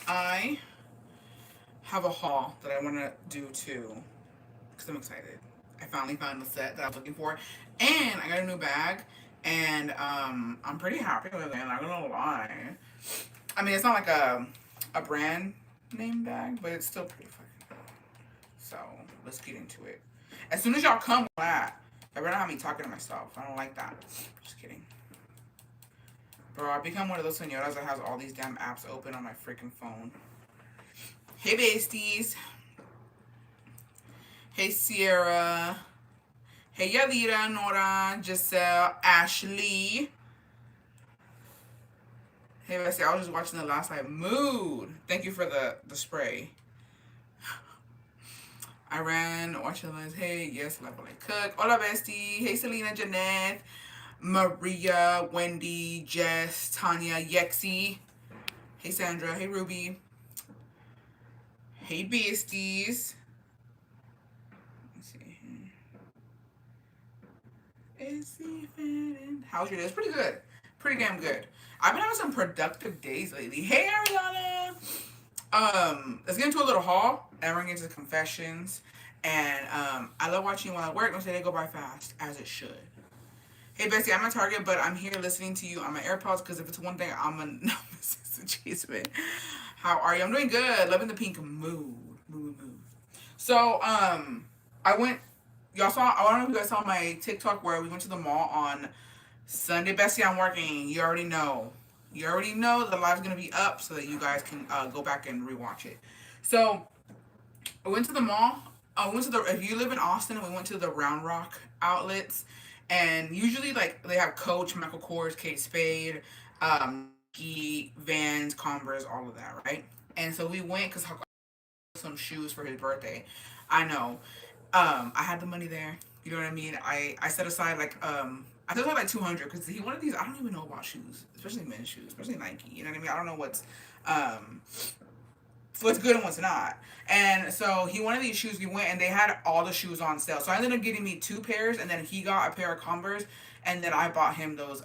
I have a haul that I want to do too because I'm excited. I finally found the set that I was looking for, and I got a new bag, and I'm pretty happy with it. I'm not gonna lie. I mean, it's not like a brand name bag, but it's still pretty fucking good. So let's get into it. As soon as y'all come with that, I better not have me talking to myself. I don't like that. Just kidding. Bro, I become one of those senoras that has all these damn apps open on my freaking phone. Hey, besties. Hey, Sierra. Hey, Yadira, Nora, Giselle, Ashley. Hey, bestie, I was just watching the last night. Mood. Thank you for the spray. I ran watching the last. Hey, yes, love when I cook. Hola, bestie. Hey, Selena, Jeanette, Maria, Wendy, Jess, Tanya, Yexi. Hey, Sandra. Hey, Ruby. Hey, besties. Let's see. How's your day? It's pretty good. Pretty damn good. I've been having some productive days lately. Hey, Ariana. Let's get into a little haul, and we're gonna get into confessions. And I love watching you while I work. Don't say they go by fast, as it should. Hey, Bessie, I'm at Target, but I'm here listening to you on my AirPods because if it's one thing, I'm a no, Mrs. Cheeseman. How are you? I'm doing good. Loving the pink mood. Mood. So, I went. Y'all saw. I don't know if you guys saw my TikTok where we went to the mall on Sunday. Bessie, I'm working. You already know. You already know the live's gonna be up so that you guys can go back and rewatch it. So I went to the mall. I went to the. If you live in Austin, we went to the Round Rock outlets, and usually like they have Coach, Michael Kors, Kate Spade, Nike, Vans, Converse, all of that, right? And so we went because some shoes for his birthday. I know. I had the money there. You know what I mean? I set aside like I set aside like 200 because he wanted these. I don't even know about shoes, especially men's shoes, especially Nike. You know what I mean? I don't know um what's good and what's not. And so he wanted these shoes. We went and they had all the shoes on sale. So I ended up getting me two pairs, and then he got a pair of Converse, and then I bought him those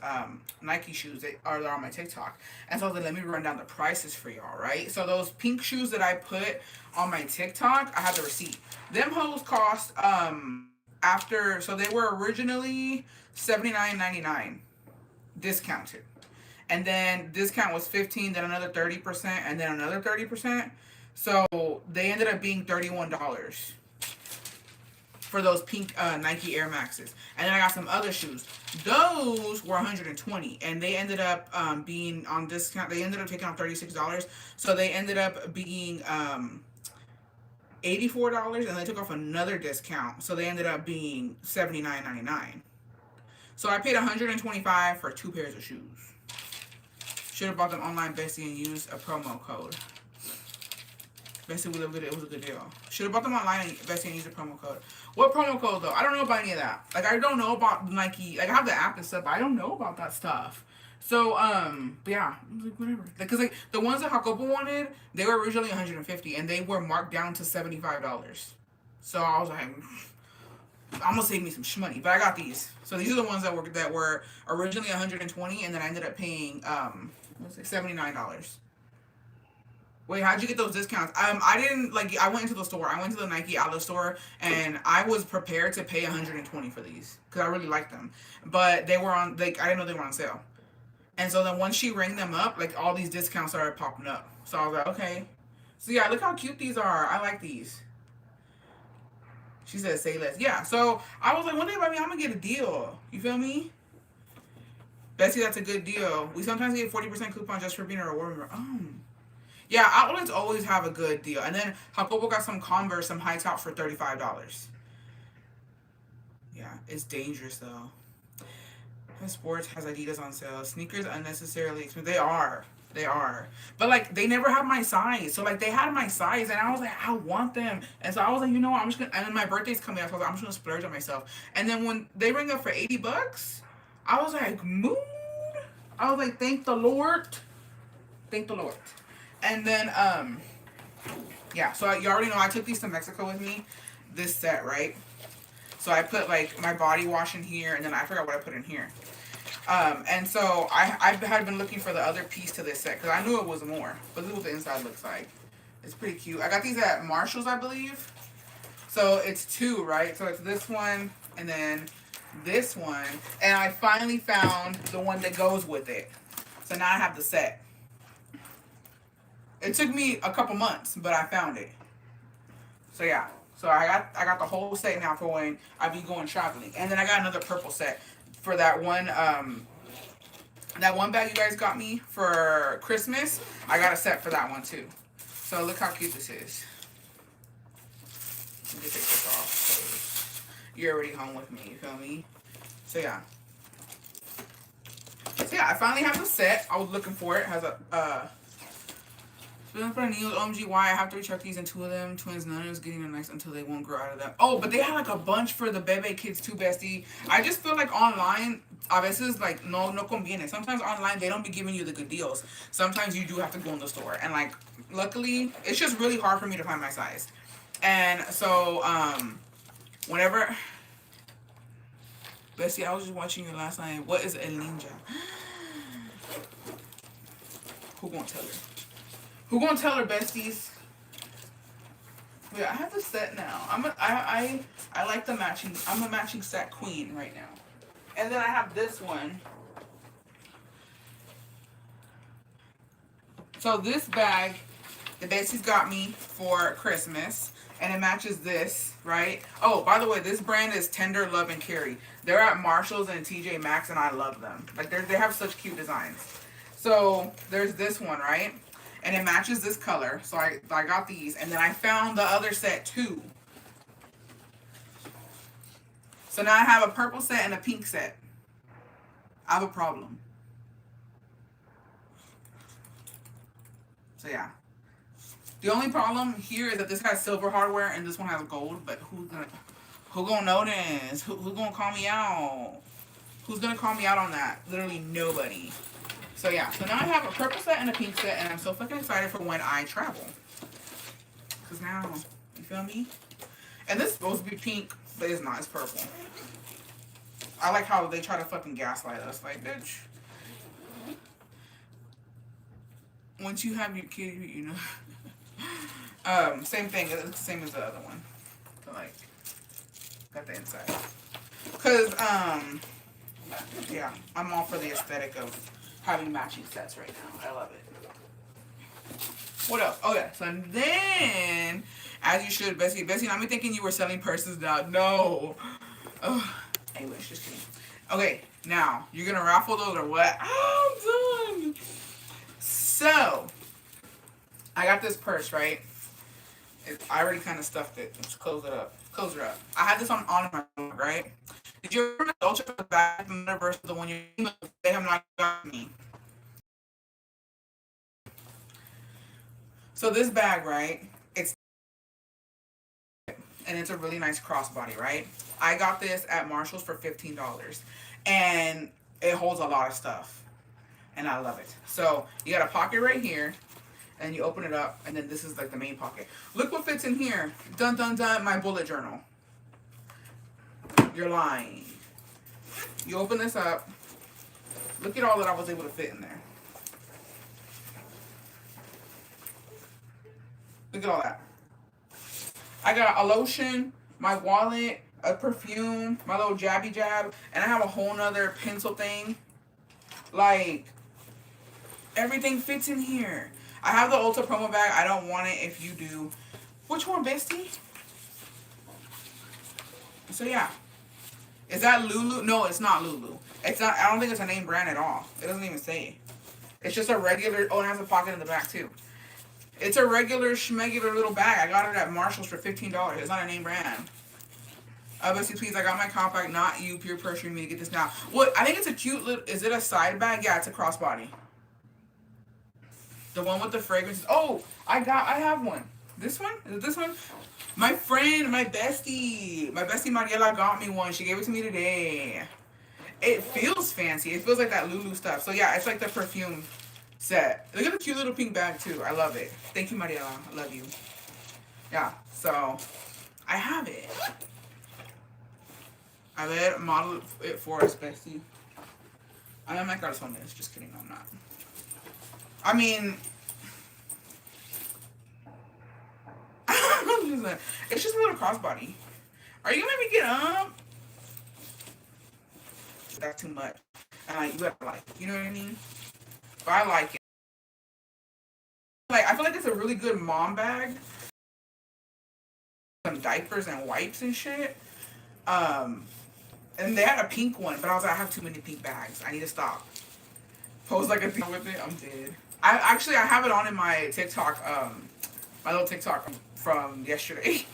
Nike shoes that are on my TikTok. And so I was like, let me run down the prices for y'all, right? So those pink shoes that I put on my TikTok, I have the receipt. Them hoes cost after, so they were originally $79.99 discounted. And then discount was 15, then another 30%, and then another 30%. So they ended up being $31 for those pink Nike Air Maxes. And then I got some other shoes. Those were 120, and they ended up being on discount. They ended up taking off $36, so they ended up being $84, and they took off another discount, so they ended up being $79.99. So I paid 125 for two pairs of shoes. Should have bought them online, Bessie, and used a promo code. Bessie would have good. It was a good deal. Should have bought them online, Bessie, and used a promo code. What promo code though? I don't know about any of that. Like I don't know about Nike. Like I have the app and stuff, but I don't know about that stuff. So but yeah, I was like whatever. Because like the ones that Jacopo wanted, they were originally 150, and they were marked down to $75. So I was like, I'm gonna save me some shmoney, but I got these. So these are the ones that were originally 120, and then I ended up paying what's it, $79. Wait, how'd you get those discounts? I didn't like. I went into the store. I went to the Nike outlet store, and I was prepared to pay 120 for these because I really liked them. But they were on. Like I didn't know they were on sale. And so then once she rang them up, like all these discounts started popping up. So I was like, okay. So yeah, look how cute these are. I like these. She said, say less. Yeah. So I was like, one day by me, I'm gonna get a deal. You feel me? Bessie, that's a good deal. We sometimes get 40% coupon just for being a reward member. Yeah, outlets always have a good deal. And then Jacobo got some Converse, some high tops for $35. Yeah, it's dangerous though. Sports has Adidas on sale. Sneakers unnecessarily expensive. They are. They are. But like they never have my size. So like they had my size and I was like, I want them. And so I was like, you know what, I'm just gonna and then my birthday's coming up, so I was like, I'm just gonna splurge on myself. And then when they ring up for $80, I was like, mood. I was like, thank the Lord. Thank the Lord. And then yeah, so you already know I took these to Mexico with me. This set, right? So I put like my body wash in here, and then I forgot what I put in here. And so I had been looking for the other piece to this set because I knew it was more. But this is what the inside looks like. It's pretty cute. I got these at Marshall's, I believe. So it's two, right? So it's this one and then this one. And I finally found the one that goes with it. So now I have the set. It took me a couple months, but I found it. So yeah. So I got the whole set now for when I be going traveling. And then I got another purple set for that one bag you guys got me for Christmas. I got a set for that one too. So look how cute this is. Let me take this off. You're already home with me, you feel me? So yeah. So yeah, I finally have the set. I was looking for it. It has a for Neil's OMG, why I have to recheck these and two of them twins. None is getting a nice until they won't grow out of them. Oh, but they had like a bunch for the bebe kids too, bestie. I just feel like online, a veces like no conviene. Sometimes online they don't be giving you the good deals. Sometimes you do have to go in the store, and like luckily it's just really hard for me to find my size. And so whenever bestie, I was just watching you last night. What is El Ninja? Who gonna tell her? Who gonna tell her, besties? Wait, I have the set now. I like the matching. I'm a matching set queen right now. And then I have this one. So this bag, the besties got me for Christmas, and it matches this, right? Oh, by the way, this brand is Tender Love and Carry. They're at Marshalls and TJ Maxx, and I love them. Like they have such cute designs. So there's this one, right? And it matches this color. So I got these. And then I found the other set too. So now I have a purple set and a pink set. I have a problem. So yeah. The only problem here is that this has silver hardware and this one has gold. But who gonna notice? Who gonna call me out? Who's gonna call me out on that? Literally nobody. So yeah, so now I have a purple set and a pink set, and I'm so fucking excited for when I travel. Because now, you feel me? And this is supposed to be pink, but it's not, it's purple. I like how they try to fucking gaslight us. Like, bitch. Once you have your kid, you know. Same thing, it's the same as the other one. So like, got the inside. Because, yeah, I'm all for the aesthetic of having matching sets right now. I love it. What else? Oh yeah. So then, as you should, Bessie, not me thinking you were selling purses now. No. Oh, anyways, just kidding. Okay, now you're gonna raffle those or what? Oh, I'm done. So, I got this purse, right? I already kind of stuffed it. Let's close it up. Close it up. I had this on my phone, right? Did you remember the Ultra bag versus the one they have not got me? So this bag, right? And it's a really nice crossbody, right? I got this at Marshall's for $15, and it holds a lot of stuff, and I love it. So you got a pocket right here, and you open it up, and then this is like the main pocket. Look what fits in here. Dun dun dun. My bullet journal. You're lying. You open this up. Look at all that I was able to fit in there. Look at all that. I got a lotion, my wallet, a perfume, my little jabby jab, and I have a whole nother pencil thing. Like, everything fits in here. I have the Ulta promo bag. I don't want it if you do. Which one, bestie? So yeah. Is that Lulu? No, it's not Lulu. It's not. I don't think it's a name brand at all. It doesn't even say. It's just a regular. Oh, it has a pocket in the back too. It's a regular schmegular little bag. I got it at Marshall's for $15. It's not a name brand. Bessie, please, I got my compact, not you, peer pressuring me to get this now. What? I think it's a cute little. Is it a side bag? Yeah, it's a crossbody. The one with the fragrances. Oh, I have one. This one? Is it this one? My friend, my bestie Mariela got me one. She gave it to me today. It feels fancy. It feels like that Lulu stuff. So yeah, it's like the perfume set. Look at the cute little pink bag too. I love it. Thank you, Mariela. I love you. Yeah, so I have it. I let model it for us, bestie. I am my calzones. Just kidding, no, I'm not. I mean, it's just a little crossbody. Are you gonna make me get up? That's too much. And like, you gotta like, you know what I mean? But I like it. Like, I feel like it's a really good mom bag. Some diapers and wipes and shit. And they had a pink one, but I was like, I have too many pink bags. I need to stop. Pose like a thing with it. I'm dead. I have it on in my TikTok, my little TikTok from yesterday.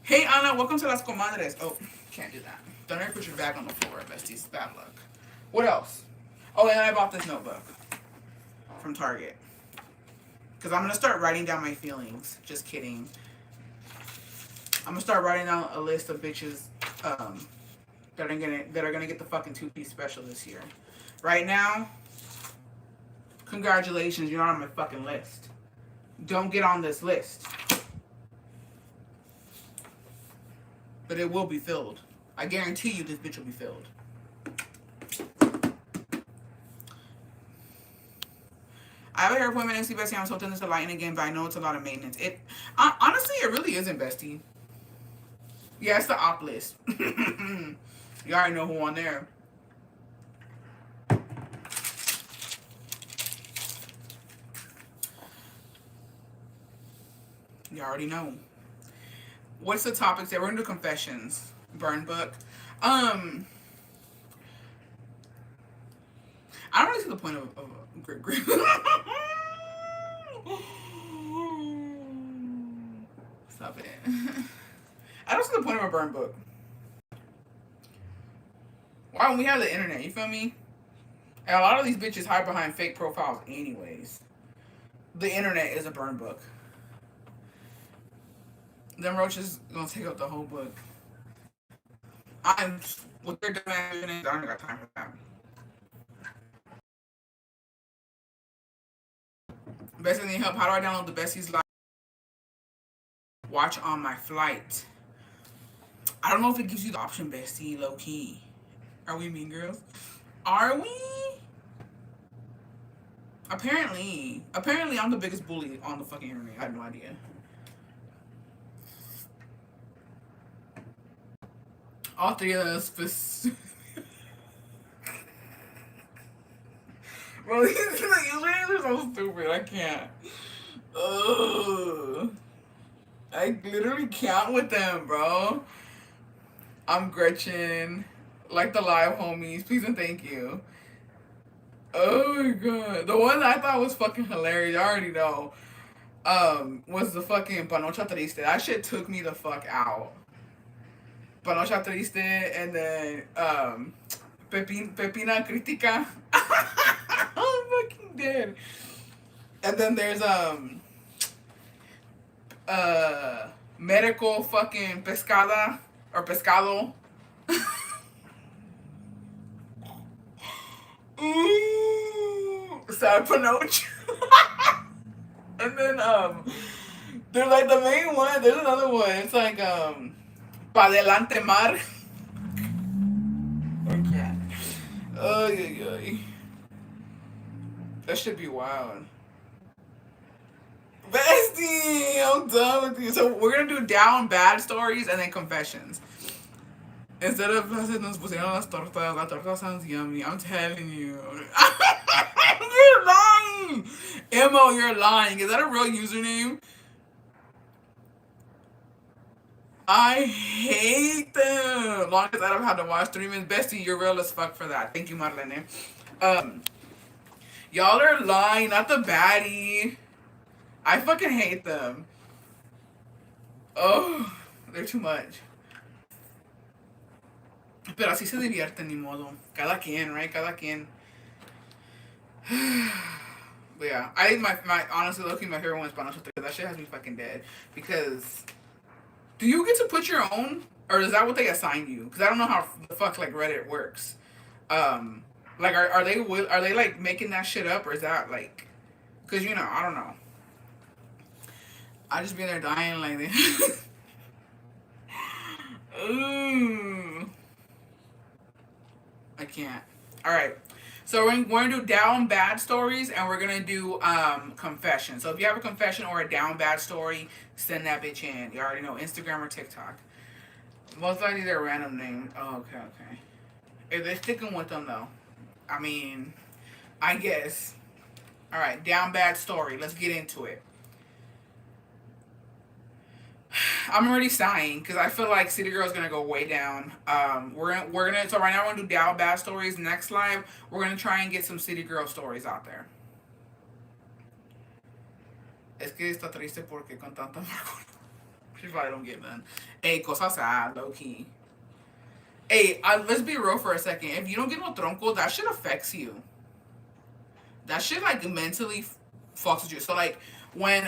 Hey Anna, welcome to Las Comadres. Oh, can't do that. Don't ever put your bag on the floor, besties. Bad luck. What else? Oh, and I bought this notebook from Target. Because I'm going to start writing down my feelings. Just kidding. I'm going to start writing down a list of bitches that are gonna get the fucking 2-piece special this year. Right now, congratulations, you're not on my fucking list. Don't get on this list. But it will be filled. I guarantee you this bitch will be filled. I have a hair appointment next week, bestie. I'm so tempted to lighten again, but I know it's a lot of maintenance. Honestly, it really isn't, bestie. Yeah, it's the op list. You already know who on there. You already know. What's the topics that we're gonna do? Confessions, burn book. I don't really see the point of grip. Stop it. I don't see the point of a burn book. Why don't we have the internet? You feel me? And a lot of these bitches hide behind fake profiles anyways. The internet is a burn book. Them roaches gonna take up the whole book. I'm with their demand. I don't got time for that. Bestie need help. How do I download the Bestie's Live? Watch on my flight. I don't know if it gives you the option, Bestie. Low key. Are we mean girls? Are we? Apparently I'm the biggest bully on the fucking internet. I have no idea. All three of us. Bro, these usernames are so stupid. I can't. Ugh. I literally can't with them, bro. I'm Gretchen. Like the live homies. Please and thank you. Oh my god. The one that I thought was fucking hilarious, I already know, was the fucking Panocha Triste. That shit took me the fuck out. Panocha Triste, and then, Pepina Critica. I'm fucking dead. And then there's, Medical fucking Pescada, or Pescado. Sad Panocha. And then, there's like the main one, there's another one, it's like, Pa Delante Mar. Okay. Oh, yeah. That should be wild. Bestie, I'm done with you. So we're gonna do down bad stories and then confessions. Instead of nos pusieron las tortas, la torta sounds yummy. I'm telling you. You're lying! Mo, you're lying. Is that a real username? I hate them. Long as I don't have to watch 3 minutes. Bestie, you're real as fuck for that. Thank you, Marlene. Y'all are lying, not the baddie. I fucking hate them. Oh, they're too much. Pero así se divierten, ni modo. Cada quien, right? Cada quien. But yeah, I think my honestly looking my favorite one is Panocha. That shit has me fucking dead. Because do you get to put your own, or is that what they assign you? Because I don't know how the fuck like Reddit works. Like are they like making that shit up, or is that like? Because you know, I don't know. I just be there dying like this. Ooh. I can't. All right. So we're gonna do down bad stories, and we're gonna do confession. So if you have a confession or a down bad story, send that bitch in. You already know, Instagram or TikTok. Most likely they're random names. Oh, okay, okay. If they're sticking with them though, I mean, I guess. All right, down bad story. Let's get into it. I'm already sighing because I feel like City Girl's gonna go way down. We're gonna so right now we're gonna do down bad stories. Next live, we're gonna try and get some City Girl stories out there. Es que está triste porque con tanta amargura. She probably don't get none. Hey, cosas sad, low key. Hey, let's be real for a second. If you don't get no tronco, that shit affects you. That shit like mentally fucks with you. So like when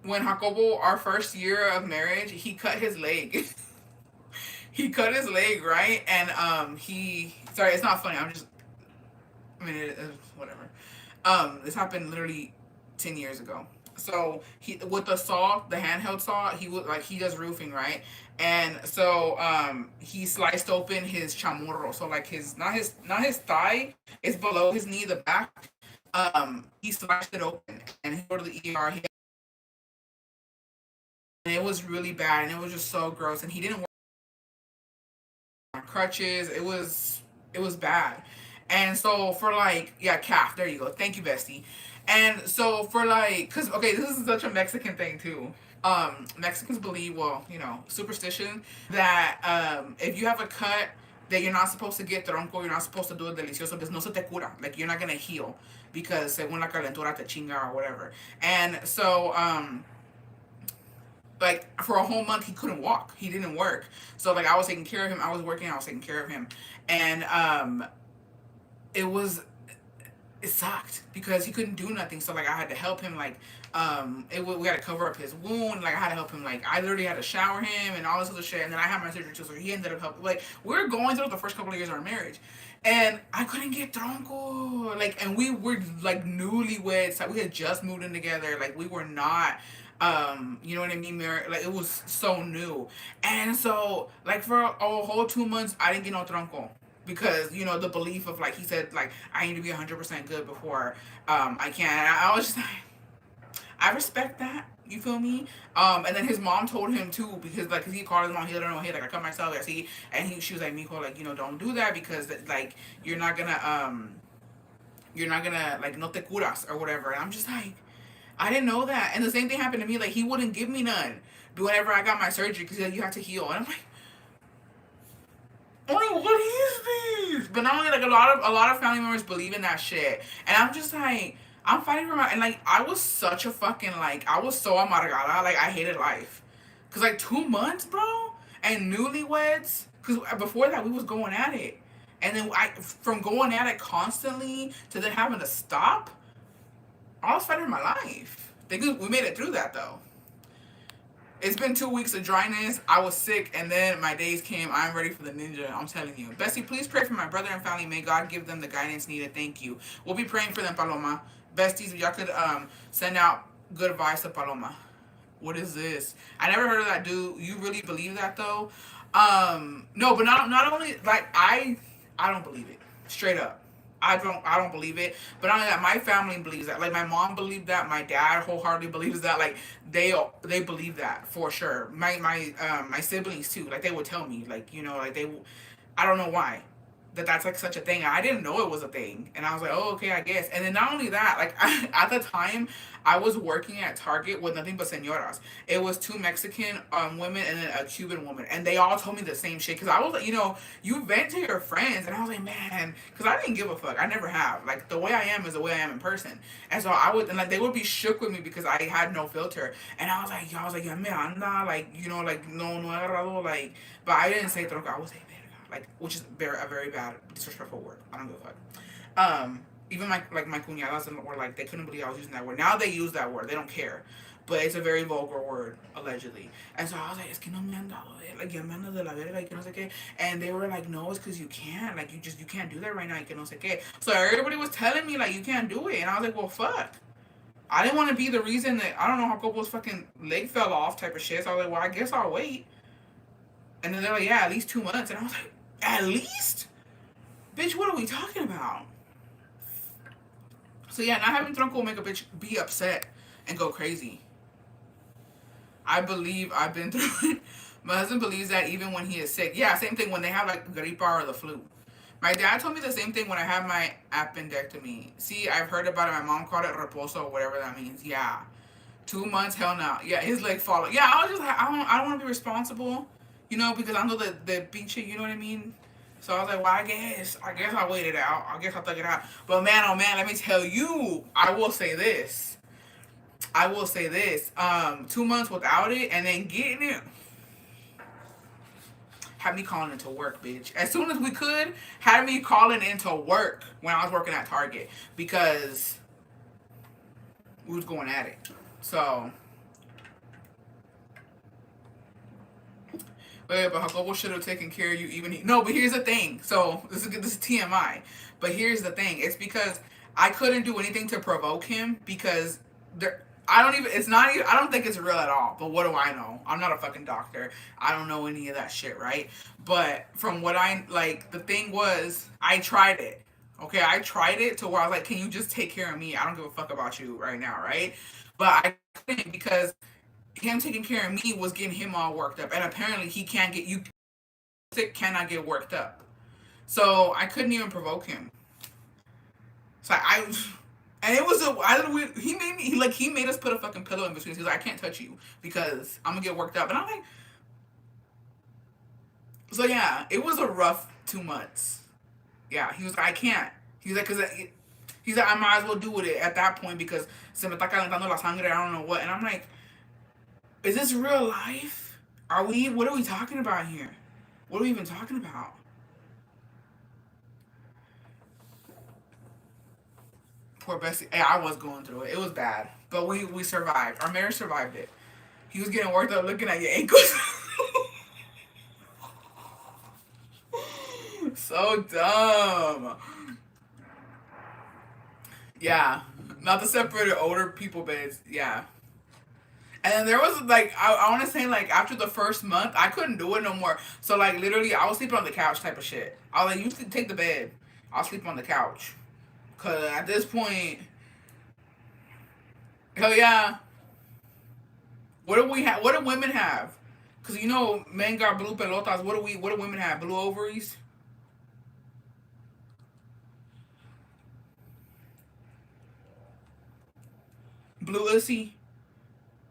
when Jacobo, our first year of marriage, he cut his leg. He cut his leg, right? And he sorry, it's not funny. I mean, whatever. This happened literally 10 years ago. So he with the saw, the handheld saw, he would like he does roofing, right? And so he sliced open his chamorro. So like his thigh, it's below his knee, the back. He sliced it open and he go to the ER. And it was really bad and it was just so gross. And he didn't work on crutches. It was bad. And so for like yeah, calf. There you go. Thank you, bestie. And so for like, cause okay, this is such a Mexican thing too. Mexicans believe, well, superstition that if you have a cut that you're not supposed to get tronco, you're not supposed to do it delicioso because no se te cura, like you're not gonna heal because según la calentura te chinga or whatever. And so like for a whole month he couldn't walk, he didn't work. So like I was taking care of him, I was working, I was taking care of him, and it was it sucked because he couldn't do nothing. So like I had to help him like we had to cover up his wound. Like I had to help him. Like I literally had to shower him and all this other shit. And then I had my surgery too, so he ended up helping. Like we were going through the first couple of years of our marriage, and I couldn't get tronco. Like and we were like newlyweds. Like, we had just moved in together. Like we were not. You know what I mean? Married. Like it was so new, and so like for a whole 2 months I didn't get no tronco because the belief of like he said like I need to be 100% good before I can. And I was just like, I respect that. You feel me? And then his mom told him too because like cause he called his mom. He let her know, hey, like I cut myself. I see, and she was like, Miko, like don't do that because like you're not gonna like no te curas or whatever. And I'm just like, I didn't know that. And the same thing happened to me. Like he wouldn't give me none whenever I got my surgery because like, you have to heal. And I'm like, oh, what is this? But not only like a lot of family members believe in that shit, and I'm just like I'm fighting for my and like I was such a fucking like I was so amargada like I hated life, cause like 2 months, bro, and newlyweds, cause before that we was going at it, and then I from going at it constantly to then having to stop, I was fighting for my life. Think we made it through that though. It's been 2 weeks of dryness. I was sick, and then my days came. I'm ready for the ninja. I'm telling you. Bessie, please pray for my brother and family. May God give them the guidance needed. Thank you. We'll be praying for them, Paloma. Besties, if y'all could send out good advice to Paloma. What is this? I never heard of that dude. You really believe that though? No, but not only like I don't believe it. Straight up. I don't believe it. But not only that, my family believes that. Like my mom believed that. My dad wholeheartedly believes that. Like they believe that for sure. My siblings too. Like they would tell me like like I don't know why that's like such a thing. I didn't know it was a thing, and I was like, oh, okay, I guess. And then not only that, like at the time, I was working at Target with nothing but senoras. It was two Mexican women and then a Cuban woman, and they all told me the same shit. Cause I was like, you vent to your friends, and I was like, man, cause I didn't give a fuck. I never have. Like the way I am is the way I am in person, and so I would, and like they would be shook with me because I had no filter, and I was like, yeah, me anda, like like no agarrado, like, but I didn't say troca. I would say like, which is a very bad disrespectful word. I don't give a fuck. Even my cuñadas were like they couldn't believe I was using that word. Now they use that word. They don't care, but it's a very vulgar word allegedly. And so I was like, es que no me han dado, like ya me ando de la verga, y que no sé qué. And they were like, no, it's because you can't. Like you can't do that right now, y que no sé qué. So everybody was telling me like you can't do it, and I was like, well, fuck. I didn't want to be the reason that I don't know how Copo's fucking leg fell off type of shit. So I was like, well, I guess I'll wait. And then they're like, yeah, at least 2 months, and I was like, at least? Bitch, what are we talking about? So yeah, not having tronco will make a bitch be upset and go crazy. I believe I've been through it. My husband believes that even when he is sick. Yeah, same thing when they have like gripa or the flu. My dad told me the same thing when I had my appendectomy. See, I've heard about it. My mom called it reposo, whatever that means. Yeah, 2 months, hell no. Yeah, his leg fall. Yeah, I was just like, I don't want to be responsible, because I know the beach, you know what I mean. So I was like, well, I guess I'll wait it out. I guess I'll thug it out. But man, oh man, let me tell you, I will say this. 2 months without it, and then getting it had me calling into work, bitch. As soon as we could, had me calling into work when I was working at Target because we was going at it. So, but Jacobo should have taken care of you even. No, but here's the thing. So this is TMI. But here's the thing. It's because I couldn't do anything to provoke him because there. I don't even. It's not even. I don't think it's real at all. But what do I know? I'm not a fucking doctor. I don't know any of that shit, right? But from what I like, the thing was, I tried it. Okay, I tried it to where I was like, "Can you just take care of me? I don't give a fuck about you right now, right?" But I couldn't because him taking care of me was getting him all worked up, and apparently he can't get you sick, cannot get worked up. So I couldn't even provoke him. So and it was he made me he made us put a fucking pillow in between. He's like, I can't touch you because I'm gonna get worked up, and I'm like, so yeah, it was a rough 2 months. Yeah, he was like, I can't. He's like, he's like, I might as well do with it at that point because se me está calentando la sangre. I don't know what, and I'm like, is this real life? What are we talking about here? What are we even talking about? Poor Bessie. Hey, I was going through it. It was bad. But we survived. Our marriage survived it. He was getting worked up looking at your ankles. So dumb. Yeah. Not the separated older people beds. Yeah. And then there was like I want to say like after the first month I couldn't do it no more. So like literally I was sleeping on the couch type of shit. I was like, you can take the bed. I'll sleep on the couch. Cause at this point, hell yeah. What do we have? What do women have? Cause men got blue pelotas. What do women have? Blue ovaries. Blue ussy.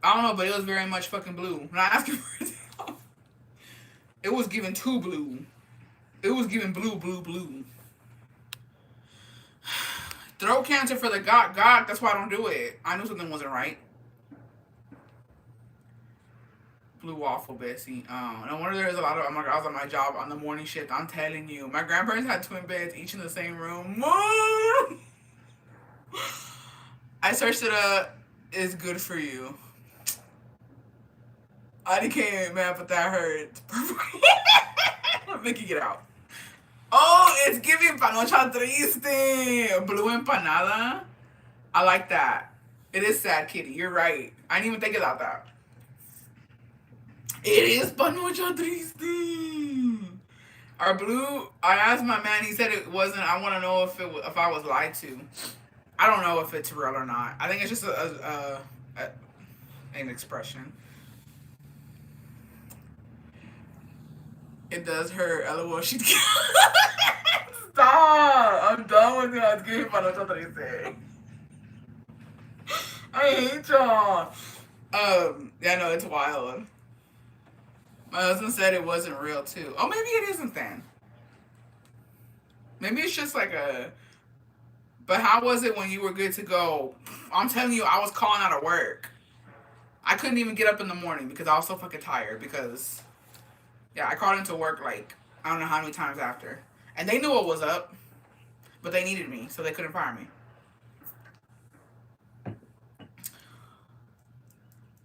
I don't know, but it was very much fucking blue. Not asking for it. It was given too blue. It was given blue, blue, blue. Throat cancer for the God. That's why I don't do it. I knew something wasn't right. Blue waffle, Bessie. No wonder there's a lot of. Oh my God, I was on my job on the morning shift. I'm telling you, my grandparents had twin beds, each in the same room. I searched it up. It's good for you. I can't, man, but that hurts. Perfect. Mickey, get out. Oh, it's giving panocha triste. Blue empanada. I like that. It is sad, Kitty. You're right. I didn't even think about that. It is panocha triste. Our blue. I asked my man. He said it wasn't. I want to know if I was lied to. I don't know if it's real or not. I think it's just an expression. It does hurt. LOL. She. Stop. I'm done with you. I was giving panocha triste. I hate y'all. Yeah, no, it's wild. My husband said it wasn't real too. Oh, maybe it isn't then. Maybe it's just like a. But how was it when you were good to go? I'm telling you, I was calling out of work. I couldn't even get up in the morning because I was so fucking tired. Because, yeah, I called into work like I don't know how many times after, and they knew what was up, but they needed me, so they couldn't fire me.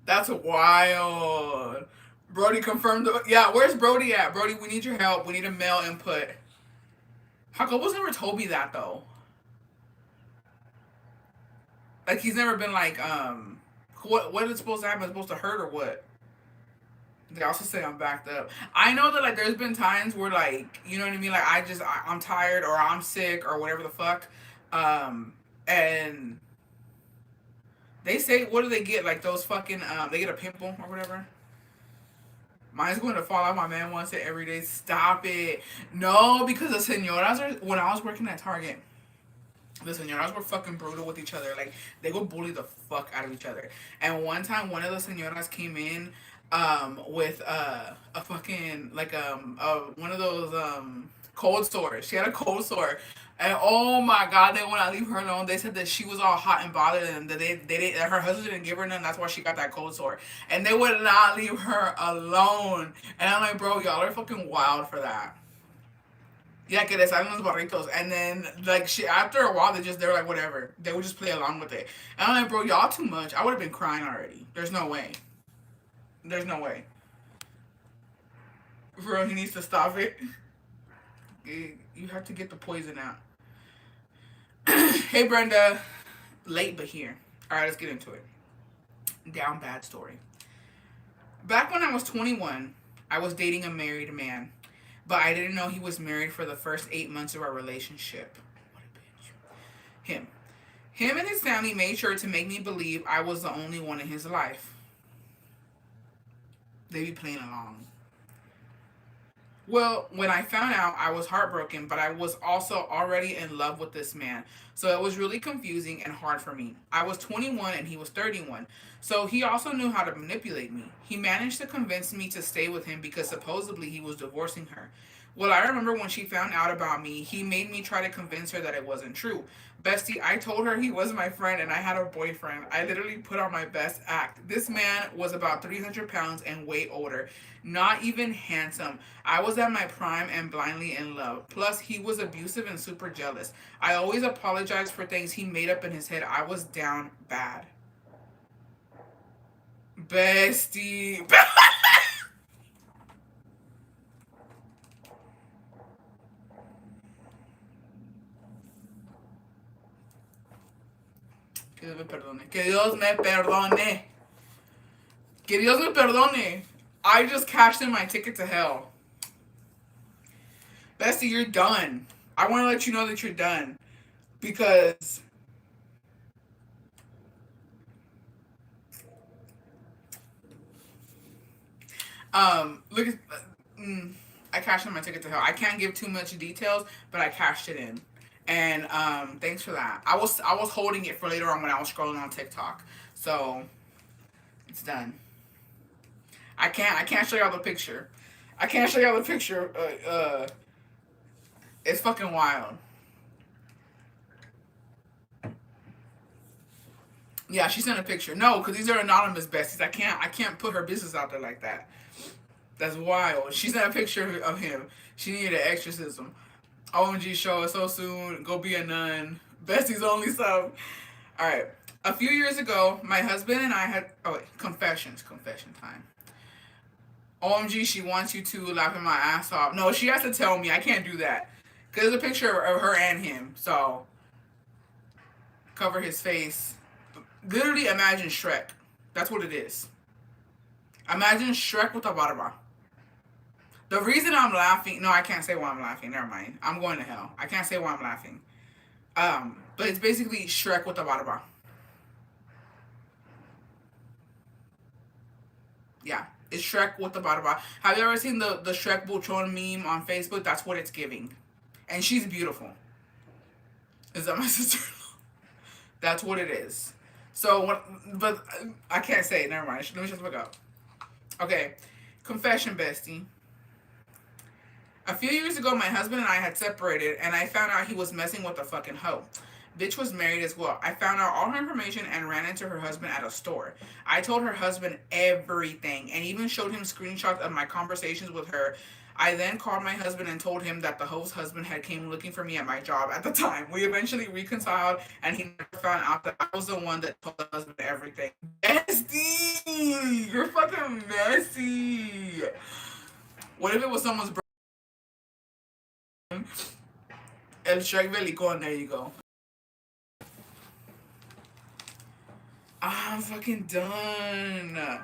That's wild. Brody confirmed. Yeah, where's Brody at? Brody, we need your help. We need a male input. Jacobo's never told me that though. Like he's never been like, what is supposed to happen? It's supposed to hurt or what? They also say I'm backed up. I know that like there's been times where like you know what I mean. Like I'm tired or I'm sick or whatever the fuck, and they say what do they get like those fucking they get a pimple or whatever. Mine's going to fall out. My man wants it every day. Stop it. No, because the senoras are when I was working at Target. The senoras were fucking brutal with each other. Like they would bully the fuck out of each other. And one time, one of the senoras came in, with a fucking like one of those cold sores. She had a cold sore, and oh my god, they would not leave her alone. They said that she was all hot and bothered, and that they didn't. That her husband didn't give her none. That's why she got that cold sore, and they would not leave her alone. And I'm like, bro, y'all are fucking wild for that. Yeah, que les salen los barritos. And then, like, shit, after a while, they were like, whatever. They would just play along with it. And I'm like, bro, y'all too much. I would have been crying already. There's no way. There's no way. Bro, he needs to stop it. You have to get the poison out. Hey, Brenda. Late, but here. All right, let's get into it. Down bad story. Back when I was 21, I was dating a married man. But I didn't know he was married for the first 8 months of our relationship. What a bitch. Him. Him and his family made sure to make me believe I was the only one in his life. They be playing along. Well, when I found out, I was heartbroken, but I was also already in love with this man. So it was really confusing and hard for me. I was 21 and he was 31. So he also knew how to manipulate me. He managed to convince me to stay with him because supposedly he was divorcing her. Well, I remember when she found out about me, he made me try to convince her that it wasn't true. Bestie, I told her he was my friend and I had a boyfriend. I literally put on my best act. This man was about 300 pounds and way older. Not even handsome. I was at my prime and blindly in love. Plus, he was abusive and super jealous. I always apologized for things he made up in his head. I was down bad. Bestie. Que Dios me perdone. Que Dios me perdone. Que Dios me perdone. I just cashed in my ticket to hell. Bestie, you're done. I want to let you know that you're done. Because look at I cashed in my ticket to hell. I can't give too much details, but I cashed it in. And thanks for that. I was holding it for later on when I was scrolling on TikTok. So it's done. I can't show y'all the picture. I can't show y'all the picture. It's fucking wild. Yeah, she sent a picture. No, because these are anonymous besties. I can't put her business out there like that. That's wild. She sent a picture of him. She needed an exorcism. OMG show us so soon. Go be a nun. Besties only sub. All right. A few years ago, my husband and I had. Oh wait, confessions. Confession time. OMG, she wants you to laughing my ass off. No, she has to tell me. I can't do that. Cause there's a picture of her and him. So cover his face. Literally imagine Shrek. That's what it is. Imagine Shrek with a barba. The reason I'm laughing, no, I can't say why I'm laughing. Never mind. I'm going to hell. I can't say why I'm laughing. But it's basically Shrek with a barba. Yeah, it's Shrek with the barba. Have you ever seen the Shrek Buchon meme on Facebook? That's what it's giving. And she's beautiful. Is that my sister? That's what it is. So what? But I can't say it. Never mind. Let me just look up. Okay, confession, bestie. A few years ago, my husband and I had separated, and I found out he was messing with a fucking hoe. Bitch was married as well. I found out all her information and ran into her husband at a store. I told her husband everything and even showed him screenshots of my conversations with her. I then called my husband and told him that the hoe's husband had came looking for me at my job at the time. We eventually reconciled, and he never found out that I was the one that told the husband everything. Messy! You're fucking messy! What if it was someone's brother? El Shrek Velicon, there you go. I'm fucking done.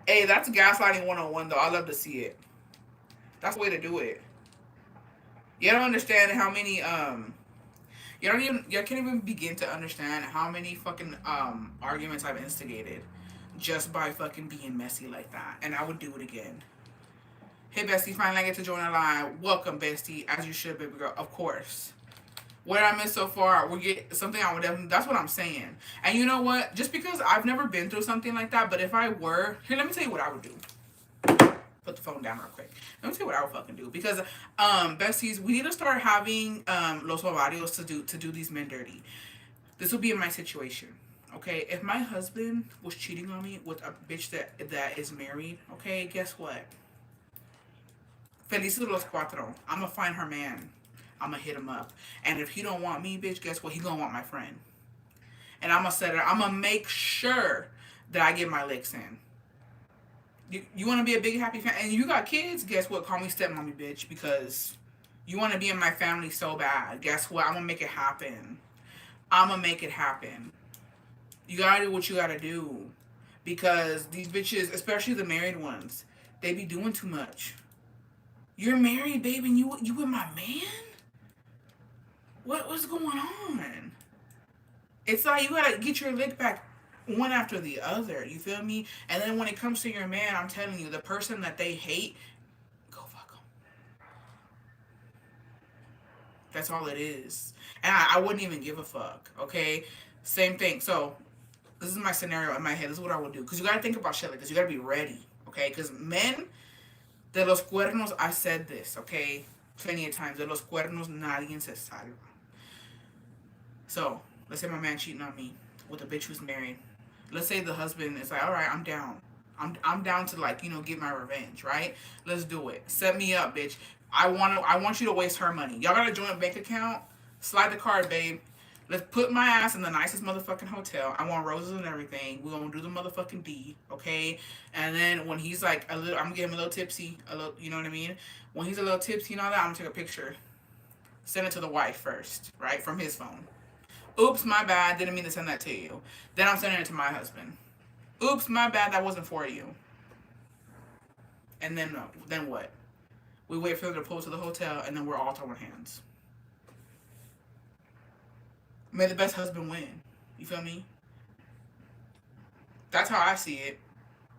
Hey, that's gaslighting 101 though. I love to see it. That's the way to do it. You don't understand how many you can't even begin to understand how many fucking arguments I've instigated just by fucking being messy like that. And I would do it again. Hey bestie, finally I get to join the line. Welcome, bestie, as you should, baby girl. Of course. What did I miss so far? We get something I would definitely. That's what I'm saying. And you know what? Just because I've never been through something like that, but if I were, here, let me tell you what I would do. Put the phone down real quick. Let me tell you what I would fucking do. Because, besties, we need to start having los ovarios to do these men dirty. This will be in my situation. Okay, if my husband was cheating on me with a bitch that is married, okay, guess what? Felices de los cuatro. I'm gonna find her man. I'm gonna hit him up. And if he don't want me, bitch, guess what? He gonna want my friend. And I'm gonna set it. I'm gonna make sure that I get my licks in. You want to be a big happy fan, and you got kids. Guess what? Call me stepmommy, bitch, because you want to be in my family so bad. Guess what? I'm gonna make it happen. I'm gonna make it happen. You gotta do what you gotta do, because these bitches, especially the married ones, they be doing too much. You're married, baby, and you with my man. What's going on? It's like you gotta get your lick back one after the other. You feel me? And then when it comes to your man, I'm telling you, the person that they hate, go fuck them. That's all it is. And I wouldn't even give a fuck. Okay, same thing. So this is my scenario in my head. This is what I would do. Because you gotta think about shit like this. You gotta be ready. Okay? Because men de los cuernos, I said this. Okay, plenty of times. De los cuernos, nadie se salva. So let's say my man cheating on me with a bitch who's married. Let's say the husband is like, all right, I'm down. I'm down to, like, get my revenge, right? Let's do it. Set me up, bitch. I want you to waste her money. Y'all got a joint bank account? Slide the card, babe. Let's put my ass in the nicest motherfucking hotel. I want roses and everything. We're gonna do the motherfucking D, okay? And then when he's like a little, I'm gonna get him a little tipsy, a little, you know what I mean? When he's a little tipsy and all that, I'm gonna take a picture. Send it to the wife first, right? From his phone. Oops, my bad. Didn't mean to send that to you. Then I'm sending it to my husband. Oops, my bad. That wasn't for you. And then what? We wait for them to pull to the hotel, and then we're all throwing hands. May the best husband win. You feel me? That's how I see it.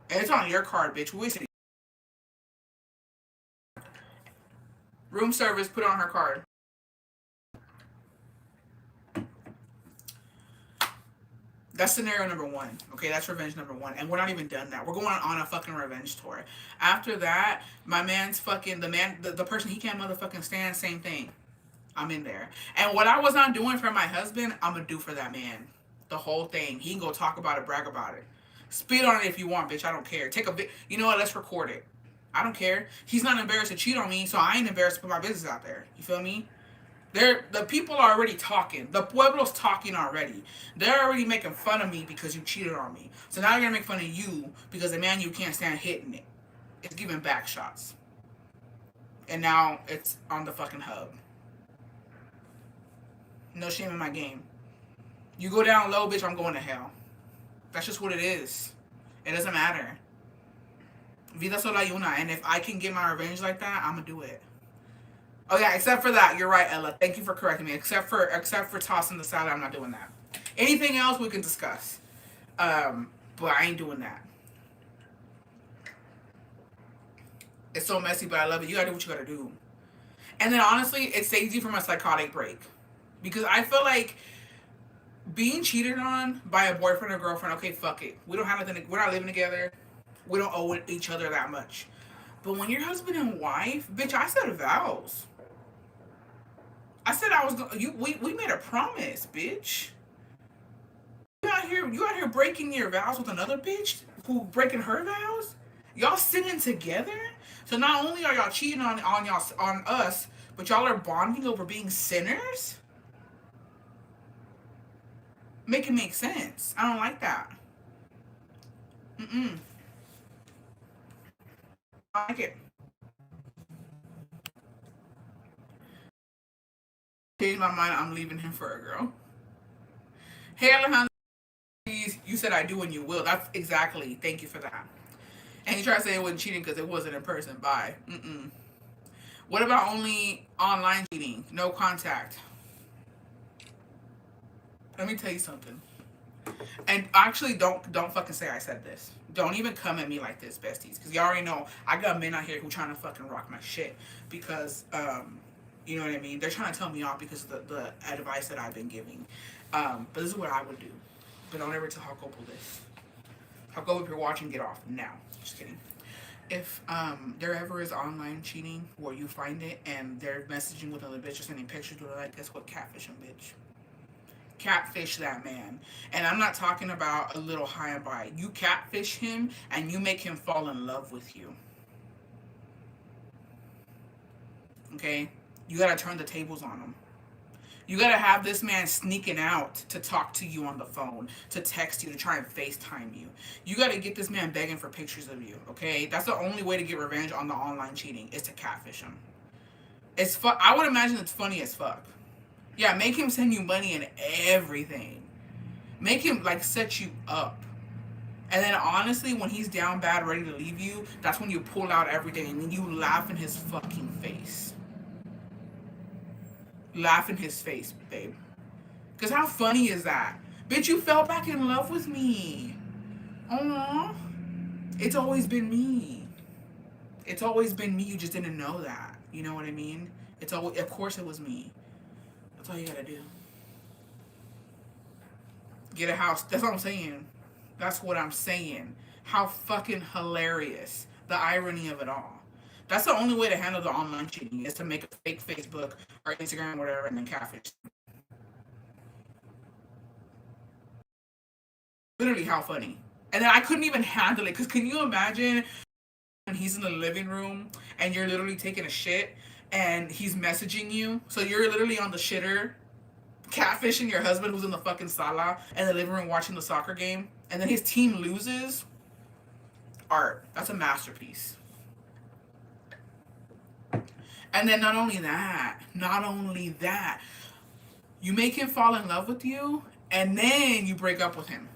And it's on your card, bitch. We wasted room service. Put it on her card. That's scenario number one. Okay, that's revenge number one. And we're not even done that. We're going on a fucking revenge tour. After that, my man's fucking, the person he can't motherfucking stand, same thing. I'm in there. And what I was not doing for my husband, I'm gonna do for that man. The whole thing. He can go talk about it, brag about it. Spit on it if you want, bitch. I don't care. Take a bit. You know what? Let's record it. I don't care. He's not embarrassed to cheat on me, so I ain't embarrassed to put my business out there. You feel me? The people are already talking. The pueblo's talking already. They're already making fun of me because you cheated on me. So now they're gonna make fun of you because the man you can't stand hitting it. It's giving back shots. And now it's on the fucking hub. No shame in my game. You go down low, bitch, I'm going to hell. That's just what it is. It doesn't matter. Vida sola y una. And if I can get my revenge like that, I'm gonna do it. Oh yeah, except for that, you're right, Ella. Thank you for correcting me. Except for tossing the salad, I'm not doing that. Anything else we can discuss. But I ain't doing that. It's so messy, but I love it. You gotta do what you gotta do. And then honestly, it saves you from a psychotic break. Because I feel like being cheated on by a boyfriend or girlfriend, okay, fuck it. We don't have nothing, we're not living together. We don't owe each other that much. But when you're husband and wife, bitch, I said vows. I said I was gonna. We made a promise, bitch. You out here breaking your vows with another bitch who breaking her vows. Y'all sitting together. So not only are y'all cheating on us, but y'all are bonding over being sinners. Make it make sense. I don't like that. I like it. Change my mind. I'm leaving him for a girl. Hey Alejandro, you said I do and you will. That's exactly. Thank you for that. And you try to say it wasn't cheating because it wasn't in person. Bye. Mm-mm. What about only online cheating? No contact. Let me tell you something. And actually, don't fucking say I said this. Don't even come at me like this, besties, because you already know I got men out here who trying to fucking rock my shit because you know what I mean. They're trying to tell me off because of the advice that I've been giving. But this is what I would do. But don't ever tell Jacopo this. Jacopo, if you're watching, get off now. Just kidding. If there ever is online cheating where you find it and they're messaging with another bitch or sending pictures, they're like, guess what? Catfishing, bitch. Catfish that man. And I'm not talking about a little high and by. You catfish him and you make him fall in love with you. Okay? You gotta turn the tables on him. You gotta have this man sneaking out to talk to you on the phone, to text you, to try and FaceTime you. You gotta get this man begging for pictures of you, okay? That's the only way to get revenge on the online cheating is to catfish him. I would imagine it's funny as fuck. Yeah, make him send you money and everything. Make him like set you up. And then honestly, when he's down bad, ready to leave you, that's when you pull out everything and then you laugh in his fucking face. Laugh in his face, babe. Because how funny is that? Bitch, you fell back in love with me. Aww. It's always been me. It's always been me. You just didn't know that. You know what I mean? It's always, of course it was me. That's all you gotta do. Get a house. That's what I'm saying. That's what I'm saying. How fucking hilarious. The irony of it all. That's the only way to handle the online cheating is to make a fake Facebook or Instagram or whatever and then catfish. Literally, how funny. And then I couldn't even handle it because can you imagine when he's in the living room and you're literally taking a shit and he's messaging you? So you're literally on the shitter catfishing your husband who's in the fucking sala and the living room watching the soccer game, and then his team loses. Art. That's a masterpiece. And then not only that, you make him fall in love with you, and then you break up with him.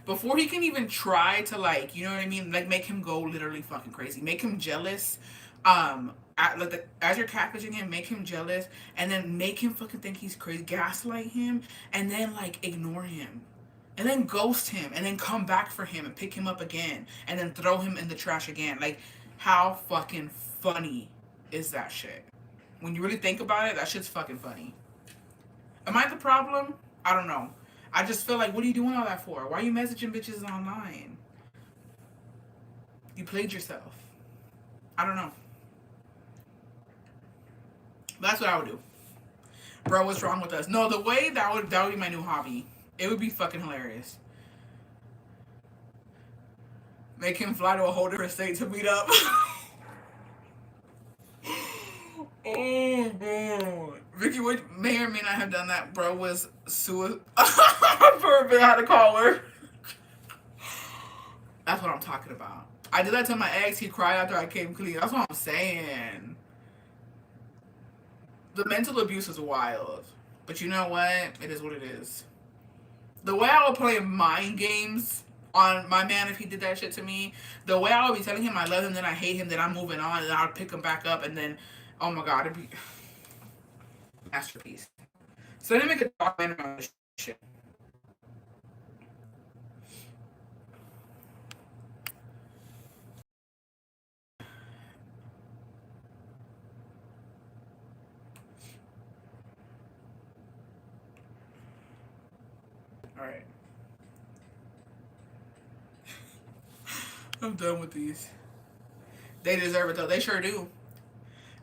Before he can even try to like, you know what I mean, like make him go literally fucking crazy, make him jealous. As you're catfishing him, make him jealous, and then make him fucking think he's crazy, gaslight him, and then like ignore him, and then ghost him, and then come back for him and pick him up again, and then throw him in the trash again. Like, how fucking funny is that shit? When you really think about it, that shit's fucking funny. Am I the problem? I don't know. I just feel like, what are you doing all that for? Why are you messaging bitches online? You played yourself. I don't know. That's what I would do. Bro, what's wrong with us? No, the way that would be my new hobby. It would be fucking hilarious. Make him fly to a whole different state to meet up. Oh, bro. Vicky would may or may not have done that. Bro was suicide. For a bit, I had to call her. That's what I'm talking about. I did that to my ex. He cried after I came clean. That's what I'm saying. The mental abuse is wild. But you know what? It is what it is. The way I would play mind games on my man if he did that shit to me, the way I would be telling him I love him, then I hate him, then I'm moving on, and I'd pick him back up, and then, oh my god, it'd be masterpiece. So let me make a documentary on this shit. Alright. I'm done with these. They deserve it though. They sure do.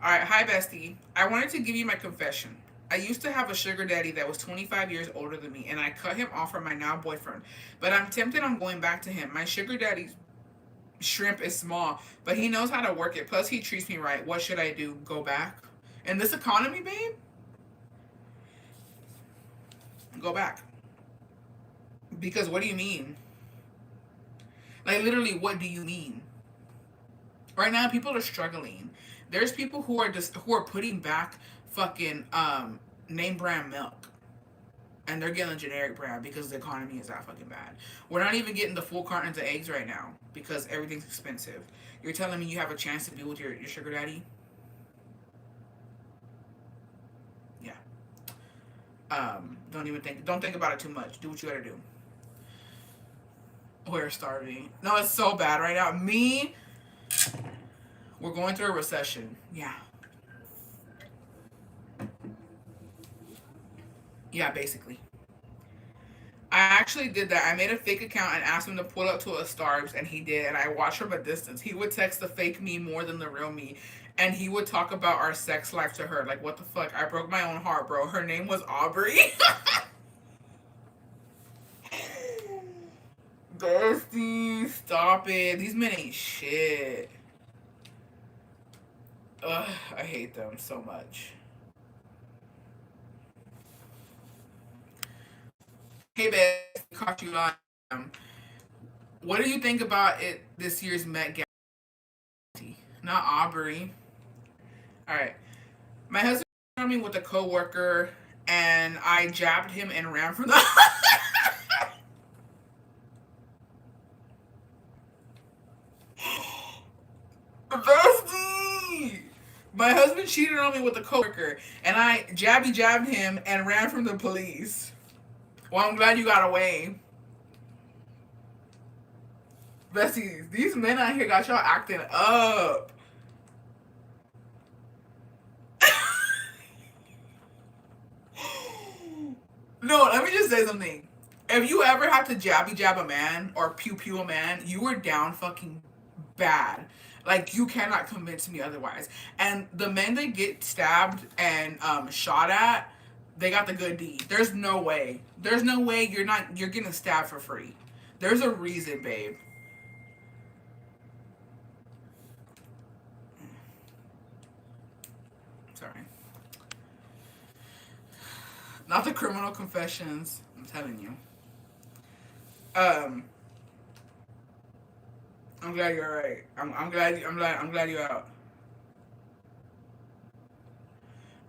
Alright, hi bestie. I wanted to give you my confession. I used to have a sugar daddy that was 25 years older than me, and I cut him off from my now boyfriend. But I'm tempted on going back to him. My sugar daddy's shrimp is small, but he knows how to work it. Plus, he treats me right. What should I do? Go back? In this economy, babe? Go back. Because what do you mean? Like, literally, what do you mean? Right now, people are struggling. There's people who are putting back fucking name brand milk. and they're getting a generic brand because the economy is that fucking bad. We're not even getting the full cartons of eggs right now because everything's expensive. You're telling me you have a chance to be with your sugar daddy? Yeah. Don't think about it too much. Do what you gotta do. We're starving. No, it's so bad right now. We're going through a recession. Yeah. Yeah, basically. I actually did that. I made a fake account and asked him to pull up to a Starbucks, and he did. And I watched from a distance. He would text the fake me more than the real me, and he would talk about our sex life to her. Like, what the fuck? I broke my own heart, bro. Her name was Aubrey. Bestie, stop it. These men ain't shit. Ugh, I hate them so much. Hey, Beth, caught you live. What do you think about it this year's Met Gala? Not Aubrey. All right. My husband on me with a coworker, and I jabbed him and ran from the. Bestie! My husband cheated on me with a coworker, and I jabbed him and ran from the police. Well, I'm glad you got away. Besties, these men out here got y'all acting up. No, let me just say something. If you ever have to jab a man or pew pew a man, you were down fucking bad. Like, you cannot convince me otherwise. And the men that get stabbed and shot at, they got the good deed. There's no way. There's no way you're getting stabbed for free. There's a reason, babe. Sorry. Not the criminal confessions. I'm telling you. Um, I'm glad you're alright. I'm glad you're out.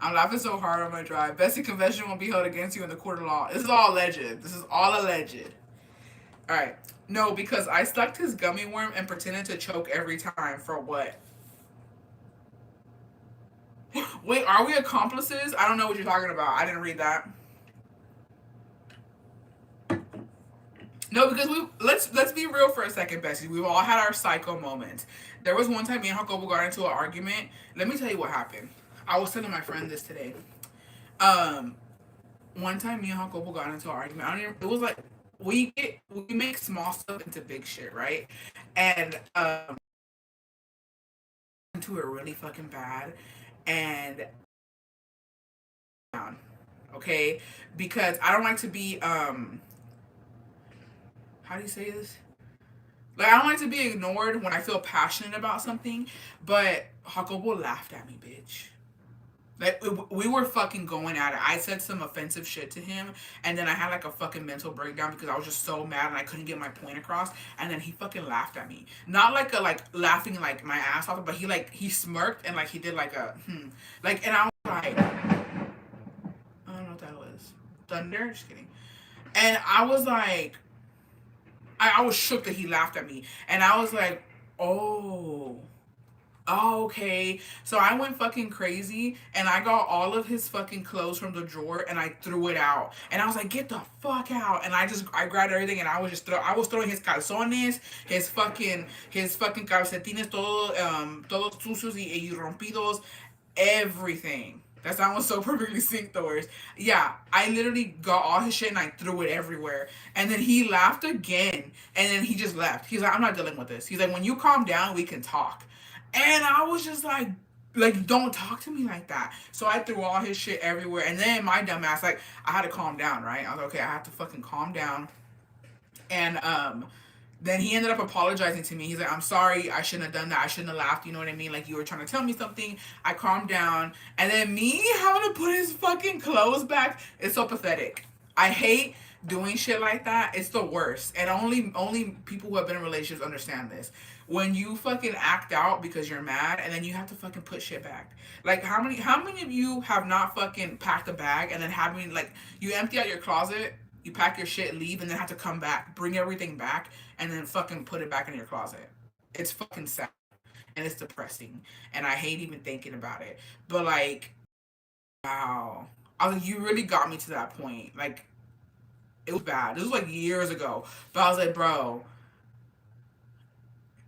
I'm laughing so hard on my drive. Bestie confession won't be held against you in the court of law. This is all alleged. This is all alleged. All right. No, because I sucked his gummy worm and pretended to choke every time. For what? Wait, are we accomplices? I don't know what you're talking about. I didn't read that. No, because let's be real for a second, Bessie. We've all had our psycho moments. There was one time me and Jacobo got into an argument. Let me tell you what happened. I was telling my friend this today. Um, One time me and Jacobo got into an argument. I don't even, it was like we make small stuff into big shit, right? And into it really fucking bad, and okay, because I don't like to be how do you say this? Like, I don't like to be ignored when I feel passionate about something, but Jacobo laughed at me, bitch. Like, we were fucking going at it. I said some offensive shit to him, and then I had like a fucking mental breakdown because I was just so mad and I couldn't get my point across. And then he fucking laughed at me, not like a like laughing like my ass off, but he smirked and like he did like a like, and I was like, I don't know what that was. Thunder? Just kidding. And I was like, I was shook that he laughed at me, and I was like, oh. Oh, okay. So I went fucking crazy and I got all of his fucking clothes from the drawer and I threw it out. And I was like, get the fuck out. And I grabbed everything and I was throwing his calzones, his fucking calcetines todos sucios y rompidos, everything. That sounds so perfectly synced the words. Yeah, I literally got all his shit and I threw it everywhere. And then he laughed again and then he just left. He's like, I'm not dealing with this. He's like, when you calm down, we can talk. And I was just like, don't talk to me like that. So I threw all his shit everywhere. And then my dumb ass, like, I had to calm down, right? I was like, okay, I have to fucking calm down. And then he ended up apologizing to me. He's like, I'm sorry, I shouldn't have done that. I shouldn't have laughed, you know what I mean? Like, you were trying to tell me something. I calmed down. And then me having to put his fucking clothes back is so pathetic. I hate doing shit like that, it's the worst. And only people who have been in relationships understand this. When you fucking act out because you're mad and then you have to fucking put shit back. Like how many of you have not fucking packed a bag and then having like you empty out your closet, you pack your shit, leave, and then have to come back, bring everything back, and then fucking put it back in your closet. It's fucking sad and it's depressing. And I hate even thinking about it. But like, wow. I was like, you really got me to that point. Like, it was bad. This was like years ago. But I was like, bro,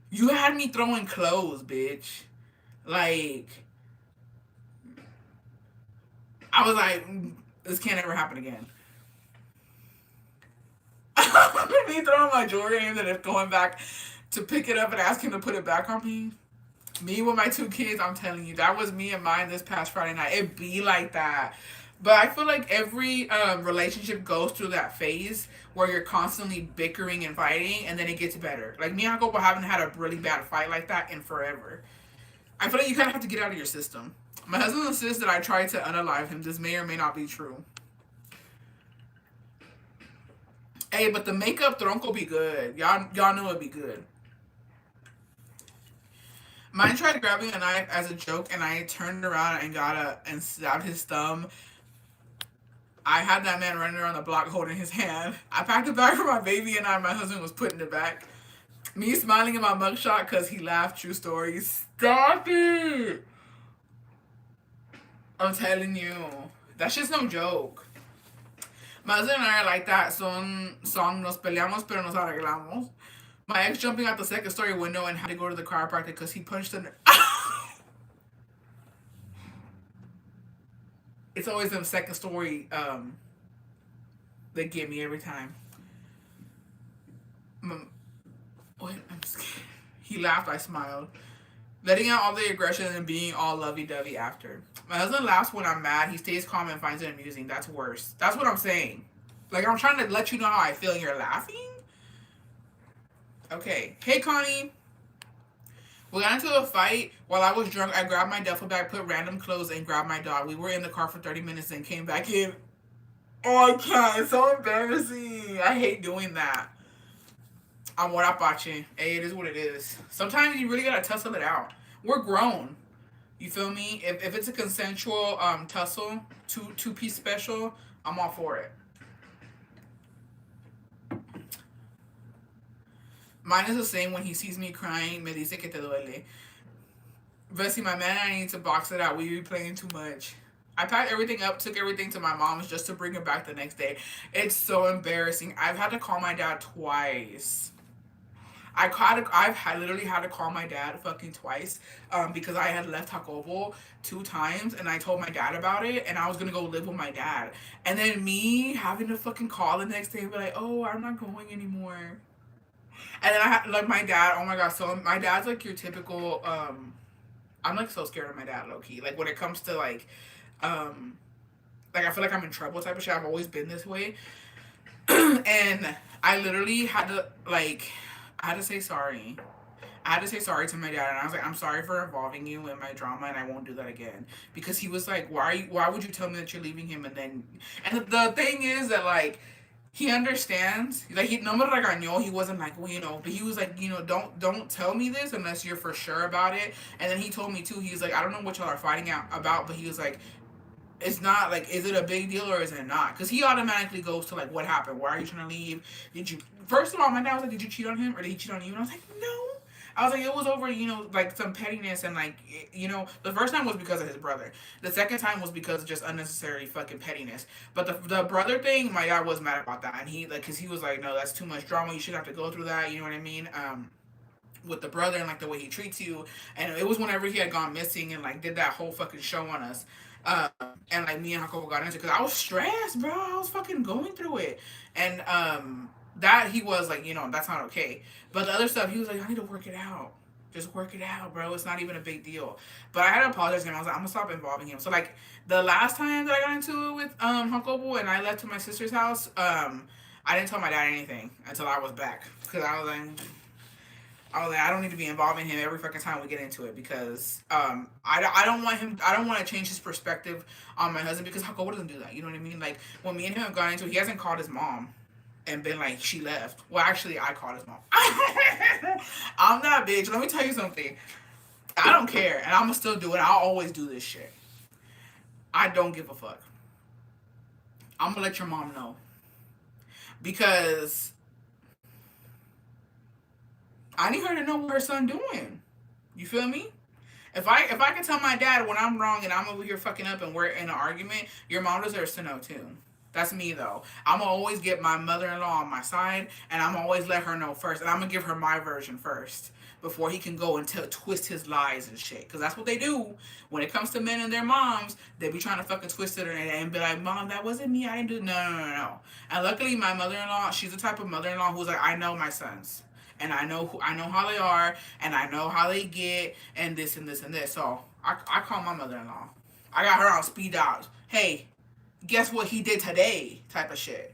you had me throwing clothes, bitch. Like, I was like, this can't ever happen again. Me throwing my jewelry and then going back to pick it up and asking to put it back on me. Me with my two kids, I'm telling you, that was me and mine this past Friday night. It be like that. But I feel like every relationship goes through that phase where you're constantly bickering and fighting, and then it gets better. Like me and Uncle haven't had a really bad fight like that in forever. I feel like you kind of have to get out of your system. My husband insists that I try to unalive him. This may or may not be true. Hey, but the makeup tronco be good. Y'all know it'd be good. Mine tried grabbing a knife as a joke, and I turned around and and stabbed his thumb. I had that man running around the block holding his hand. I packed it back for my baby, and my husband was putting it back. Me smiling in my mugshot because he laughed. True story. Stop it! I'm telling you, that shit's no joke. My husband and I are like that. Nos peleamos, pero nos arreglamos. My ex jumping out the second story window and had to go to the chiropractor because he punched an. It's always them second story they get me every time. What? I'm scared. He laughed. I smiled, letting out all the aggression and being all lovey-dovey after. My husband laughs when I'm mad. He stays calm and finds it amusing. That's worse. That's what I'm saying. Like I'm trying to let you know how I feel, and you're laughing. Okay. Hey, Connie. We got into a fight. While I was drunk, I grabbed my duffel bag, put random clothes, and grabbed my dog. We were in the car for 30 minutes and came back in. Oh, I can't. It's so embarrassing. I hate doing that. Amor apache. Hey, it is what it is. Sometimes you really gotta tussle it out. We're grown. You feel me? If it's a consensual tussle, two piece special, I'm all for it. Mine is the same when he sees me crying. Me dice que te duele. Bessie, my man and I need to box it out. We be playing too much. I packed everything up, took everything to my mom's just to bring it back the next day. It's so embarrassing. I've had to call my dad twice. I've literally had to call my dad fucking twice because I had left Jacobo 2 times and I told my dad about it and I was gonna go live with my dad. And then me having to fucking call the next day and be like, oh, I'm not going anymore. And then I had like my dad. Oh my god! So my dad's like your typical. I'm like so scared of my dad, low key. Like when it comes to um, like I feel like I'm in trouble type of shit. I've always been this way, and I literally had to like, I had to say sorry. I had to say sorry to my dad, and I was like, "I'm sorry for involving you in my drama, and I won't do that again." Because he was like, Why would you tell me that you're leaving him?" And then, and the thing is that like he understands. Like he no me regañó. He wasn't like, well, but he was like, don't tell me this unless you're for sure about it. And then he told me too. He's like, I don't know what y'all are fighting out about, but he was like, it's not like, is it a big deal or is it not? Because he automatically goes to like, what happened? Why are you trying to leave? Did you? First of all, my dad was like, did you cheat on him or did he cheat on you? And I was like, no. I was like, it was over, like some pettiness and like, the first time was because of his brother. The second time was because of just unnecessary fucking pettiness. But the brother thing, my dad was mad about that. And he, like, because he was like, no, that's too much drama. You shouldn't have to go through that. You know what I mean? With the brother and like the way he treats you. And it was whenever he had gone missing and like did that whole fucking show on us. Uh, and like me and Jacobo got into it because I was stressed, bro. I was fucking going through it. And that he was like, that's not okay. But the other stuff, he was like, I need to work it out. Just work it out, bro. It's not even a big deal. But I had to apologize to him. I was like, I'm gonna stop involving him. So like the last time that I got into it with Jacobo and I left to my sister's house, I didn't tell my dad anything until I was back because I don't need to be involving him every fucking time we get into it because I don't want him. I don't want to change his perspective on my husband because Jacobo doesn't do that. You know what I mean? Like when me and him have gone into it, he hasn't called his mom. and been like, she left. Well, actually, I called his mom. I'm that bitch. Let me tell you something. I don't care, and I'm gonna still do it. I'll always do this shit. I don't give a fuck. I'm gonna let your mom know because I need her to know what her son doing. You feel me? If I can tell my dad when I'm wrong and I'm over here fucking up and we're in an argument, your mom deserves to know too. That's me though. I'm gonna always get my mother-in-law on my side, and I'm gonna always let her know first, and I'm gonna give her my version first before he can go and twist his lies and shit. Cause that's what they do when it comes to men and their moms. They be trying to fucking twist it and be like, "Mom, that wasn't me. I didn't do." No, no, no, no. And luckily, my mother-in-law, she's the type of mother-in-law who's like, I know my sons, and I know how they are, and I know how they get, and this and this and this. So I call my mother-in-law. I got her on speed dial. Hey, guess what he did today? Type of shit.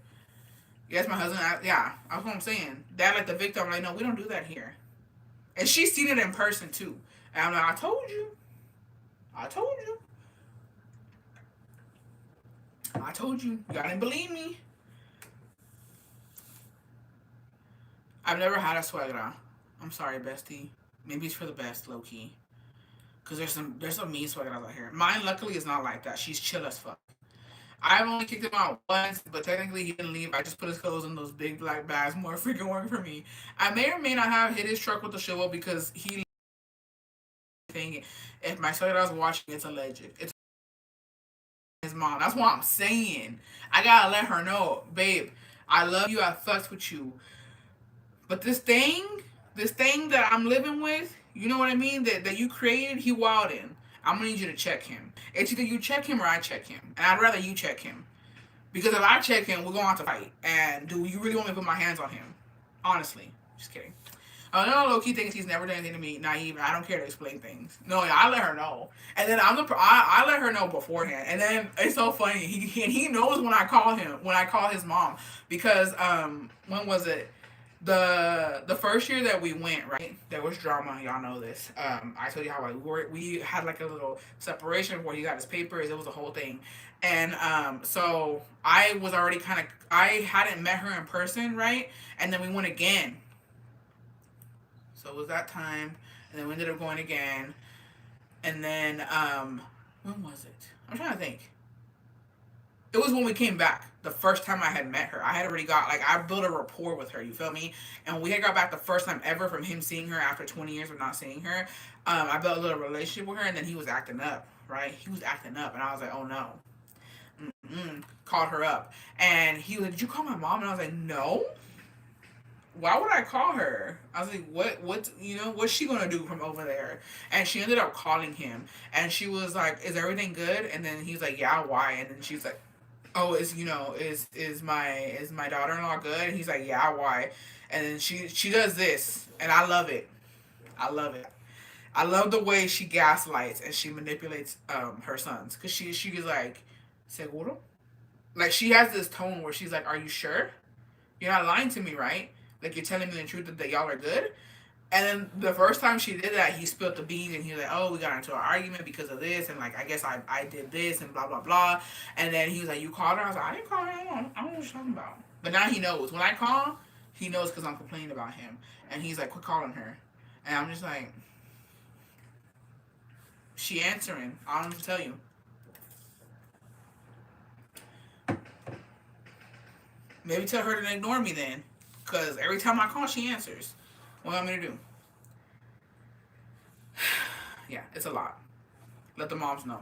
Yes, my husband. Yeah, that's what I'm saying. Dad, like the victim. I'm like, no, we don't do that here. And she's seen it in person too. And I'm like, I told you. I told you. I told you. Y'all didn't believe me. I've never had a suegra. I'm sorry, bestie. Maybe it's for the best, low key. Cause there's some mean suegras out here. Mine luckily is not like that. She's chill as fuck. I've only kicked him out once, but technically he didn't leave. I just put his clothes in those big black bags. More freaking work for me. I may or may not have hit his truck with the shovel because he thinking if my suegra was watching, it's alleged. It's his mom. That's what I'm saying. I gotta let her know, babe. I love you. I fucks with you. But this thing that I'm living with, you know what I mean? That you created, he wildin'. I'm gonna need you to check him. It's either you check him or I check him. And I'd rather you check him. Because if I check him, we're going to have to fight. And do you really want me to put my hands on him? Honestly. Just kidding. No, low key thinks he's never done anything to me. Naive. I don't care to explain things. No, yeah, I let her know, and then I let her know beforehand. And then it's so funny. He knows when I call him, when I call his mom, because when was it? The first year that we went, right, there was drama. Y'all know this. I told you how we had like a little separation before he got his papers. It was a whole thing, and so I was already I hadn't met her in person, right, and then we went again. So it was that time, and then we ended up going again, and then when was it? I'm trying to think. It was when we came back. The first time I had met her, I had already got I built a rapport with her. You feel me? And when we had got back the first time ever from him seeing her after 20 years of not seeing her, I built a little relationship with her, and then he was acting up. Right? He was acting up, and I was like, oh no. Called her up, and he was like, did you call my mom? And I was like, no. Why would I call her? I was like, what, what's she gonna do from over there? And she ended up calling him, and she was like, is everything good? And then he's like, yeah, why? And then she's like, oh, is my daughter-in-law good? And he's like, yeah, why? And then she does this, and I love it. I love it. I love the way she gaslights and she manipulates her sons, because she's like, seguro? Like, she has this tone where she's like, are you sure? You're not lying to me, right? Like, you're telling me the truth that y'all are good? And then the first time she did that, he spilled the beans, and he was like, oh, we got into an argument because of this, and like, I guess I did this, and blah, blah, blah. And then he was like, you called her? I was like, I didn't call her. I don't know what you're talking about. But now he knows. When I call, he knows because I'm complaining about him. And he's like, quit calling her. And I'm just like, she answering. I don't know what to tell you. Maybe tell her to ignore me then. Because every time I call, she answers. What do you want me to do? Yeah, it's a lot. Let the moms know.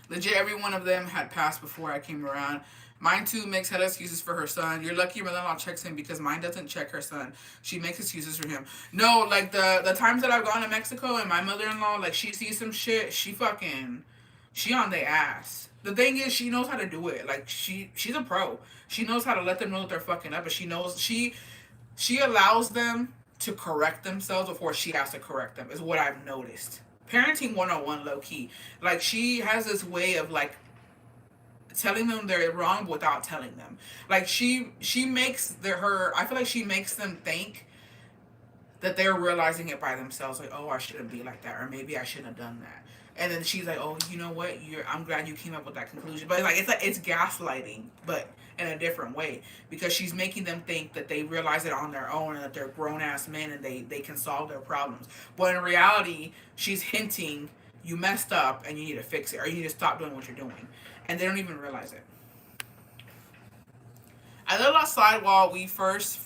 Legit, every one of them had passed before I came around. Mine too makes head excuses for her son. You're lucky your mother-in-law checks him, because mine doesn't check her son. She makes excuses for him. No, like the times that I've gone to Mexico and my mother-in-law, like, she sees some shit, she on their ass. The thing is, she knows how to do it. Like, she's a pro. She knows how to let them know that they're fucking up, but she allows them to correct themselves before she has to correct them, is what I've noticed. Parenting 101, low key. Like, she has this way of like telling them they're wrong without telling them. Like, she makes her, I feel like she makes them think that they're realizing it by themselves, like, oh, I shouldn't be like that, or maybe I shouldn't have done that. And then she's like, oh, you know what? I'm glad you came up with that conclusion. But it's gaslighting. But in a different way, because she's making them think that they realize it on their own and that they're grown ass men and they can solve their problems. But in reality, she's hinting you messed up and you need to fix it, or you need to stop doing what you're doing. And they don't even realize it. I lived outside while we first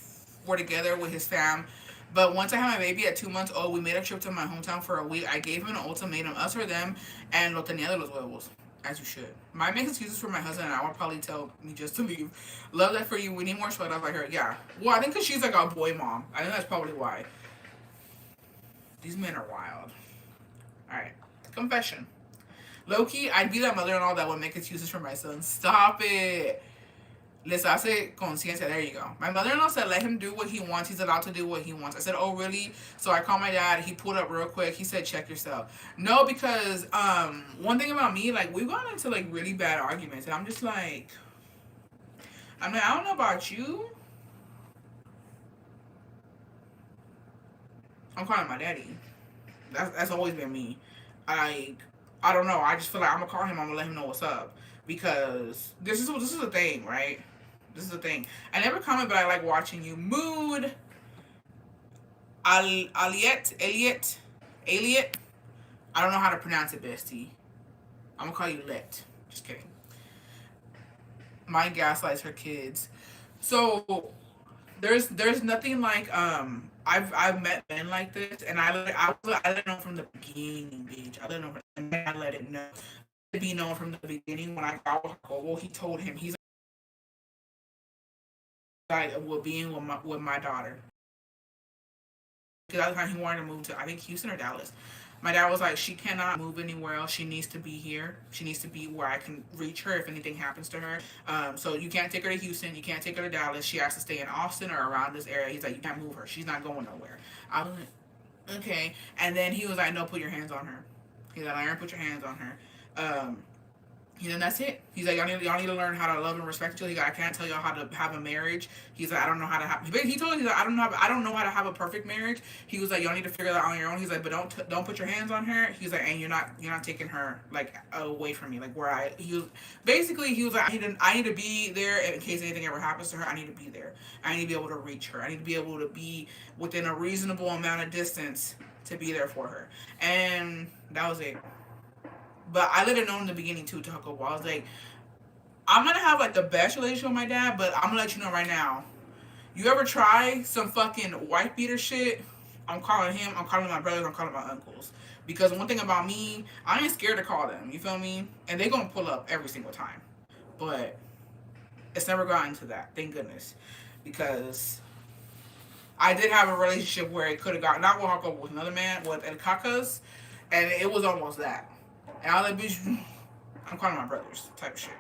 were together with his fam. But once I had my baby at 2 months old, we made a trip to my hometown for a week. I gave him an ultimatum, us or them, and lo tenía de los huevos. As you should. My main excuses for my husband and I would probably tell me just to leave. Love that for you. We need more sweat up. I heard. Yeah. Well, I think because she's like a boy mom. I think that's probably why. These men are wild. Alright. Confession. Low key, I'd be that mother-in-law that would make excuses for my son. Stop it. Les hace conciencia. There you go. My mother-in-law said, let him do what he wants. He's allowed to do what he wants. I said, oh, really? So I called my dad. He pulled up real quick. He said, check yourself. No, because one thing about me, like, we've gone into, like, really bad arguments. And I'm just like, I mean, I don't know about you. I'm calling my daddy. That's always been me. I don't know. I just feel like I'm going to call him. I'm going to let him know what's up. Because this is the thing, right? This is the thing. I never comment, but I like watching you. Mood. Elliot. I don't know how to pronounce it, bestie. I'm gonna call you Let. Just kidding. Mine gaslights her kids. So there's nothing like I've met men like this, and I let it know from the beginning, bitch. I let it know, and I let it know. Be known from the beginning when I got with Jacobo, he told him he's like with being with my daughter, because at the time he wanted to move to, I think, Houston or Dallas. My dad was like, she cannot move anywhere else. She needs to be here. She needs to be where I can reach her if anything happens to her. So you can't take her to Houston. You can't take her to Dallas. She has to stay in Austin or around this area. He's like, you can't move her. She's not going nowhere. I was like, okay. And then he was like, no, put your hands on her. He's like, Aaron, put your hands on her. And that's it. He's like, y'all need to learn how to love and respect each other. He's like, I can't tell y'all how to have a marriage. He's like, I don't know how to have. He told me, he's like, I don't know how to have a perfect marriage. He was like, y'all need to figure that out on your own. He's like, but don't put your hands on her. He's like, and you're not taking her like away from me, like where he was like, I need to be there in case anything ever happens to her. I need to be there. I need to be able to reach her. I need to be able to be within a reasonable amount of distance to be there for her. And that was it. But I let it know in the beginning too, Taco Ball. I was like, I'm gonna have like the best relationship with my dad, but I'm gonna let you know right now. You ever try some fucking white beater shit? I'm calling him, I'm calling my brothers, I'm calling my uncles. Because one thing about me, I ain't scared to call them, you feel me? And they gonna pull up every single time. But it's never gotten to that, thank goodness. Because I did have a relationship where it could have gotten, not with Hako, with another man, with El Cacas, and it was almost that. And I was like, bitch, I'm calling my brothers, type of shit.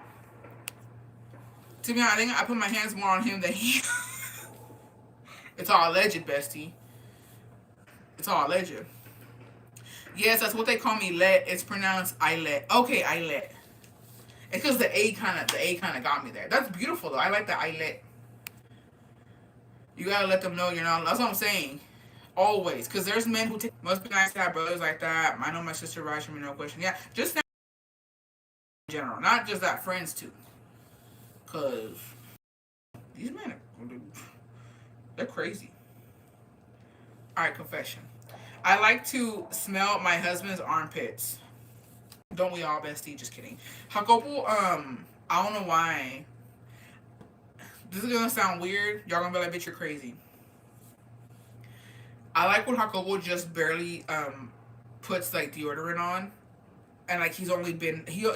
To be honest, I think I put my hands more on him than he. It's all alleged, bestie. It's all alleged. Yes, that's what they call me, Let. It's pronounced I let. Okay, I let. It's because the A kind of got me there. That's beautiful though. I like the I let. You gotta let them know you're not. That's what I'm saying. Always, because there's men who must be nice to have brothers like that. I know my sister rides for me, no question. Yeah, just in general, not just that, friends too. Cause these men they're crazy. All right, confession. I like to smell my husband's armpits. Don't we all, bestie? Just kidding. Jacobo, I don't know why. This is gonna sound weird. Y'all gonna be like, bitch, you're crazy. I like when Jacobo just barely puts like deodorant on, and like he's only been he.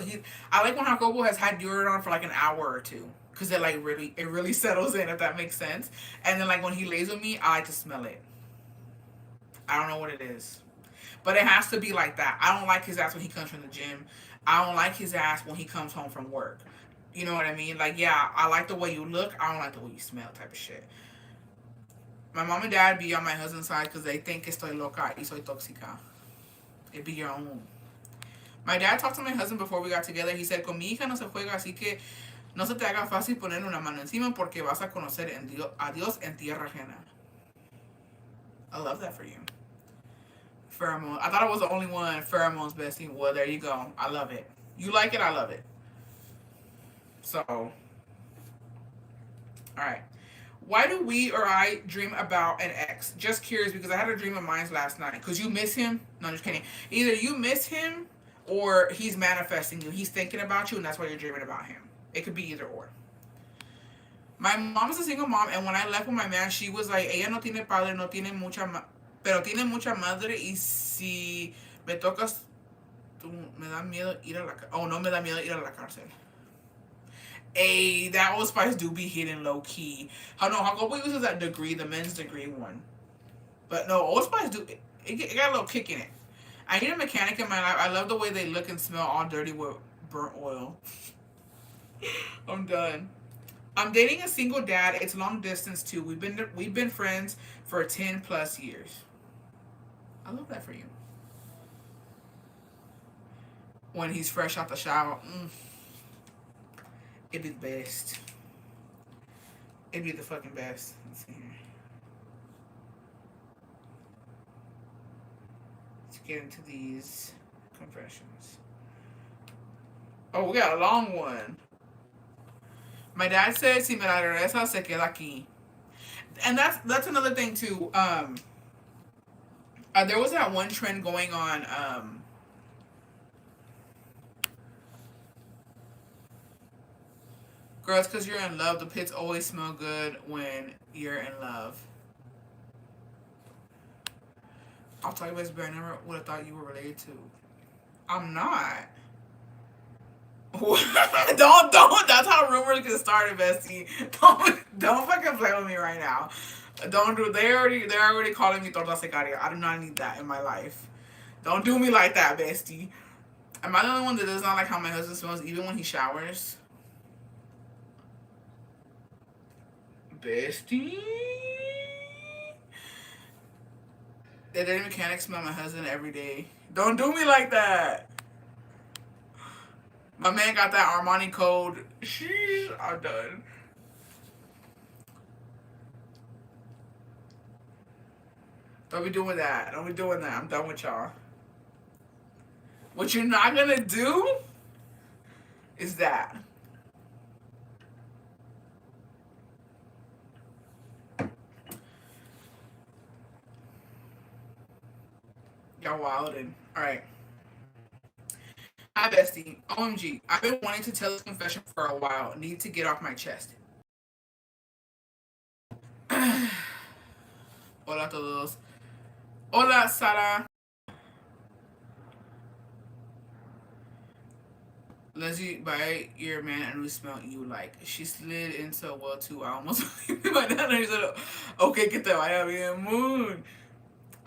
I like when Jacobo has had deodorant on for like an hour or two, because it like really settles in, if that makes sense. And then like when he lays with me, I like to smell it. I don't know what it is, but it has to be like that. I don't like his ass when he comes from the gym. I don't like his ass when he comes home from work. You know what I mean? Like, yeah, I like the way you look. I don't like the way you smell, type of shit. My mom and dad be on my husband's side because they think estoy loca y soy tóxica. It be your own. My dad talked to my husband before we got together. He said, con mi hija no se juega, así que no se te haga fácil poner una mano encima porque vas a conocer a Dios en tierra ajena. I love that for you. Pheromone. I thought I was the only one. Pheromones, bestie. Well, there you go. I love it. You like it, I love it. So, All right. Why do we or I dream about an ex? Just curious because I had a dream of mine last night. Because you miss him? No, I'm just kidding. Either you miss him or he's manifesting you. He's thinking about you and that's why you're dreaming about him. It could be either or. My mom is a single mom, and when I left with my man, she was like, ella no tiene padre, no tiene mucha, pero tiene mucha madre, y si me tocas, tú, me da miedo ir a la cárcel. Oh, no me da miedo ir a la cárcel. Hey, that Old Spice do be hidden low key. How no, how come we uses that degree, the men's degree one? But no, Old Spice do, it got a little kick in it. I need a mechanic in my life. I love the way they look and smell all dirty with burnt oil. I'm done. I'm dating a single dad. It's long distance too. We've been friends for 10 plus years. I love that for you. When he's fresh out the shower, it'd be the best. It'd be the fucking best. Let's see here. Let's get into these confessions. Oh, we got a long one. My dad said, "Si me la regresa, se queda aquí." And that's another thing too. There was that one trend going on. Girls, because you're in love, the pits always smell good when you're in love. I'll tell you this, but I never would have thought you were related to. I'm not. Don't. That's how rumors get started, bestie. Don't fucking play with me right now. Don't do. They're already calling me torta secaria. I do not need that in my life. Don't do me like that, bestie. Am I the only one that does not like how my husband smells even when he showers? Bestie. The dating mechanic smell my husband every day. Don't do me like that. My man got that Armani code. Sheesh, I'm done. Don't be doing that. Don't be doing that. I'm done with y'all. What you're not gonna do is that. Y'all wildin'. Alright. Hi, bestie. OMG. I've been wanting to tell this confession for a while. Need to get off my chest. Hola a todos. Hola, Sara. Leslie, buy your man and we smell you like. She slid in so well too. I almost my dad said, okay, que te vaya bien, moon.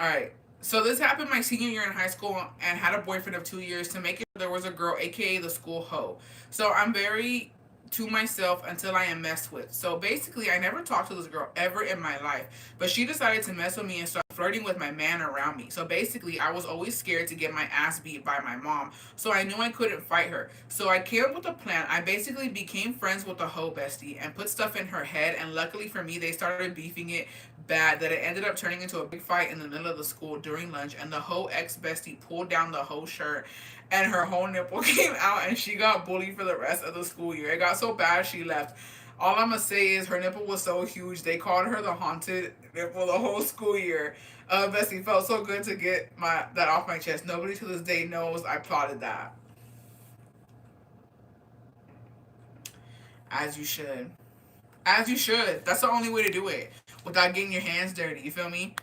Alright. So this happened my senior year in high school and had a boyfriend of 2 years. To make it, there was a girl, aka the school hoe. So I'm very to myself until I am messed with. So basically, I never talked to this girl ever in my life, but she decided to mess with me and start flirting with my man around me. So basically, I was always scared to get my ass beat by my mom. So I knew I couldn't fight her. So I came up with a plan. I basically became friends with the hoe bestie and put stuff in her head. And luckily for me, they started beefing it bad that it ended up turning into a big fight in the middle of the school during lunch. And the hoe ex bestie pulled down the hoe shirt and her whole nipple came out and she got bullied for the rest of the school year. It got so bad she left. All I'm gonna say is her nipple was so huge they called her the haunted nipple the whole school year. Bestie, felt so good to get that off my chest. Nobody to this day knows I plotted that. As you should. As you should. That's the only way to do it without getting your hands dirty. You feel me?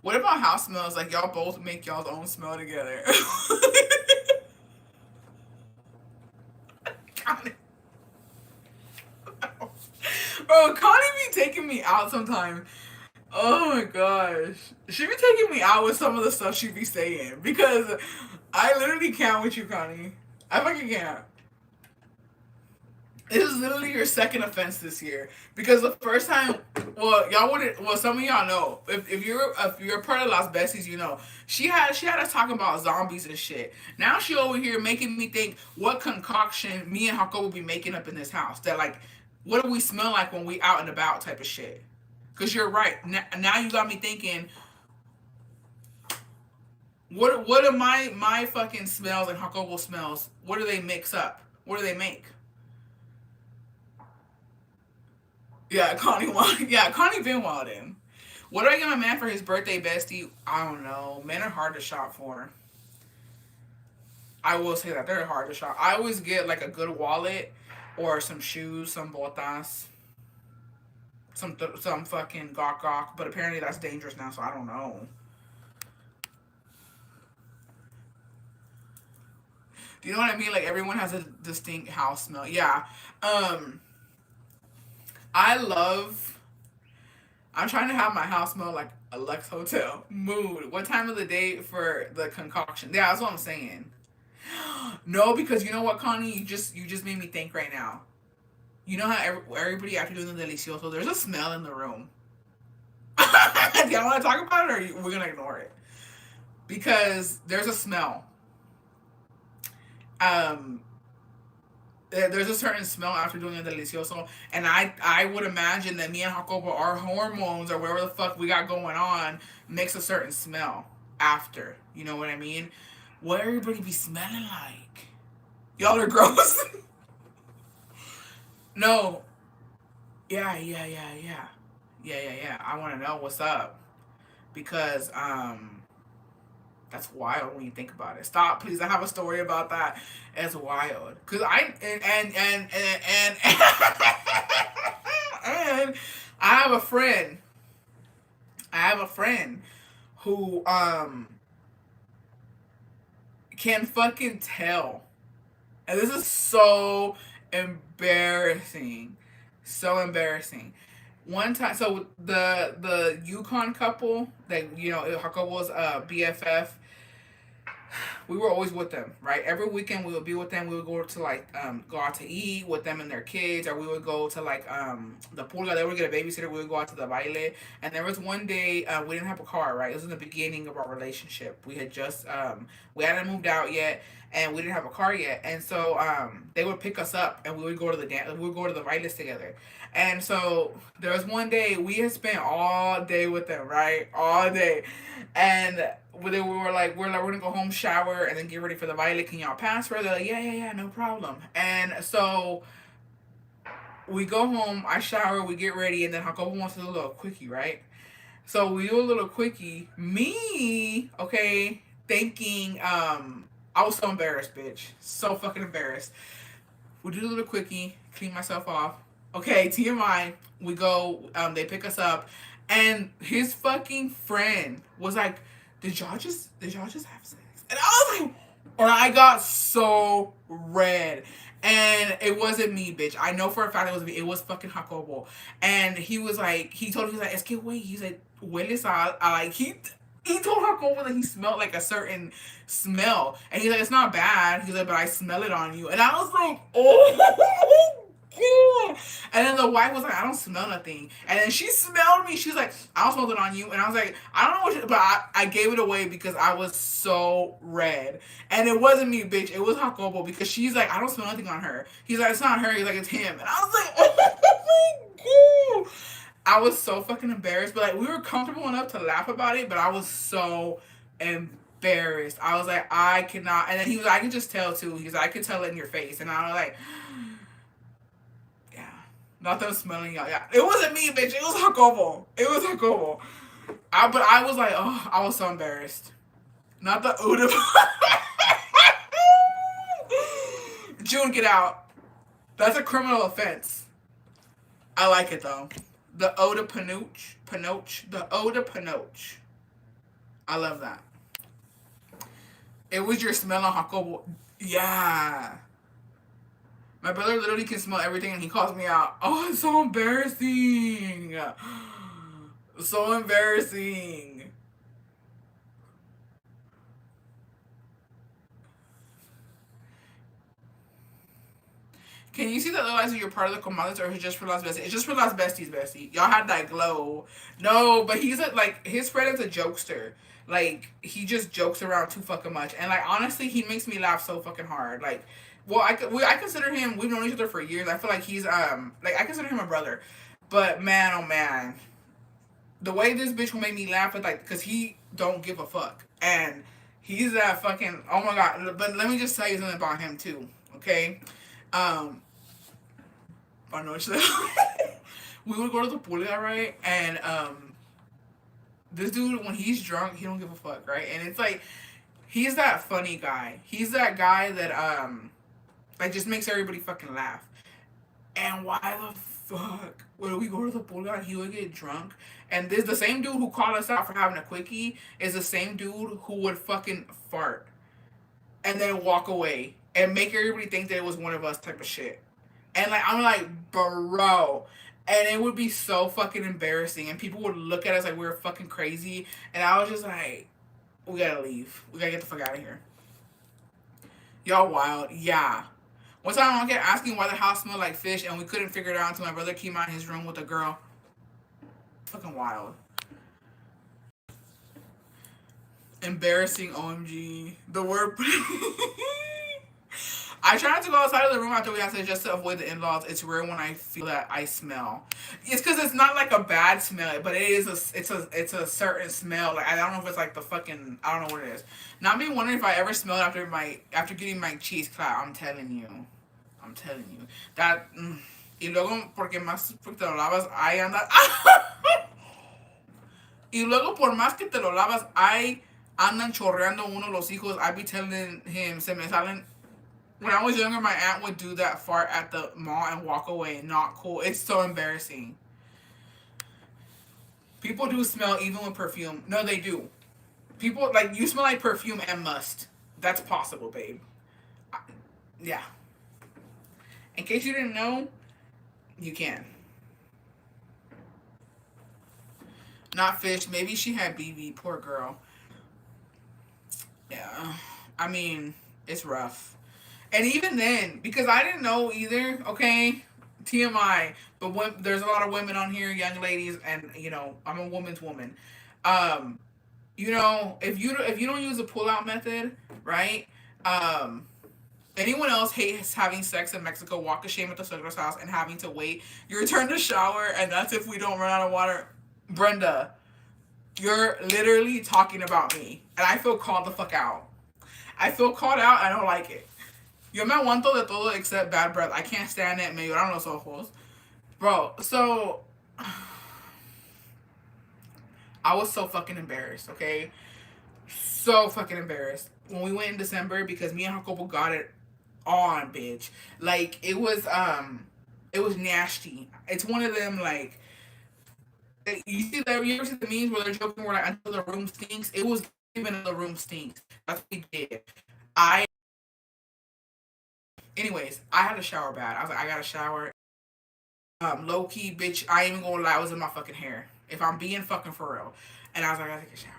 What about house smells? Like y'all both make y'all's own smell together. Connie. Bro, Connie be taking me out sometimes. Oh my gosh. She be taking me out with some of the stuff she be saying. Because I literally can't with you, Connie. I fucking can't. This is literally your second offense this year because the first time, well, y'all wouldn't. Well, some of y'all know if you're part of Las Bessies, you know she had us talking about zombies and shit. Now she over here making me think what concoction me and Hako will be making up in this house. That like, what do we smell like when we out and about type of shit. Cause you're right. Now you got me thinking. What are my fucking smells and Hako smells? What do they mix up? What do they make? Yeah, Connie wild. Yeah, Connie been wildin'. What do I get my man for his birthday, bestie? I don't know. Men are hard to shop for. I will say that they're hard to shop. I always get like a good wallet or some shoes, some botas, some fucking gawk. But apparently that's dangerous now, so I don't know. Do you know what I mean? Like everyone has a distinct house smell. Yeah. Um, I love. I'm trying to have my house smell like a Lux Hotel. Mood. What time of the day for the concoction? Yeah, that's what I'm saying. No, because you know what, Connie, you just made me think right now. You know how everybody after doing the delicioso, there's a smell in the room. Do y'all want to talk about it, or we're gonna ignore it? Because there's a smell. Um, there's a certain smell after doing a delicioso, and I would imagine that me and Jacobo, our hormones or whatever the fuck we got going on, makes a certain smell after. You know what I mean? What everybody be smelling like? Y'all are gross. No. Yeah. I want to know what's up because that's wild when you think about it. Stop, please. I have a story about that. It's wild because I and I have a friend. I have a friend who can fucking tell, and this is so embarrassing, so embarrassing. One time, so the Yukon couple that Jacobo's BFF, we were always with them, right? Every weekend we would be with them. We would go to like go out to eat with them and their kids, or we would go to like the pulga. They would get a babysitter. We would go out to the baile. And there was one day we didn't have a car, right? It was in the beginning of our relationship. We had just we hadn't moved out yet, and we didn't have a car yet. And so they would pick us up, and we would go to the dance. We would go to the bailes together. And so there was one day we had spent all day with them, right? All day, and we're gonna go home, shower, and then get ready for the violet. Can y'all pass for? They're like, yeah, no problem. And so we go home, I shower, we get ready, and then Jacobo wants to do a little quickie, right? So we do a little quickie. Me, okay, thinking, I was so embarrassed, bitch. So fucking embarrassed. We do a little quickie, clean myself off. Okay, TMI. We go, they pick us up, and his fucking friend was like, did y'all just have sex? And I was like, and I got so red. And it wasn't me, bitch. I know for a fact it was me. It was fucking Jacobo. And he was like, he told me, he's like, es que güey, he's like, hueles a like, he told Jacobo that he smelled like a certain smell. And he's like, it's not bad. He's like, but I smell it on you. And I was like, oh, God. And then the wife was like, I don't smell nothing. And then she smelled me. She's like, I don't smell it on you. And I was like, I don't know what, but I gave it away because I was so red. And it wasn't me, bitch. It was Jacobo because she's like, I don't smell nothing on her. He's like, it's not her. He's like, it's him. And I was like, oh my God. I was so fucking embarrassed. But like, we were comfortable enough to laugh about it, but I was so embarrassed. I was like, I cannot. And then he was like, I can just tell too. He's like, I can tell it in your face. And I was like, yeah. Not them smelling y'all. Yeah. It wasn't me, bitch. It was Jacobo. It was Jacobo. But I was like, oh, I was so embarrassed. Not the Uda. June, get out. That's a criminal offense. I like it though. The Oda Panoche. Panoche. The Oda Panoche. I love that. It was your smell on Jacobo. Yeah. My brother literally can smell everything and he calls me out. Oh, it's so embarrassing. So embarrassing. Can you see that realize you're part of the comandos or is it just for Las Besties? It's just for Las Besties, Bestie. Y'all had that glow. No, but he's like, his friend is a jokester. Like, he just jokes around too fucking much. And, like, honestly, he makes me laugh so fucking hard. Like, well, I consider him, we've known each other for years. I feel like he's, like, I consider him a brother. But, man, oh, man. The way this bitch will make me laugh is, like, because he don't give a fuck. And he's that fucking, oh, my God. But let me just tell you something about him, too. Okay? Um, I know what We would go to the pool, right? And this dude, when he's drunk, he don't give a fuck, right? And it's like he's that funny guy. He's that guy that like just makes everybody fucking laugh. And why the fuck when we go to the pool and he would get drunk? And this the same dude who called us out for having a quickie is the same dude who would fucking fart and then walk away and make everybody think that it was one of us type of shit. And like I'm like, bro. And it would be so fucking embarrassing and people would look at us like we were fucking crazy. And I was just like, we gotta leave. We gotta get the fuck out of here. Y'all wild. Yeah. One time I kept asking why the house smelled like fish and we couldn't figure it out until my brother came out in his room with a girl. Fucking wild. Embarrassing OMG. The word I try not to go outside of the room after we have to just to avoid the in-laws. It's rare when I feel that I smell. It's because it's not like a bad smell, but it is it's a certain smell. Like I don't know if it's like the fucking I don't know what it is. Not me wondering if I ever smelled after getting my cheese clap. I'm telling you. I'm telling you. That y luego porque más porque te lo lavas ahí anda. Y luego por más que te lo lavas ahí andan chorreando uno los hijos. I be telling him se me salen. When I was younger, my aunt would do that fart at the mall and walk away. Not cool. It's so embarrassing. People do smell even with perfume. No, they do. People like you smell like perfume and must. That's possible, babe. Yeah. In case you didn't know, you can. Not fish. Maybe she had BV. Poor girl. Yeah. I mean, it's rough. And even then, because I didn't know either, okay, TMI, but when, there's a lot of women on here, young ladies, and I'm a woman's woman. Um, if you don't use a pull out method, right? Um, anyone else hates having sex in Mexico, walk of shame at the sugar's house and having to wait your turn to shower, and that's if we don't run out of water. Brenda, you're literally talking about me, and I feel called the fuck out. I feel called out. I don't like it. Yo me aguanto de todo except bad breath. I can't stand it. Me lloran los ojos. Bro, so I was so fucking embarrassed, okay? So fucking embarrassed. When we went in December because me and Jacobo got it on, bitch. Like it was nasty. It's one of them like you ever see the memes where they're joking where like until the room stinks? It was even the room stinks. That's what we did. I Anyways, I had a shower bad. I was like, I got to shower. Low key, bitch. I ain't even gonna lie. I was in my fucking hair. If I'm being fucking for real, and I was like, I gotta take a shower,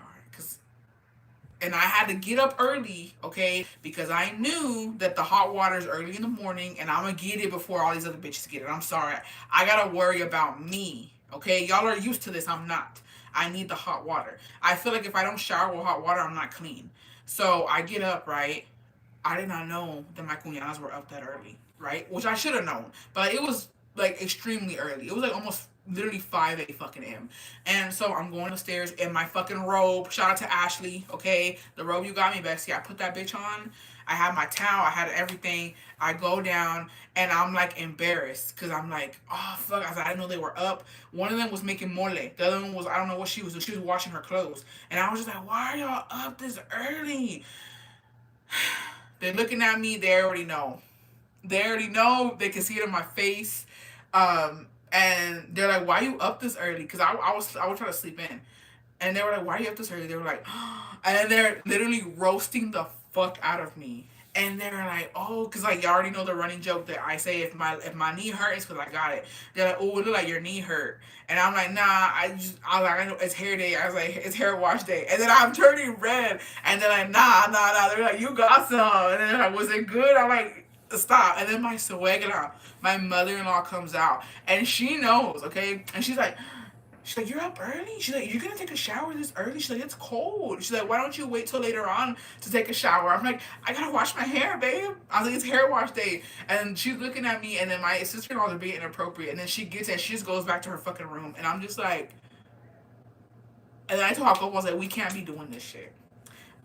and I had to get up early, okay, because I knew that the hot water is early in the morning, and I'm gonna get it before all these other bitches get it. I'm sorry. I gotta worry about me, okay. Y'all are used to this. I'm not. I need the hot water. I feel like if I don't shower with hot water, I'm not clean. So I get up, right? I did not know that my cuñadas were up that early, right? Which I should have known, but it was like extremely early. It was like almost literally 5 fucking a.m. And so I'm going upstairs in my fucking robe. Shout out to Ashley, okay? The robe you got me, Bessie. I put that bitch on. I had my towel. I had everything. I go down and I'm like embarrassed because I'm like, oh fuck. I didn't know they were up. One of them was making mole. The other one was, I don't know what she was doing. She was washing her clothes. And I was just like, why are y'all up this early? They're looking at me. They already know. They already know. They can see it in my face. And they're like, "Why are you up this early?" Because I was trying to sleep in, and they were like, "Why are you up this early?" They were like, and then they're literally roasting the fuck out of me. And they're like, "Oh, because like you already know the running joke that I say if my knee hurts, it's because I got it." They're like, "Oh, it look like your knee hurt," and I'm like, "Nah, I was like, I know it's hair day." I was like, "It's hair wash day," and then I'm turning red, and they're like, "Nah." They're like, "You got some," and then they're like, "Was it good?" I'm like, "Stop!" And then my suegra, my mother-in-law, comes out, and she knows, okay, and she's like, "You're up early?" She's like, "You're gonna take a shower this early?" She's like, "It's cold." She's like, "Why don't you wait till later on to take a shower?" I'm like, "I gotta wash my hair, babe." I was like, "It's hair wash day." And she's looking at me, and then my sister-in-laws are being inappropriate. And then she gets it, she just goes back to her fucking room. And I'm just like, and then I told Jacob, I was like, "We can't be doing this shit."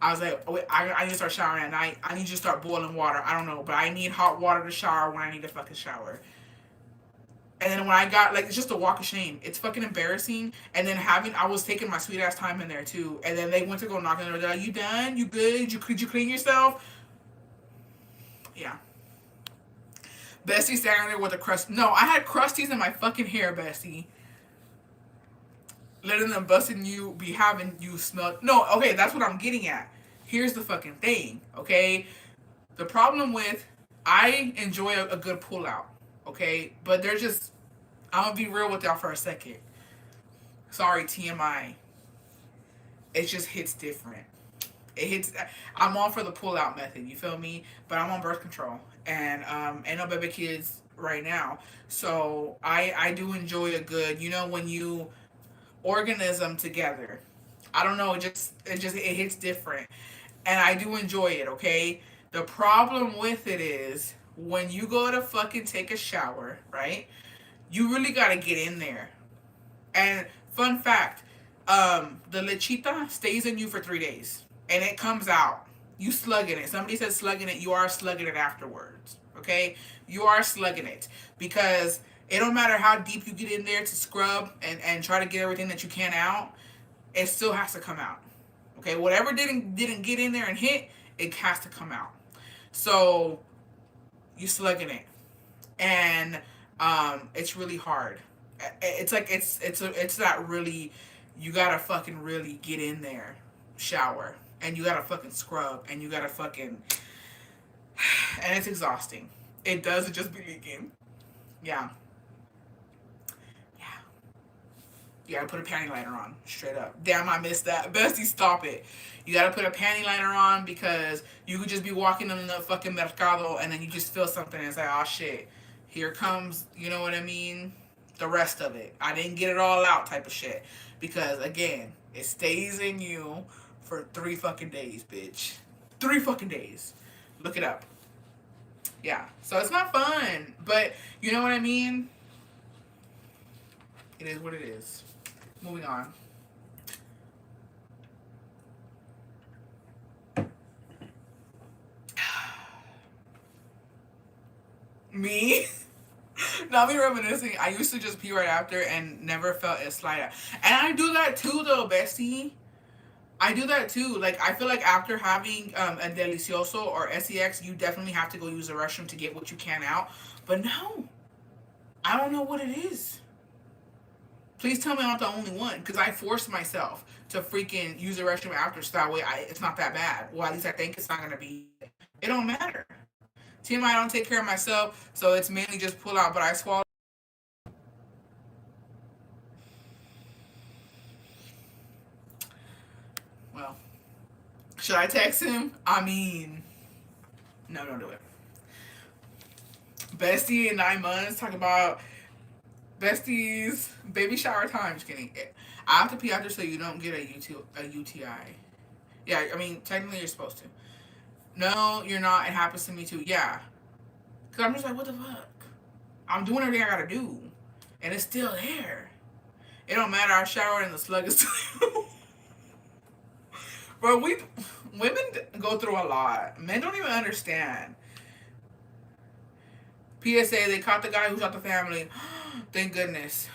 I was like, oh, wait, I need to start showering at night. I need you to start boiling water. I don't know, but I need hot water to shower when I need to fucking shower. And then when I got like, it's just a walk of shame. It's fucking embarrassing. And then I was taking my sweet ass time in there too. And then they went to go knock on the door. They're like, "You done? You good? Could you clean yourself?" Yeah. Bestie standing there with a crust. No, I had crusties in my fucking hair, Bestie. Letting them busting you be having you smell. No, okay, that's what I'm getting at. Here's the fucking thing, okay? The problem with, I enjoy a good pull out, okay? But they're just, I'm gonna be real with y'all for a second. Sorry, TMI. It just hits different. It hits. I'm all for the pull out method. You feel me? But I'm on birth control, and ain't no baby kids right now. So I do enjoy a good. You know, when you organism together. I don't know. It hits different, and I do enjoy it. Okay. The problem with it is when you go to fucking take a shower, right? You really gotta get in there. And fun fact, the lechita stays in you for 3 days, and it comes out. You slugging it. Somebody said slugging it. You are slugging it afterwards. Okay, you are slugging it because it don't matter how deep you get in there to scrub and try to get everything that you can out. It still has to come out. Okay, whatever didn't get in there and hit, it has to come out. So you slugging it, and it's really hard. It's like it's not really. You gotta fucking really get in there, shower, and you gotta fucking scrub, and you gotta fucking, and it's exhausting. It does just be leaking. Yeah, yeah. You gotta put a panty liner on, straight up. Damn, I missed that. Bestie, stop it. You gotta put a panty liner on because you could just be walking in the fucking mercado and then you just feel something and it's like, oh shit, here comes, you know what I mean? The rest of it. I didn't get it all out type of shit. Because again, it stays in you for 3 fucking days, bitch. 3 fucking days. Look it up. Yeah. So it's not fun. But you know what I mean? It is what it is. Moving on. Me? Not me reminiscing. I used to just pee right after and never felt a slight. And I do that too, though, bestie. I do that too. Like, I feel like after having a delicioso or sex, you definitely have to go use the restroom to get what you can out. But no, I don't know what it is. Please tell me I'm not the only one, because I forced myself to freaking use the restroom after, so that way it's not that bad. Well, at least I think it's not gonna be. It don't matter. TMI, I don't take care of myself, so it's mainly just pull out. But I swallow. Well, should I text him? I mean, no, don't do it. Bestie in 9 months talking about besties baby shower time. Just kidding. I have to pee after so you don't get a UTI. Yeah, I mean technically you're supposed to. No, you're not. It happens to me too. Yeah, cause I'm just like, what the fuck? I'm doing everything I gotta do, and it's still there. It don't matter. I showered and the slug is still. Bro, women go through a lot. Men don't even understand. PSA, they caught the guy who shot the family. Thank goodness.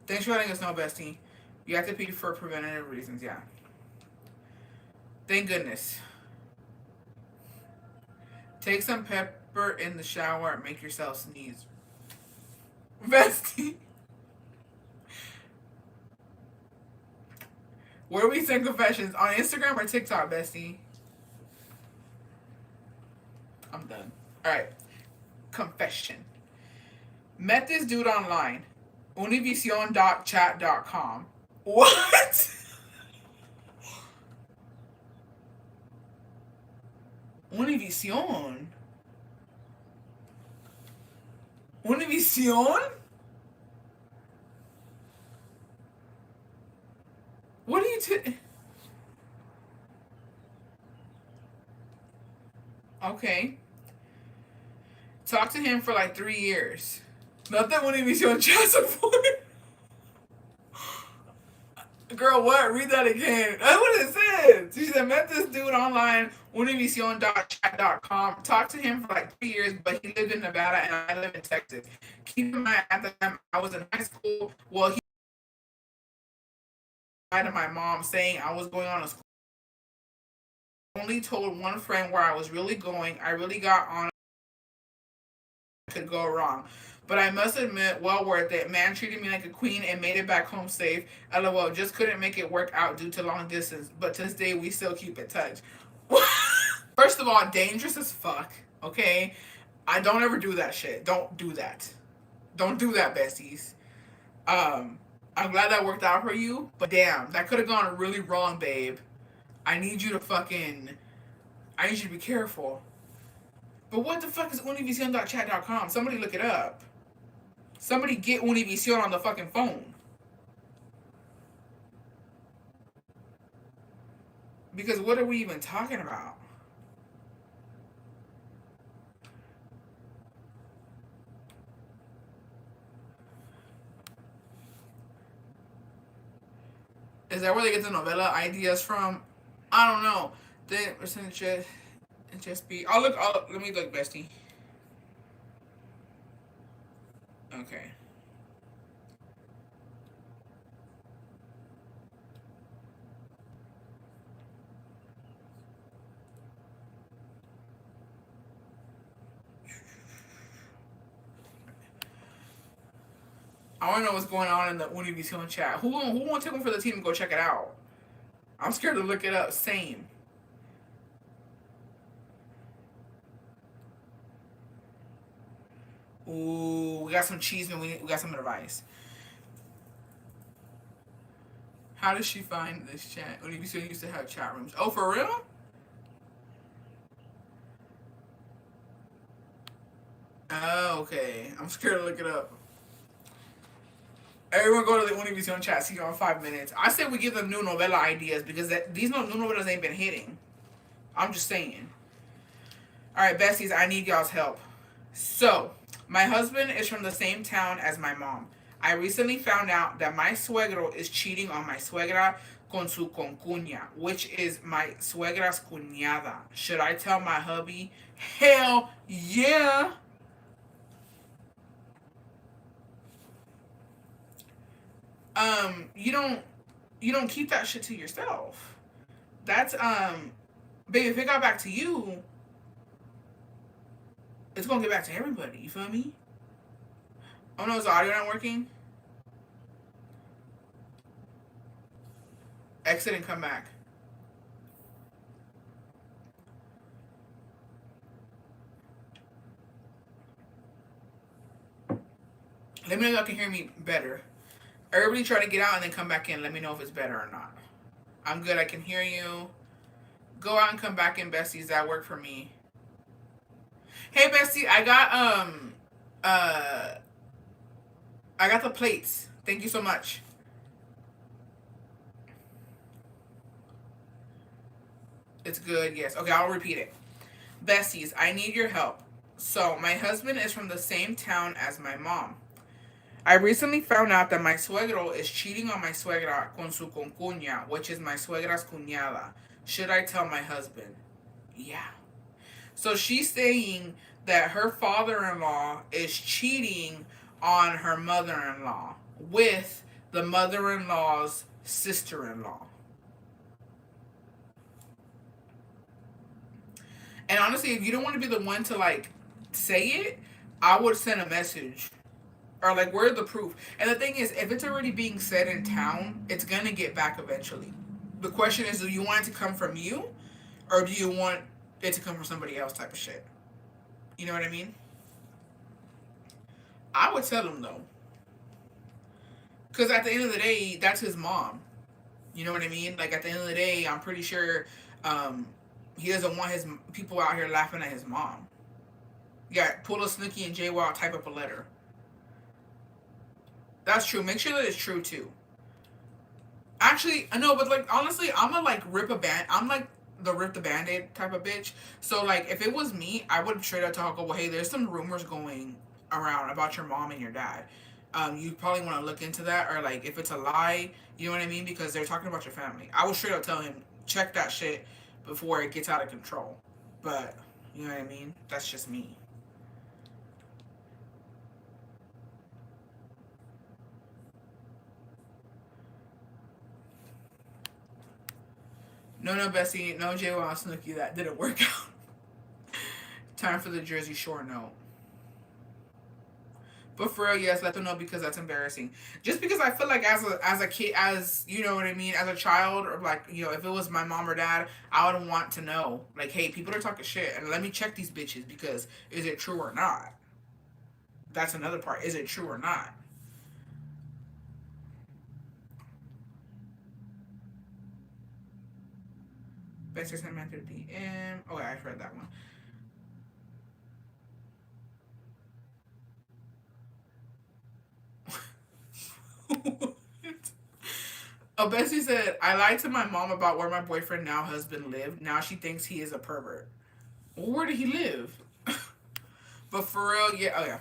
Thanks for letting us know, bestie. You have to pee for preventative reasons, yeah. Thank goodness. Take some pepper in the shower and make yourself sneeze. Bestie. Where do we send confessions? On Instagram or TikTok, bestie? I'm done. Alright. Confession. Met this dude online. Univision.chat.com. What? Univision? Univision? What are you Okay. Talked to him for like 3 years. Not that Univision chat support. Girl, what? Read that again. That's what it said. She said, met this dude online, univision.chat.com. Talked to him for like 3 years, but he lived in Nevada and I live in Texas. Keep in mind, at the time, I was in high school. Well, he lied to my mom saying I was going on a school. I only told one friend where I was really going. I really got on. Could go wrong. But I must admit, well worth it. Man treated me like a queen and made it back home safe. LOL, just couldn't make it work out due to long distance. But to this day, we still keep in touch. First of all, dangerous as fuck. Okay, I don't ever do that shit. Don't do that. Don't do that, besties. Um, I'm glad that worked out for you, but damn, that could have gone really wrong, babe. I need you to fucking. I need you to be careful. But what the fuck is univision.chat.com? Somebody look it up. Somebody get Univision on the fucking phone. Because what are we even talking about? Is that where they get the novella ideas from? I don't know. The percentage just be. I'll look. Let me look, bestie. Okay. I want to know what's going on in the Univision chat. Who won't take one for the team and go check it out? I'm scared to look it up. Same. Ooh, we got some cheese and we got some advice. How does she find this chat? Univision used to have chat rooms. Oh, for real? Oh, okay. I'm scared to look it up. Everyone go to the Univision chat. See you in 5 minutes. I said we give them new novella ideas because these new novellas ain't been hitting. I'm just saying. All right, besties, I need y'all's help. So, my husband is from the same town as my mom. I recently found out that my suegro is cheating on my suegra con su concuña, which is my suegra's cuñada. Should I tell my hubby? Hell yeah. You don't keep that shit to yourself. That's baby, if it got back to you, it's gonna get back to everybody. You feel me? Oh no, is the audio not working? Exit and come back. Let me know if y'all can hear me better. Everybody try to get out and then come back in. Let me know if it's better or not. I'm good. I can hear you. Go out and come back in, besties. That worked for me. Hey, bestie. Uh I got the plates. Thank you so much. It's good. Yes. Okay, I'll repeat it. Besties, I need your help. So, my husband is from the same town as my mom. I recently found out that my suegro is cheating on my suegra con su concuña, which is my suegra's cuñada. Should I tell my husband? Yeah. So she's saying that her father-in-law is cheating on her mother-in-law with the mother-in-law's sister-in-law. And honestly, if you don't want to be the one to like say it, I would send a message or like where's the proof? And the thing is, if it's already being said in town, it's gonna get back eventually. The question is, do you want it to come from you, or do you want it to come from somebody else? Type of shit. You know what I mean? I would tell him though, because at the end of the day, that's his mom. You know what I mean? Like at the end of the day, I'm pretty sure um, he doesn't want his people out here laughing at his mom. Yeah, pull a Snooki and Jay Wild, type up a letter. That's true. Make sure that it's true too. Actually, I know, but like honestly, I'm gonna like rip a band. I'm like the rip the band-aid type of bitch. So like, if it was me, I would straight up talk. Well, hey, there's some rumors going around about your mom and your dad. You probably want to look into that, or like if it's a lie, you know what I mean, because they're talking about your family. I will straight up tell him, check that shit before it gets out of control. But you know what I mean. That's just me. No, no, Bessie, no J. Wow Snooki. That didn't work out. Time for the Jersey Shore note. But for real, yes, let them know because that's embarrassing. Just because I feel like as a kid, as you know what I mean, as a child, or like if it was my mom or dad, I would want to know like, hey, people are talking shit, and let me check these bitches because is it true or not? That's another part. Is it true or not? Best sent man through DM. Oh, yeah, I've read that one. Oh, Bessie said, I lied to my mom about where my boyfriend, now husband, lived. Now she thinks he is a pervert. Well, where did he live? But for real, yeah. Oh, yeah.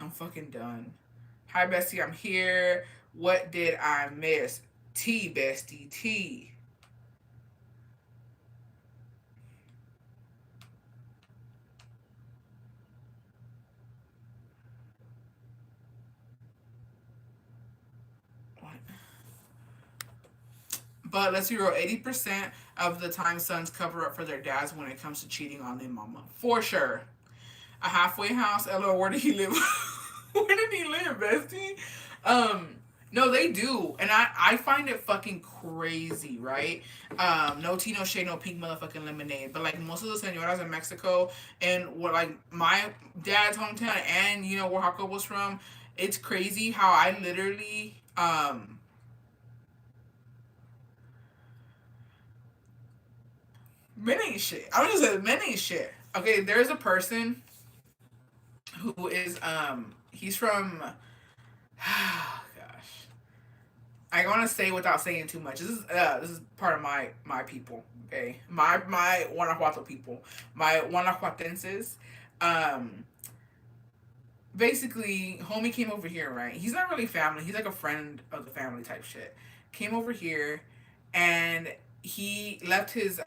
I'm fucking done. Hi, Bestie. I'm here. What did I miss? T, Bestie. T. What? But let's be real. 80% of the time, sons cover up for their dads when it comes to cheating on their mama. For sure. A halfway house. LOL, where did he live? Where did he live, Bestie? Um, no, they do, and I find it fucking crazy, right? No tea, no shade, no pink motherfucking lemonade. But like most of the senoras in Mexico, and what like my dad's hometown, and where Jaco was from, it's crazy how I literally men ain't shit. I was just saying men ain't shit. Okay, there's a person who is he's from gosh, I want to say without saying too much. This is part of my people. Okay, my Guanajuato people, my Guanajuatenses. Um, Basically, homie came over here. Right, he's not really family. He's like a friend of the family type shit. Came over here, and he left his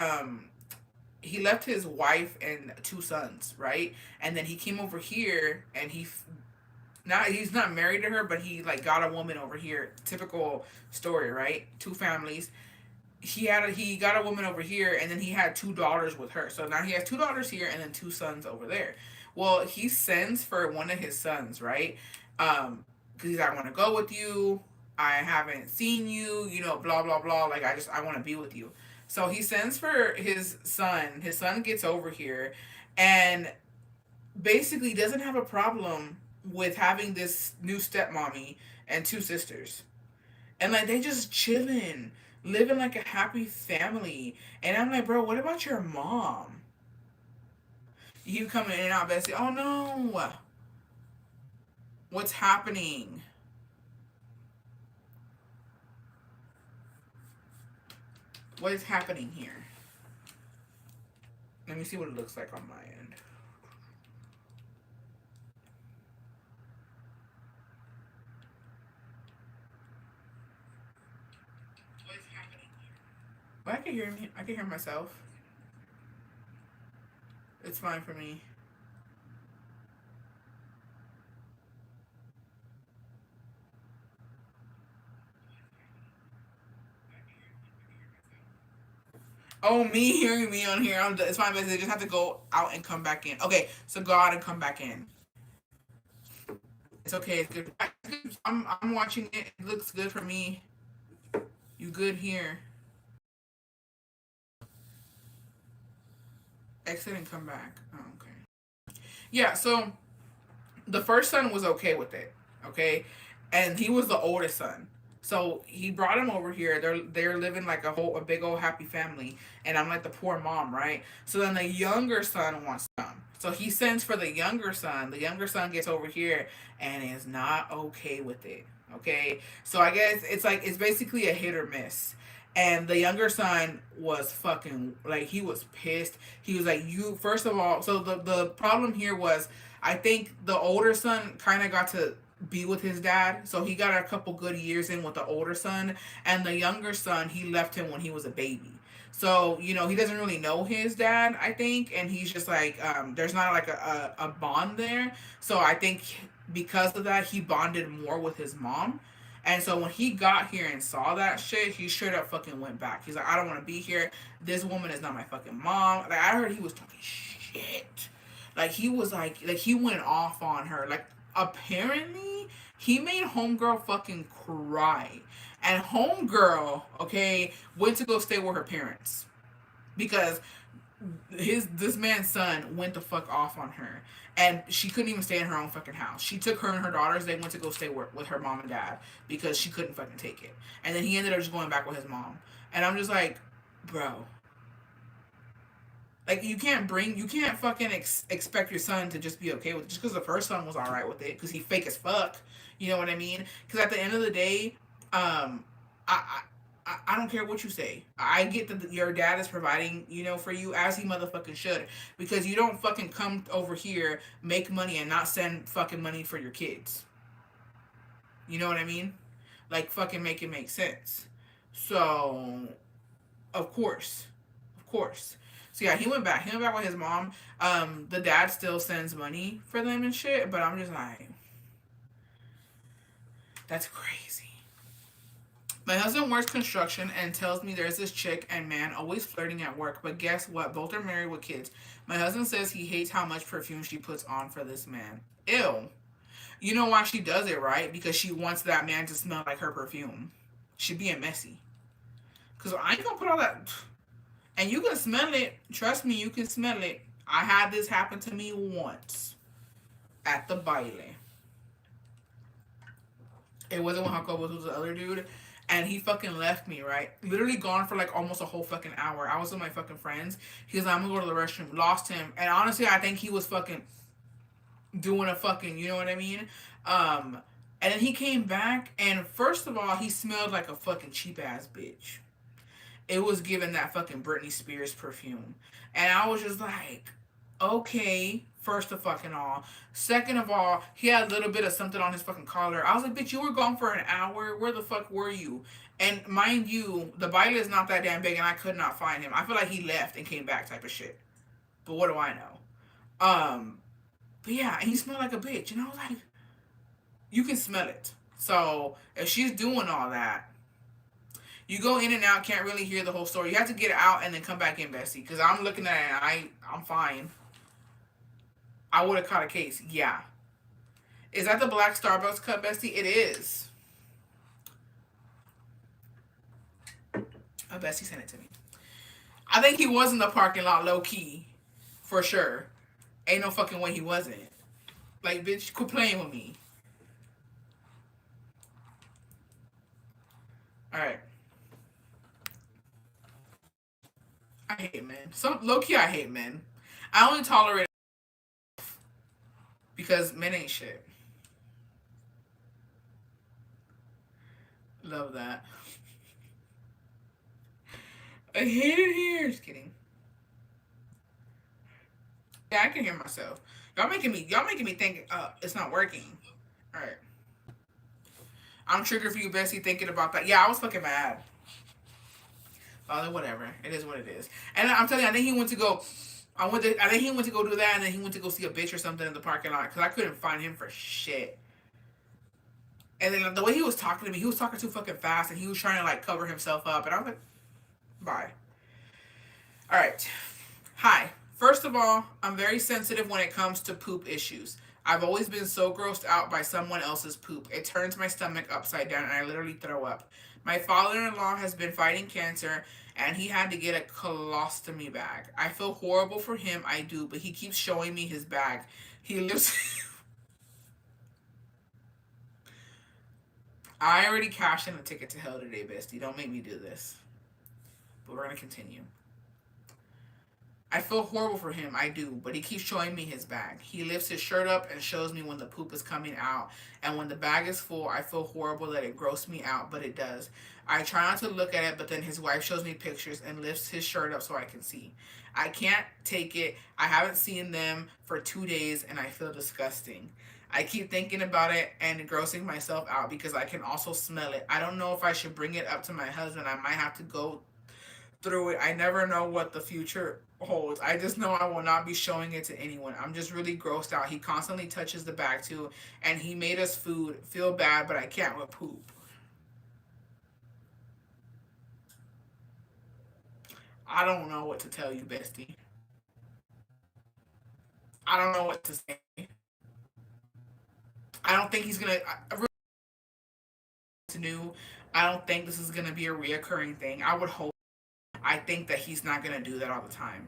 wife and two sons. Right, and then he came over here, and he's not married to her, but he like got a woman over here. Typical story, right? Two families. He got a woman over here, and then he had two daughters with her. So now he has two daughters here, and then two sons over there. Well, he sends for one of his sons, right? Because he's like, I want to go with you. I haven't seen you, blah blah blah. Like I want to be with you. So he sends for his son. His son gets over here, and basically doesn't have a problem with having this new stepmommy and two sisters. And like they just chilling, living like a happy family. And I'm like, bro, what about your mom? You coming in and out, Bessie. Oh no. What's happening? What is happening here? Let me see what it looks like on my end. What is happening here? Well, I can hear me. I can hear myself. It's fine for me. Oh, me hearing me on here. It's fine, but they just have to go out and come back in. Okay, so go out and come back in. It's okay. It's good. I'm watching it. It looks good for me. You good here? Exit and come back. Oh, okay. Yeah. So the first son was okay with it. Okay, and he was the oldest son. So he brought him over here. They're living like a big old happy family, and I'm like the poor mom, right? So then the younger son wants to come. So he sends for the younger son. The younger son gets over here and is not okay with it. Okay, so I guess it's basically a hit or miss. And the younger son was fucking like, he was pissed. He was like, you first of all, so the problem here was, I think the older son kind of got to be with his dad, so he got a couple good years in with the older son, and the younger son, he left him when he was a baby. So, he doesn't really know his dad, I think, and he's just like, there's not like a bond there. So I think because of that, he bonded more with his mom. And so when he got here and saw that shit, he straight up fucking went back. He's like, I don't want to be here. This woman is not my fucking mom. Like, I heard he was talking shit. Like, he was like he went off on her. Like, apparently he made homegirl fucking cry. And homegirl, okay, went to go stay with her parents because this man's son went the fuck off on her, and she couldn't even stay in her own fucking house. She took her and her daughters. They went to go stay with her mom and dad because she couldn't fucking take it. And then he ended up just going back with his mom. And I'm just like, bro, like, you can't fucking expect your son to just be okay with it just because the first son was all right with it because he fake as fuck. You know what I mean? Because at the end of the day, I, I don't care what you say. I get that your dad is providing, for you as he motherfucking should, because you don't fucking come over here, make money, and not send fucking money for your kids. You know what I mean? Like, fucking make it make sense. So, of course, of course. So yeah, he went back. He went back with his mom. The dad still sends money for them and shit, but I'm just like, that's crazy. My husband works construction and tells me there's this chick and man always flirting at work, but guess what? Both are married with kids. My husband says he hates how much perfume she puts on for this man. Ew. You know why she does it, right? Because she wants that man to smell like her perfume. She being messy. Because I ain't gonna put all that. And you can smell it. Trust me, you can smell it. I had this happen to me once at the baile. It wasn't with Jacobo, it was the other dude. And he fucking left me, right? Literally gone for like almost a whole fucking hour. I was with my fucking friends. He was like, I'm gonna go to the restroom. Lost him. And honestly, I think he was fucking doing a fucking, you know what I mean? And then he came back, and first of all, he smelled like a fucking cheap ass bitch. It was given that fucking Britney Spears perfume. And I was just like, okay, first of fucking all. Second of all, he had a little bit of something on his fucking collar. I was like, bitch, you were gone for an hour. Where the fuck were you? And mind you, the Bible is not that damn big, and I could not find him. I feel like he left and came back type of shit. But what do I know? But yeah, and he smelled like a bitch. And I was like, you can smell it. So if she's doing all that, you go in and out, can't really hear the whole story. You have to get out and then come back in, Bessie. Because I'm looking at it and I'm fine. I would have caught a case. Yeah. Is that the black Starbucks cup, Bessie? It is. Oh, Bessie sent it to me. I think he was in the parking lot low key. For sure. Ain't no fucking way he wasn't. Like, bitch, quit playing with me. Alright. I hate men. Some low key I hate men. I only tolerate because men ain't shit. Love that. I hate it here. Just kidding. Yeah, I can hear myself. Y'all making me think it's not working. Alright. I'm triggered for you, Bessie, thinking about that. Yeah, I was fucking mad. Oh, whatever. It is what it is. And I'm telling you, I think he went to go. I think he went to go do that, and then he went to go see a bitch or something in the parking lot because I couldn't find him for shit. And then the way he was talking to me, he was talking too fucking fast, and he was trying to like cover himself up, and I was like, bye. All right. Hi. First of all, I'm very sensitive when it comes to poop issues. I've always been so grossed out by someone else's poop. It turns my stomach upside down and I literally throw up. My father-in-law has been fighting cancer and he had to get a colostomy bag. I feel horrible for him, I do, but he keeps showing me his bag. He lives I already cashed in a ticket to hell today, bestie. Don't make me do this. But we're gonna continue. I feel horrible for him, I do, but he keeps showing me his bag. He lifts his shirt up and shows me when the poop is coming out. And when the bag is full, I feel horrible that it grosses me out, but it does. I try not to look at it, but then his wife shows me pictures and lifts his shirt up so I can see. I can't take it. I haven't seen them for 2 days and I feel disgusting. I keep thinking about it and grossing myself out because I can also smell it. I don't know if I should bring it up to my husband. I might have to go through it. I never know what the future holds. I just know I will not be showing it to anyone. I'm just really grossed out. He constantly touches the bag too, and he made us food. Feel bad, but I can't with poop. I don't know what to tell you, bestie. I don't know what to say. I don't think he's gonna. I really to do. I don't think this is gonna be a reoccurring thing. I would hope. I think that he's not gonna do that all the time.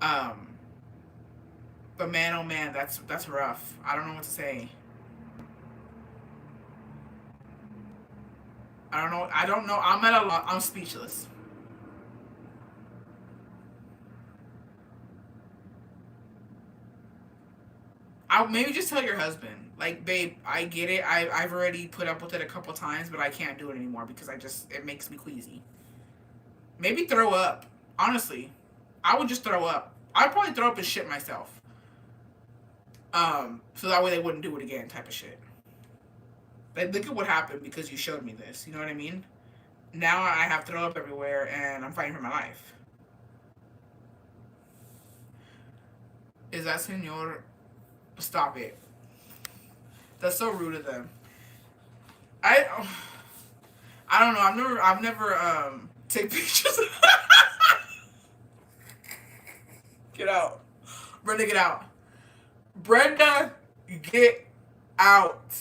Um, but man, oh man, that's rough. I don't know what to say. I don't know. I don't know. I'm at a lot. I'm speechless. I'll maybe just tell your husband, like, babe, I get it. I've already put up with it a couple times, but I can't do it anymore because it makes me queasy. Maybe throw up. Honestly, I would just throw up. I'd probably throw up and shit myself. So that way they wouldn't do it again, type of shit. Like, look at what happened because you showed me this. You know what I mean? Now I have throw up everywhere and I'm fighting for my life. Is that senor? Stop it. That's so rude of them. I I don't know. I've never take pictures. Get out. Brenda, get out. Brenda, get out.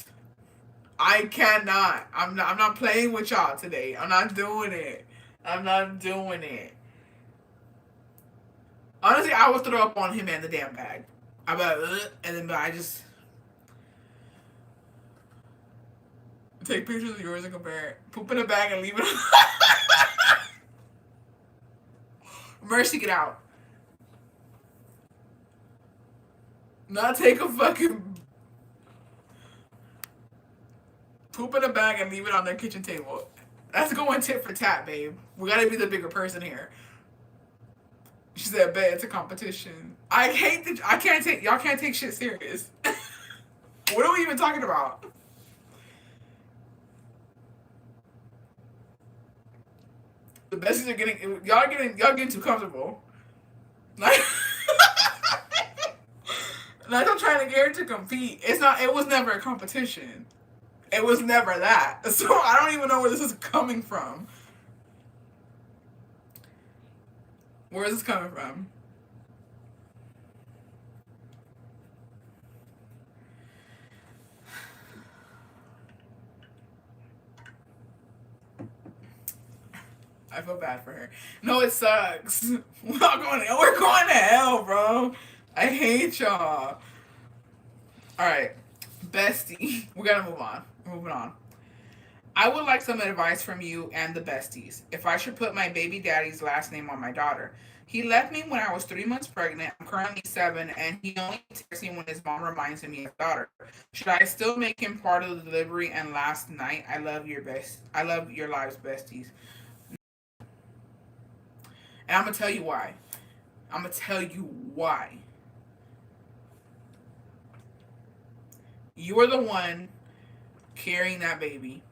I cannot. I'm not playing with y'all today. I'm not doing it. I'm not doing it. Honestly, I would throw up on him and the damn bag. I'm like, ugh, and then I just take pictures of yours and compare it. Poop in a bag and leave it. Mercy, get out. Not take a fucking poop in a bag and leave it on their kitchen table. That's going tit for tat, babe. We gotta be the bigger person here. She said, "Bet it's a competition." I hate the. I can't take y'all. Can't take shit serious. What are we even talking about? The besties are getting y'all getting too comfortable. Like, like I'm trying to get her to compete. It's not. It was never a competition. It was never that. So I don't even know where this is coming from. Where is this coming from? I feel bad for her. No, it sucks. We're going to hell, bro. I hate y'all. All right, bestie. We gotta move on. We're moving on. I would like some advice from you and the besties. If I should put my baby daddy's last name on my daughter. He left me when I was 3 months pregnant. I'm currently 7, and he only texts me when his mom reminds him he has a daughter. Should I still make him part of the delivery and last night? I love your best. I love your lives, besties. And I'm gonna tell you why. I'm gonna tell you why. You are the one carrying that baby,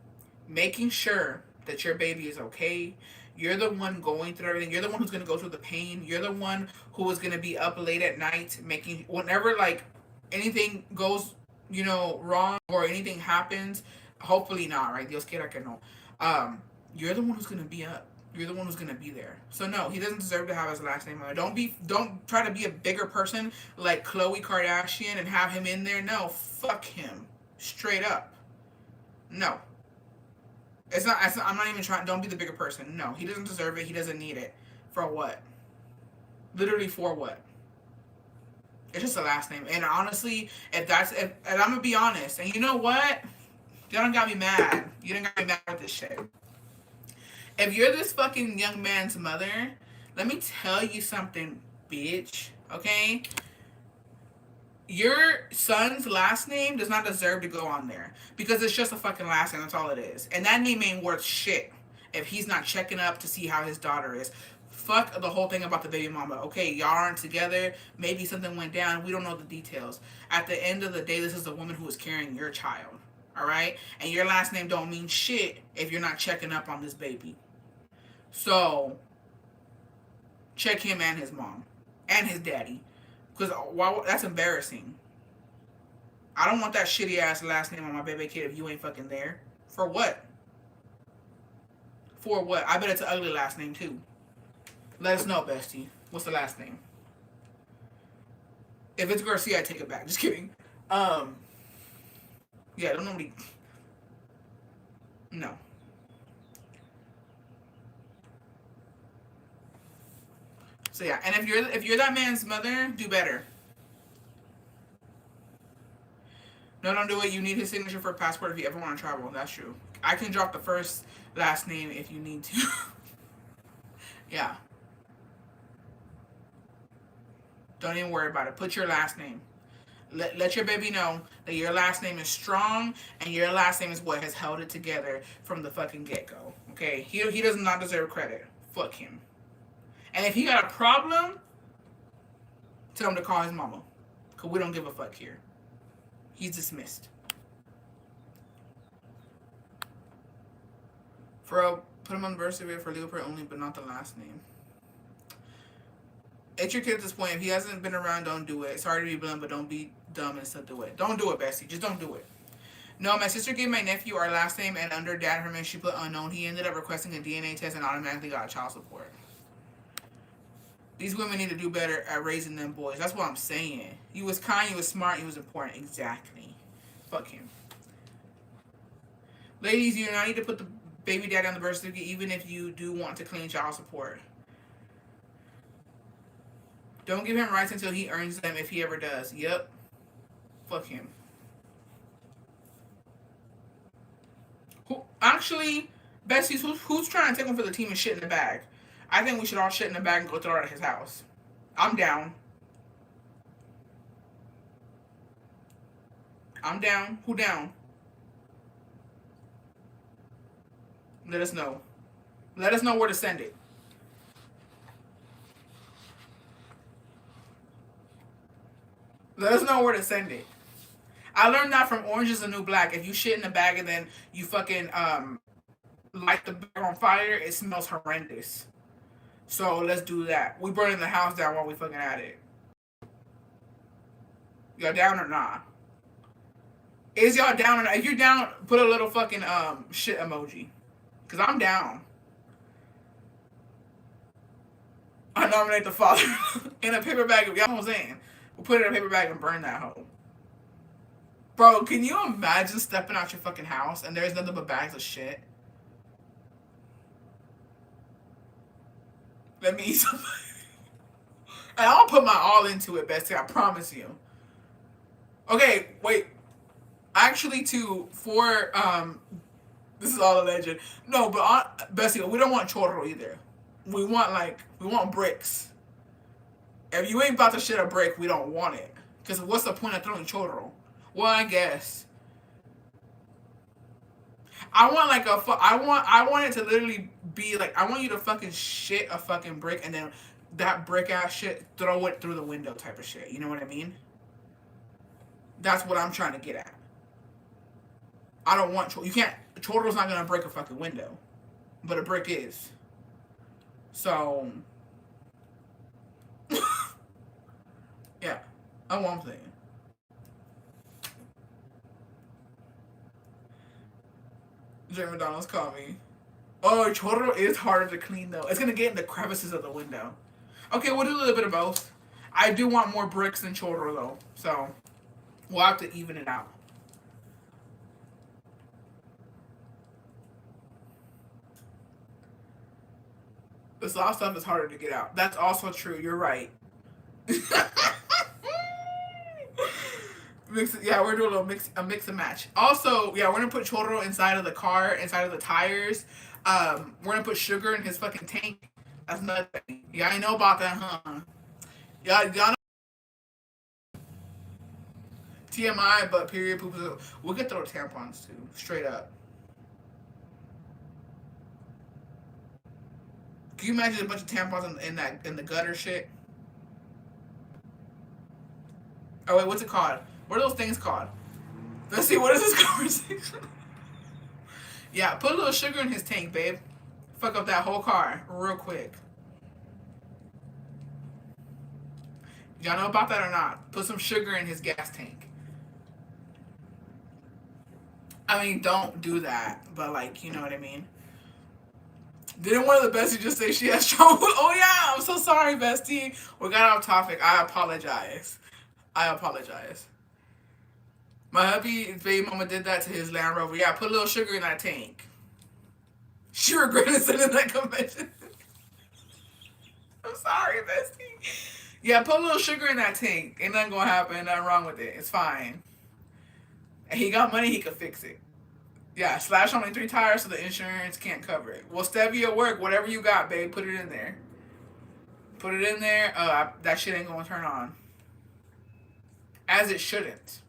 making sure that your baby is okay. You're the one going through everything. You're the one who's gonna go through the pain. You're the one who is gonna be up late at night making whenever like anything goes, wrong or anything happens. Hopefully not, right? Dios quiera que no. You're the one who's gonna be up. You're the one who's gonna be there. So no, he doesn't deserve to have his last name on it. Don't try to be a bigger person like Khloe Kardashian and have him in there. No, fuck him. Straight up. No. I'm not even trying. Don't be the bigger person. No, he doesn't deserve it. He doesn't need it. For what? Literally for what? It's just a last name. And honestly, and I'm gonna be honest. And you know what? You don't got me mad. You didn't got me mad with this shit. If you're this fucking young man's mother, Let me tell you something, bitch. Okay? Your son's last name does not deserve to go on there because it's just a fucking last name. That's all it is. And that name ain't worth shit if he's not checking up to see how his daughter is. Fuck the whole thing about the baby mama. Okay, y'all aren't together. Maybe something went down. We don't know the details. At the end of the day, this is a woman who is carrying your child. All right? And your last name don't mean shit if you're not checking up on this baby. So, check him and his mom and his daddy. Because that's embarrassing. I don't want that shitty ass last name on my baby kid if you ain't fucking there. For what? For what? I bet it's an ugly last name too. Let us know, bestie. What's the last name? If it's Garcia, I take it back. Just kidding. Yeah, don't nobody. No. So yeah, and if you're that man's mother, do better. No, don't do it. You need his signature for a passport if you ever want to travel. That's true. I can drop the first last name if you need to. Yeah. Don't even worry about it. Put your last name. Let your baby know that your last name is strong and your last name is what has held it together from the fucking get-go. Okay? He does not deserve credit. Fuck him. And if he got a problem, tell him to call his mama. Because we don't give a fuck here. He's dismissed. Put him on the birth certificate for legal prayer only, but not the last name. It's your kid at this point. If he hasn't been around, don't do it. Sorry to be blunt, but don't be dumb and still do it. Don't do it, Bessie. Just don't do it. No, my sister gave my nephew our last name, and under dad permission, she put unknown. He ended up requesting a DNA test and automatically got child support. These women need to do better at raising them boys. That's what I'm saying. You was kind, you was smart, you was important. Exactly. Fuck him. Ladies, you do not need to put the baby daddy on the birth certificate, even if you do want to claim child support. Don't give him rights until he earns them if he ever does. Yep. Fuck him. Actually, Bessie, who's trying to take him for the team and shit in the bag? I think we should all shit in the bag and go throw it at his house. I'm down. I'm down. Who down? Let us know. Let us know where to send it. Let us know where to send it. I learned that from Orange is the New Black. If you shit in the bag and then you fucking light the bag on fire, it smells horrendous. So let's do that. We burning the house down while we fucking at it. Y'all down or not? Is y'all down or not? If you're down, put a little fucking shit emoji. Cause I'm down. I nominate the father in a paper bag. Y'all know what I'm saying? We'll put it in a paper bag and burn that hoe. Bro, can you imagine stepping out your fucking house and there's nothing but bags of shit? Let me eat something. And I'll put my all into it, Bessie. I promise you. Okay, wait. Actually, this is all alleged. No, but Bessie, we don't want chorro either. We want bricks. If you ain't about to shit a brick, we don't want it. Because what's the point of throwing chorro? Well, I guess. I want it to literally be like, I want you to fucking shit a fucking brick and then that brick ass shit, throw it through the window type of shit. You know what I mean? That's what I'm trying to get at. I don't want, chorro's not gonna break a fucking window. But a brick is. So, yeah, that's what I'm saying. Jay McDonald's called me. Oh, chorro is harder to clean though. It's gonna get in the crevices of the window. Okay, we'll do a little bit of both. I do want more bricks than chorro though, so we'll have to even it out. The soft stuff is harder to get out. That's also true. You're right. Yeah, we're doing a little mix and match. Also, yeah, we're gonna put chorro inside of the car, inside of the tires. We're gonna put sugar in his fucking tank. That's another thing. Y'all ain't know about that, huh? Y'all know TMI, but period poops. We could throw tampons too, straight up. Can you imagine a bunch of tampons in the gutter shit? Oh wait, what's it called? What are those things called? Let's see. What is this conversation? Yeah, put a little sugar in his tank, babe. Fuck up that whole car real quick. Y'all know about that or not? Put some sugar in his gas tank. I mean, don't do that, but like, you know what I mean? Didn't one of the besties just say she has trouble? Oh yeah, I'm so sorry, bestie. We got off topic. I apologize. I apologize. My hubby, baby mama did that to his Land Rover. Yeah, put a little sugar in that tank. She regretted sending that convention. I'm sorry, bestie. Yeah, put a little sugar in that tank. Ain't nothing gonna happen. Nothing wrong with it. It's fine. And he got money, he could fix it. Yeah, slash only 3 tires so the insurance can't cover it. Well, stevia work. Whatever you got, babe, put it in there. Put it in there. That shit ain't gonna turn on. As it shouldn't.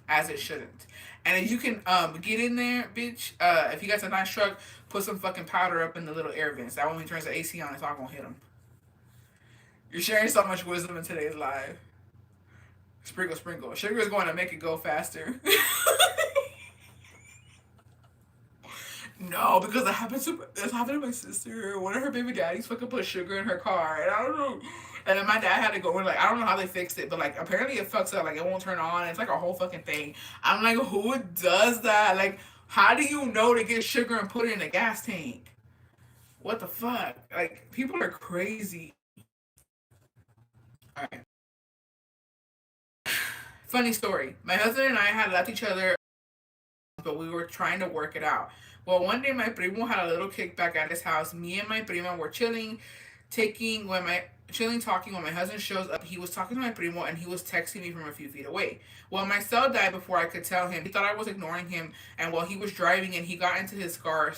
As it shouldn't. And if you can get in there, bitch, if you got a nice truck, put some fucking powder up in the little air vents. That way when he turns the AC on, it's not gonna hit him. You're sharing so much wisdom in today's live. Sprinkle, sprinkle. Sugar is going to make it go faster. No, because that happened to my sister. One of her baby daddies fucking put sugar in her car, and I don't know. And then my dad had to go and like I don't know how they fixed it, but like apparently it fucks up. Like it won't turn on. It's like a whole fucking thing. I'm like, who does that? Like, how do you know to get sugar and put it in a gas tank? What the fuck? Like people are crazy. All right. Funny story. My husband and I had left each other, but we were trying to work it out. Well, one day my primo had a little kickback at his house. Me and my prima were chilling talking when my husband shows up. He was talking to my primo and he was texting me from a few feet away. Well, my cell died before I could tell him. He thought I was ignoring him, and while he was driving and he got into his car,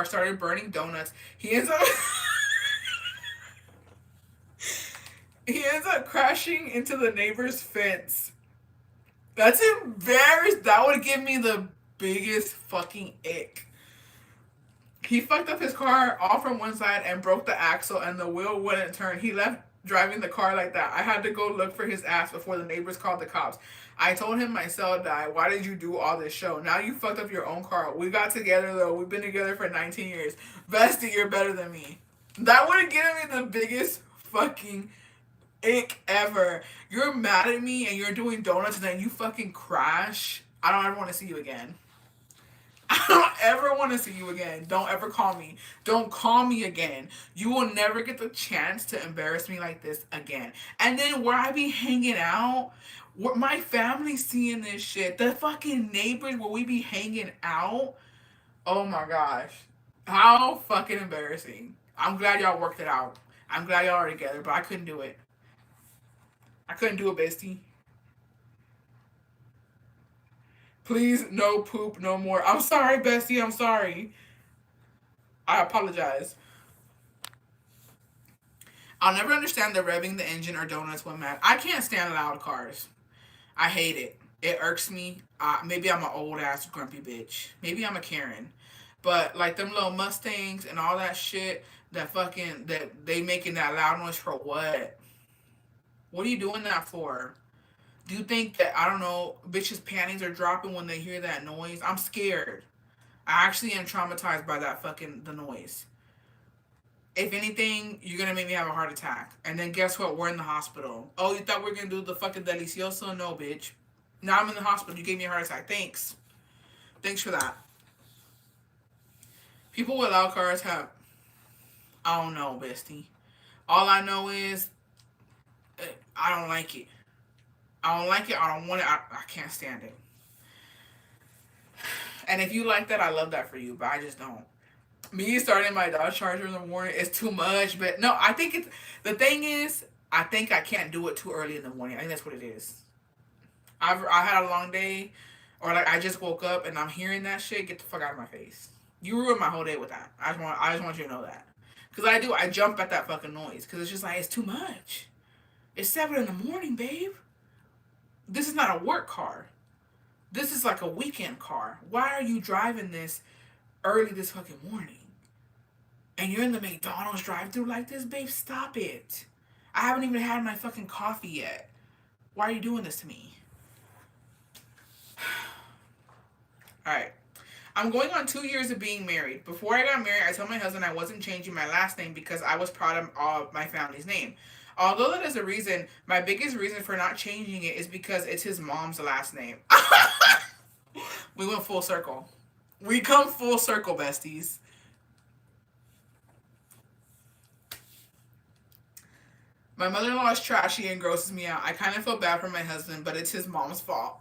started burning donuts. He ends up he ends up crashing into the neighbor's fence. That's embarrassed. That would give me the biggest fucking ick. He fucked up his car all from one side and broke the axle, and the wheel wouldn't turn. He left driving the car like that. I had to go look for his ass before the neighbors called the cops. I told him my cell died. Why did you do all this show? Now you fucked up your own car. We got together though. We've been together for 19 years. Bestie, you're better than me. That would have given me the biggest fucking ick ever. You're mad at me and you're doing donuts and then you fucking crash. I don't ever want to see you again. I don't ever want to see you again. Don't ever call me. Don't call me again. You will never get the chance to embarrass me like this again. And then where I be hanging out, where my family seeing this shit, the fucking neighbors where we be hanging out. Oh my gosh. How fucking embarrassing. I'm glad y'all worked it out. I'm glad y'all are together, but I couldn't do it. I couldn't do it, bestie. Please, no poop, no more. I'm sorry, bestie. I'm sorry. I apologize. I'll never understand the revving the engine or donuts when mad. I can't stand loud cars. I hate it. It irks me. Maybe I'm an old ass grumpy bitch. Maybe I'm a Karen. But like them little Mustangs and all that shit, that they making that loud noise for what? What are you doing that for? Do you think that I don't know, bitches' panties are dropping when they hear that noise? I'm scared. I actually am traumatized by that fucking the noise. If anything, you're gonna make me have a heart attack. And then guess what? We're in the hospital. Oh, you thought we were gonna do the fucking delicioso? No, bitch. Now I'm in the hospital. You gave me a heart attack. Thanks. Thanks for that. People with loud cars have. I don't know, bestie. All I know is I don't like it. I don't like it. I don't want it. I can't stand it. And if you like that, I love that for you. But I just don't. Me starting my Dodge Charger in the morning is too much. But no, I think it's the thing is, I think I can't do it too early in the morning. I think that's what it is. I had a long day, or like I just woke up and I'm hearing that shit. Get the fuck out of my face. You ruined my whole day with that. I just want you to know that. Because I do. I jump at that fucking noise. Because it's just like, it's too much. It's 7 in the morning, babe. This is not a work car. This is like a weekend car. Why are you driving this early this fucking morning? And you're in the McDonald's drive-thru like this, babe? Stop it. I haven't even had my fucking coffee yet. Why are you doing this to me? Alright. I'm going on 2 years of being married. Before I got married, I told my husband I wasn't changing my last name because I was proud of my family's name. Although that is a reason, my biggest reason for not changing it is because it's his mom's last name. We went full circle. We come full circle, besties. My mother-in-law is trashy and grosses me out. I kind of feel bad for my husband, but it's his mom's fault.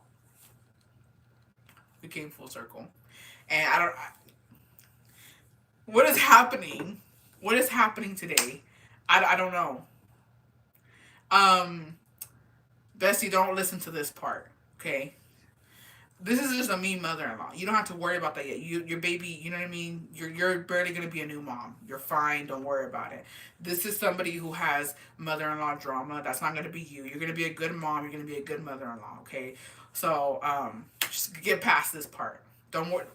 We came full circle. And what is happening? What is happening today? I don't know. Bestie, don't listen to this part, okay? This is just a mean mother-in-law. You don't have to worry about that yet. Your baby, you know what I mean? You're barely gonna be a new mom. You're fine. Don't worry about it. This is somebody who has mother-in-law drama. That's not gonna be you. You're gonna be a good mom. You're gonna be a good mother-in-law. Okay. So just get past this part. Don't worry.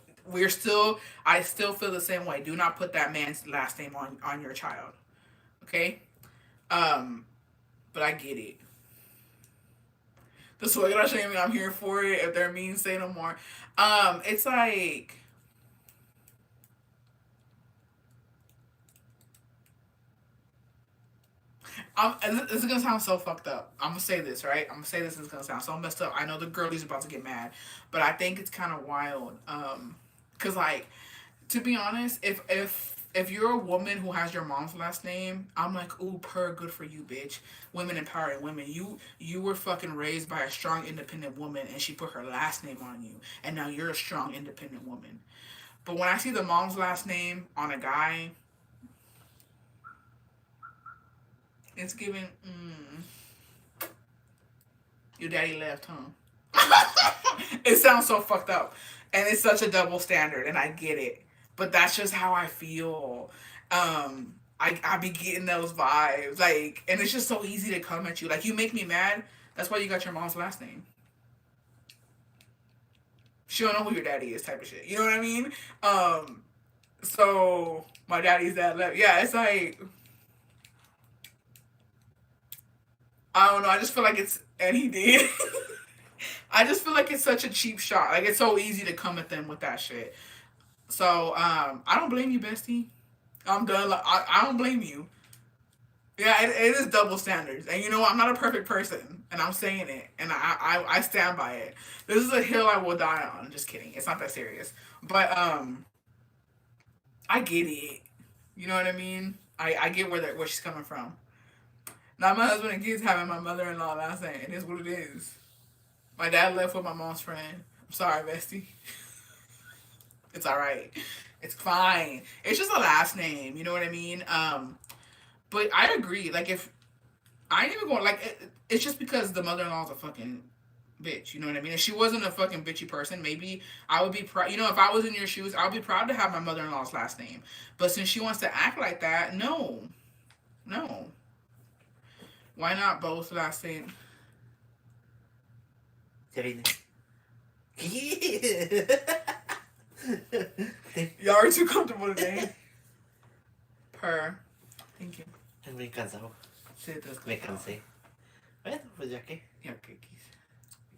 I still feel the same way. Do not put that man's last name on your child. Okay. But I get it. The suegra shaming, I'm here for it. If they're mean, say no more. It's like, this is gonna sound so fucked up. I'm gonna say this, right? I'm gonna say this and it's gonna sound so messed up. I know the girlie's about to get mad, but I think it's kind of wild. Cause like, to be honest, if you're a woman who has your mom's last name, I'm like, ooh, good for you, bitch. Women empowering women. You were fucking raised by a strong, independent woman, and she put her last name on you, and now you're a strong, independent woman. But when I see the mom's last name on a guy, it's giving, your daddy left, huh? It sounds so fucked up, and it's such a double standard, and I get it. But that's just how I feel. I be getting those vibes. Like, and it's just so easy to come at you. Like, you make me mad. That's why you got your mom's last name. She don't know who your daddy is type of shit. You know what I mean? So, my daddy's dad left. Yeah, it's like, I don't know. I just feel like it's, and he did. I just feel like it's such a cheap shot. Like, it's so easy to come at them with that shit. So, I don't blame you, bestie. I'm done. Like, I don't blame you. Yeah, it is double standards. And you know what? I'm not a perfect person. And I'm saying it. And I stand by it. This is a hill I will die on. Just kidding. It's not that serious. But, I get it. You know what I mean? I get where she's coming from. Now, my husband and kids having my mother-in-law last name. It is what it is. My dad left with my mom's friend. I'm sorry, bestie. It's alright. It's fine. It's just a last name. You know what I mean? But I agree. Like, if I ain't even going, like, it's just because the mother-in-law's a fucking bitch. You know what I mean? If she wasn't a fucking bitchy person, maybe I would be proud. You know, if I was in your shoes, I would be proud to have my mother-in-law's last name. But since she wants to act like that, no. No. Why not both last name? Y'all are too comfortable today. Thank you. Es muy cansado. Sí, me cansé. Bueno, pues ya que. Ya que quise.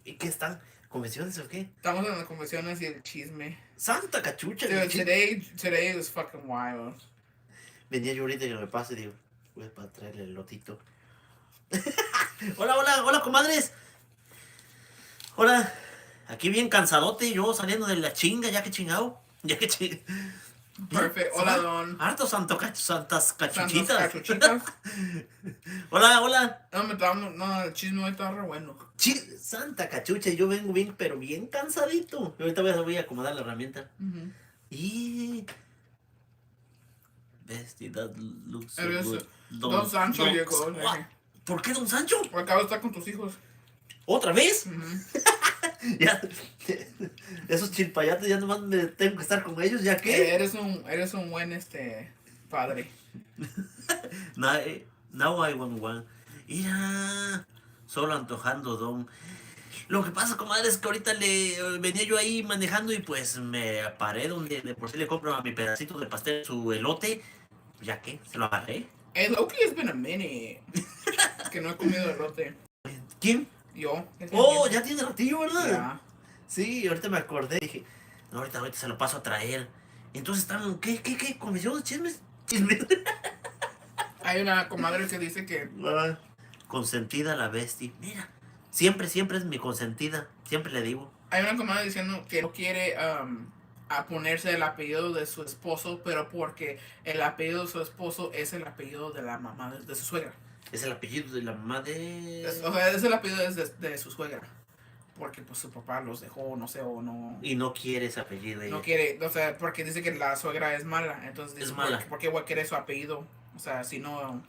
¿Y qué están? ¿Confesiones o qué? Estamos en las confesiones y el chisme. Santa cachucha. Dude, today was fucking wild. Venía yo ahorita que me pase y digo, voy para traerle el lotito. Hola, comadres. Hola. Aquí bien cansadote, yo saliendo de la chinga, ya que chingado. Perfect. Hola, don. Harto santas cachuchitas. Santas cachuchitas. Hola. No, el chisme hoy está re bueno. Santa cachucha, yo vengo bien, pero bien cansadito. Y ahorita voy a acomodar la herramienta. Y... Bestie, that looks so good. Don Sancho llegó. ¿Por qué Don Sancho? Porque acabo de estar con tus hijos. ¿Otra vez? Ya, esos chilpayates ya nomás me tengo que estar con ellos, ¿ya qué? Eres un buen padre. Now I want one. Mira, solo antojando, don. Lo que pasa, comadre, es que ahorita le venía yo ahí manejando y pues me paré donde de por sí le compro a mi pedacito de pastel su elote. Ya que, se lo agarré. Hey, Loki, it's been a minute. Que no he comido elote. ¿Quién? Yo. Oh, ya tiene ratillo, ¿verdad? Ya. Sí, ahorita me acordé. Dije, no, ahorita se lo paso a traer. Entonces están, ¿qué? ¿Comisión de chismes? ¿Chismes? Hay una comadre que dice que Ah, consentida la bestia. Mira, siempre es mi consentida. Siempre le digo. hay una comadre diciendo que no quiere a ponerse el apellido de su esposo, pero porque el apellido de su esposo es el apellido de la mamá de su suegra. Es el apellido de la mamá de... O sea, es el apellido de su suegra. Porque pues su papá los dejó, no sé, o no. Y no quiere ese apellido. No quiere, o sea, porque dice que la suegra es mala. Entonces dice, Es mala. ¿por qué voy a querer su apellido? O sea, si no.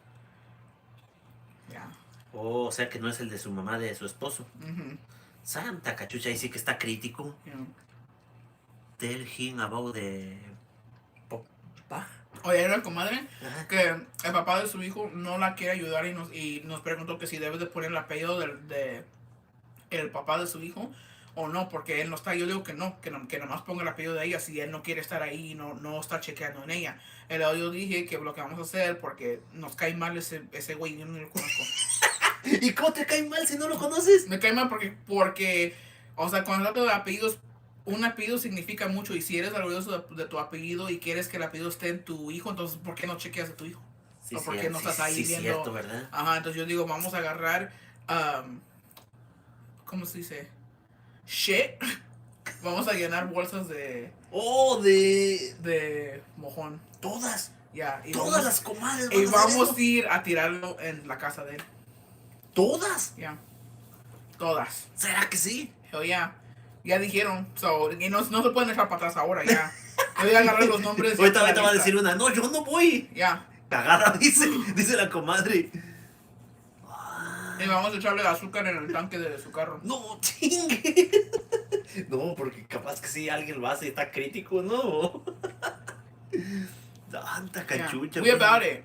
Ya. Oh, o sea que no es el de su mamá, de su esposo. Ujú. Santa cachucha, ahí sí que está crítico. You know. Tell him about the... Papá. Oye, hay una comadre Ajá. que el papá de su hijo no la quiere ayudar y nos preguntó que si debe de poner el apellido de el papá de su hijo o no, porque él no está. Yo digo que no, que nomás ponga el apellido de ella si él no quiere estar ahí y no está chequeando en ella. Yo dije que lo que vamos a hacer, porque nos cae mal ese güey, yo no lo conozco. ¿Y cómo te cae mal si no lo conoces? Me cae mal porque o sea, cuando se trata de apellidos, un apellido significa mucho y si eres orgulloso de tu apellido y quieres que el apellido esté en tu hijo, entonces ¿por qué no chequeas a tu hijo? Sí, ¿O por qué no estás ahí sí, viendo? cierto, ¿verdad? Ajá, entonces yo digo, vamos a agarrar, ¿cómo se dice? Shit. Vamos a llenar bolsas Oh, de mojón. Todas. Ya. Y Todas vamos, las comadres y van a hacer vamos eso. a ir a tirarlo en la casa de él. ¿Todas? Ya. Todas. ¿Será que sí? Yo ya. Ya dijeron. So, y no se pueden dejar para atrás ahora, ya. Yo voy a agarrar los nombres. Ahorita de la va a lista. decir una, no, yo no voy. Ya. Cagada, dice la comadre. Y vamos a echarle azúcar en el tanque de su carro. No, chingue. No, porque capaz que sí, alguien lo hace y está crítico, ¿no? Tanta Yeah. cachucha. We about it.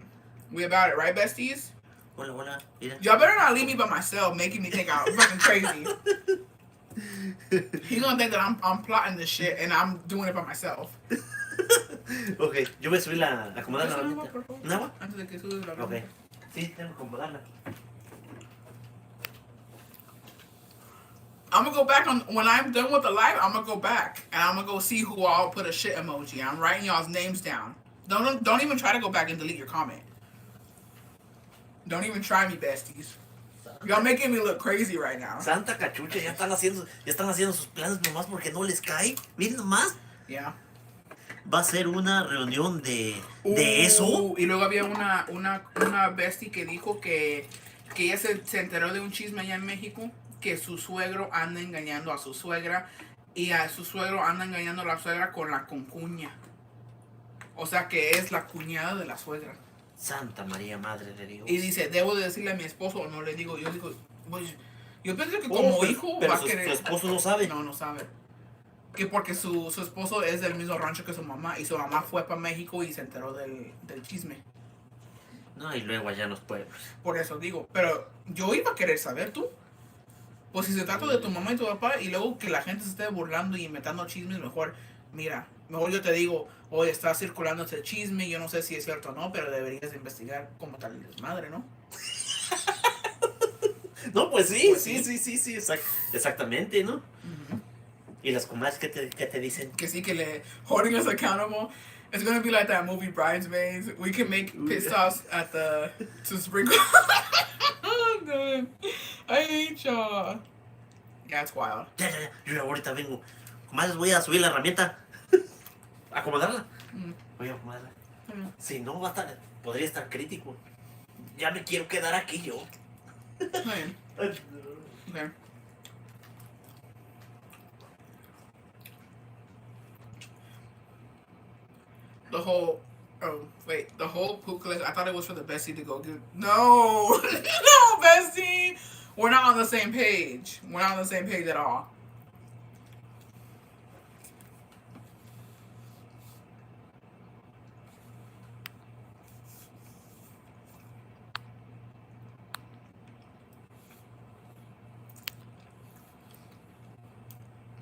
We about it, right, besties? Hola, mira. Y'all better not leave me by myself, making me think I'm fucking crazy. He's gonna think that I'm plotting this shit and I'm doing it by myself. Ok, yo voy a subir la acomodar la ¿Un agua, ramita. por favor? ¿Un agua? Antes de que subas la Ok. ramita. Sí, tengo que acomodarla. I'm gonna go back on when I'm done with the live. I'm gonna go back and I'm gonna go see who all put a shit emoji. I'm writing y'all's names down. Don't even try to go back and delete your comment. Don't even try me, besties. Y'all making me look crazy right now. Santa cachucha, ya están haciendo sus planes nomás porque no les cae. Miren nomás. Yeah. Va a ser una reunión de eso. Y luego había una bestie que dijo que ella se enteró de un chisme allá en México, que su suegro anda engañando a su suegra y a su suegro anda engañando a la suegra con la concuña. O sea que es la cuñada de la suegra. Santa María, Madre de Dios. Y dice, ¿debo de decirle a mi esposo o no le digo? Yo digo, pues, yo pienso que como hijo pero va a querer... su esposo no sabe. No sabe. Que porque su esposo es del mismo rancho que su mamá y su mamá fue para México y se enteró del chisme. No, y luego allá en los pueblos. Por eso digo, pero yo iba a querer saber tú. Pues si se trata de tu mamá y tu papá y luego que la gente se esté burlando y inventando chismes, mejor yo te digo, hoy está circulando ese chisme, yo no sé si es cierto o no, pero deberías investigar como tal desmadre, ¿no? No, pues sí, Pues sí, exactamente, ¿no? ¿Y las comadres qué te dicen? Que sí, que le holding us accountable. It's gonna be like that movie Bridesmaids. We can make pit stops to sprinkle. Oh, God. I hate y'all. Yeah, it's wild. Ya, yo ahorita vengo. Comadres, voy a subir la herramienta. ¿Acomodarla? Voy a acomodarla. Si no, podría estar crítico. Ya me quiero quedar aquí yo. Okay. Okay. The whole poop collection. I thought it was for the bestie to go get. No, no, bestie. We're not on the same page. We're not on the same page at all.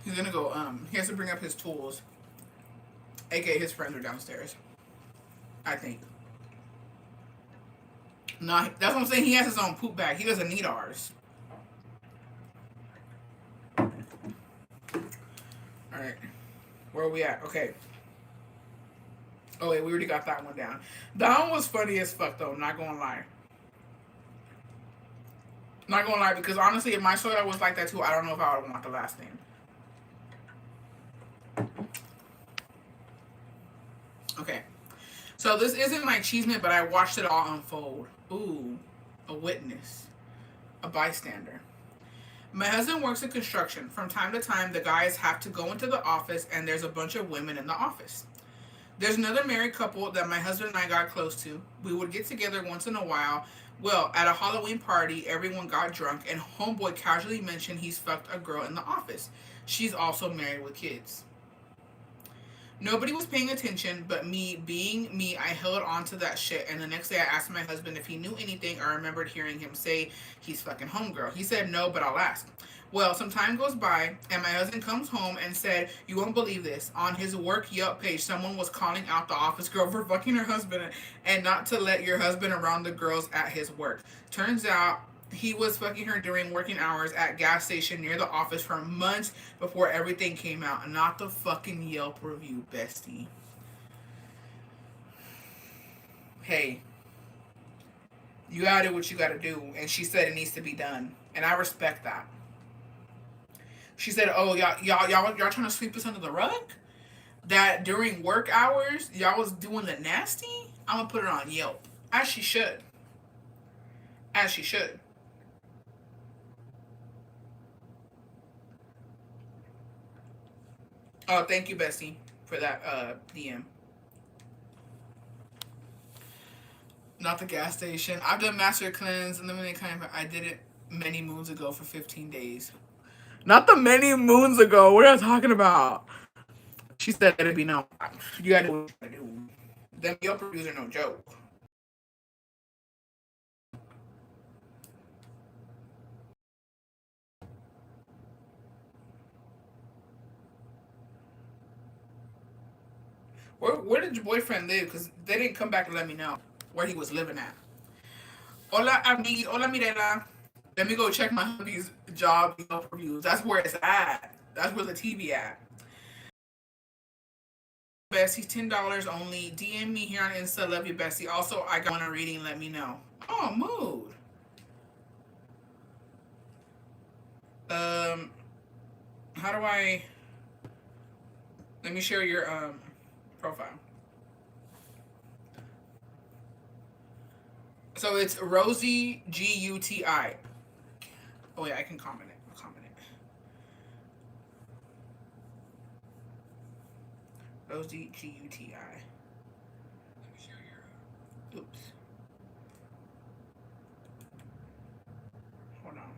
He's gonna go, he has to bring up his tools. AKA his friends are downstairs. I think. No, that's what I'm saying. He has his own poop bag. He doesn't need ours. Alright. Where are we at? Okay. Oh wait, we already got that one down. That one was funny as fuck though, not gonna lie. Not gonna lie, because honestly, if my soda was like that too, I don't know if I would want the last name. Okay. So this isn't my cheesemate, but I watched it all unfold. Ooh, a witness. A bystander. My husband works in construction. From time to time, the guys have to go into the office, and there's a bunch of women in the office. There's another married couple that my husband and I got close to. We would get together once in a while. Well, at a Halloween party, everyone got drunk, and homeboy casually mentioned he's fucked a girl in the office. She's also married with kids. Nobody was paying attention, but me being me, I held on to that shit. And the next day I asked my husband if he knew anything. I remembered hearing him say he's fucking homegirl. He said no, but I'll ask. Well, some time goes by, and my husband comes home and said, you won't believe this. On his work Yelp page, someone was calling out the office girl for fucking her husband and not to let your husband around the girls at his work. Turns out he was fucking her during working hours at gas station near the office for months before everything came out. Not the fucking Yelp review, bestie. Hey, you gotta do what you gotta do. And she said it needs to be done. And I respect that. She said, oh, y'all trying to sweep this under the rug? That during work hours, y'all was doing the nasty? I'm gonna put it on Yelp. As she should. As she should. Oh, thank you, Bessie, for that DM. Not the gas station. I've done master cleanse, eliminate kind of. I did it many moons ago for 15 days. Not the many moons ago. What are you talking about? She said it'd be no. You gotta do what you gotta do. Them Yelp reviews are no joke. Where did your boyfriend live? Because they didn't come back and let me know where he was living at. Hola, amiga. Hola, Mirela. Let me go check my hubby's job Yelp reviews. That's where it's at. That's where the TV at. Bessie, $10 only. DM me here on Insta. Love you, Bessie. Also, I got one reading. Let me know. Oh, mood. How do I? Let me share your profile. So it's Rosie Guti. Oh wait, I can comment it. I'll comment it. Rosie Guti. Let me share your. Oops. Hold on.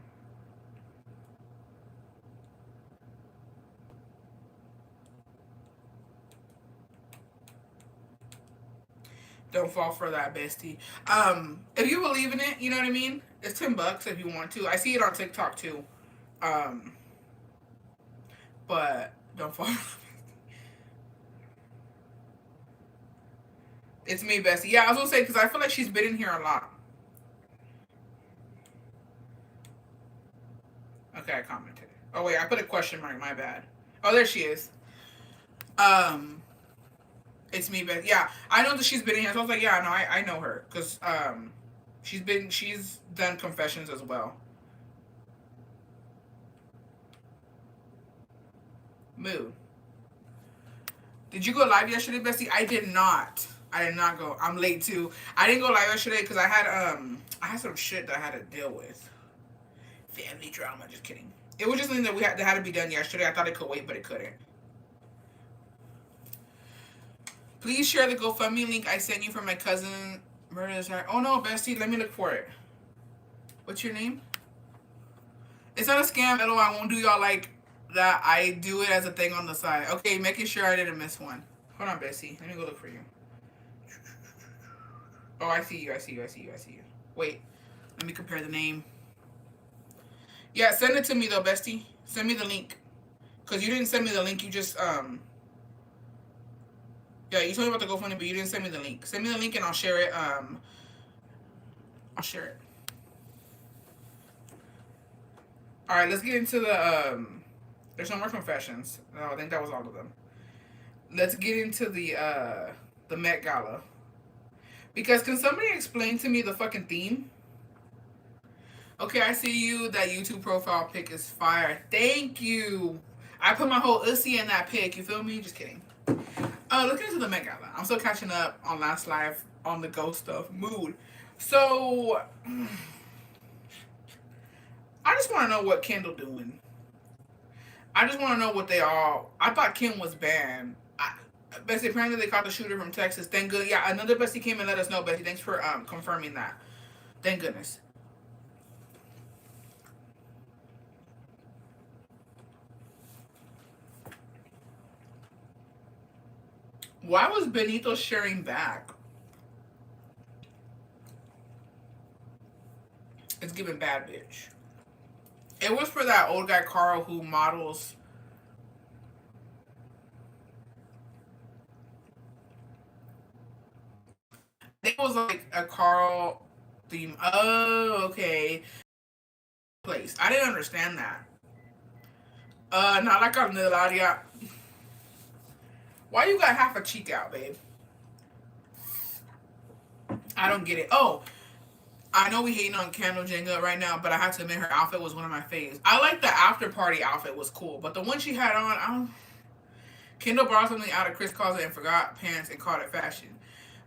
Don't fall for that, bestie. If you believe in it, you know what I mean? It's $10 if you want to. I see it on TikTok too. But don't fall for it. It's me, bestie. Yeah, I was gonna say, because I feel like she's been in here a lot. Okay, I commented. Oh wait, I put a question mark, my bad. Oh, there she is. It's me, Beth. Yeah, I know that she's been in here. So I was like, yeah, no, I know her because she's done confessions as well. Mood. Did you go live yesterday, Bestie? I did not. I did not go. I'm late too. I didn't go live yesterday because I had some shit that I had to deal with. Family drama. Just kidding. It was just something that had to be done yesterday. I thought it could wait, but it couldn't. Please share the GoFundMe link I sent you for my cousin murder's heart. Oh no, Bestie, let me look for it. What's your name? It's not a scam. LOL, I won't do y'all like that. I do it as a thing on the side. Okay, making sure I didn't miss one. Hold on, Bessie. Let me go look for you. Oh, I see you. I see you. I see you. I see you. Wait. Let me compare the name. Yeah, send it to me though, Bestie. Send me the link. Cause you didn't send me the link. You just yeah, you told me about the GoFundMe, but you didn't send me the link. Send me the link and I'll share it. I'll share it. All right, let's get into the there's no more confessions. No, I think that was all of them. Let's get into the Met Gala. Because can somebody explain to me the fucking theme? Okay, I see you. That YouTube profile pic is fire. Thank you. I put my whole ussy in that pic. You feel me? Just kidding. Looking into the Met Gala. I'm still catching up on last live on the ghost stuff mood. So I just want to know what Kendall doing. I just want to know what they all. I thought Kim was banned. Bessie, apparently they caught the shooter from Texas. Thank good. Yeah, another Bessie came and let us know. Bessie, thanks for confirming that. Thank goodness. Why was Benito sharing back? It's giving bad bitch. It was for that old guy Carl who models. It was like a Carl theme. Oh, okay. Place. I didn't understand that. Not like on the Ladia. Why you got half a cheek out, babe? I don't get it. Oh, I know we hating on Kendall Jenga right now, but I have to admit her outfit was one of my faves. I like the after party outfit was cool, but the one she had on, I don't. Kendall brought something out of Chris' closet and forgot pants and called it fashion.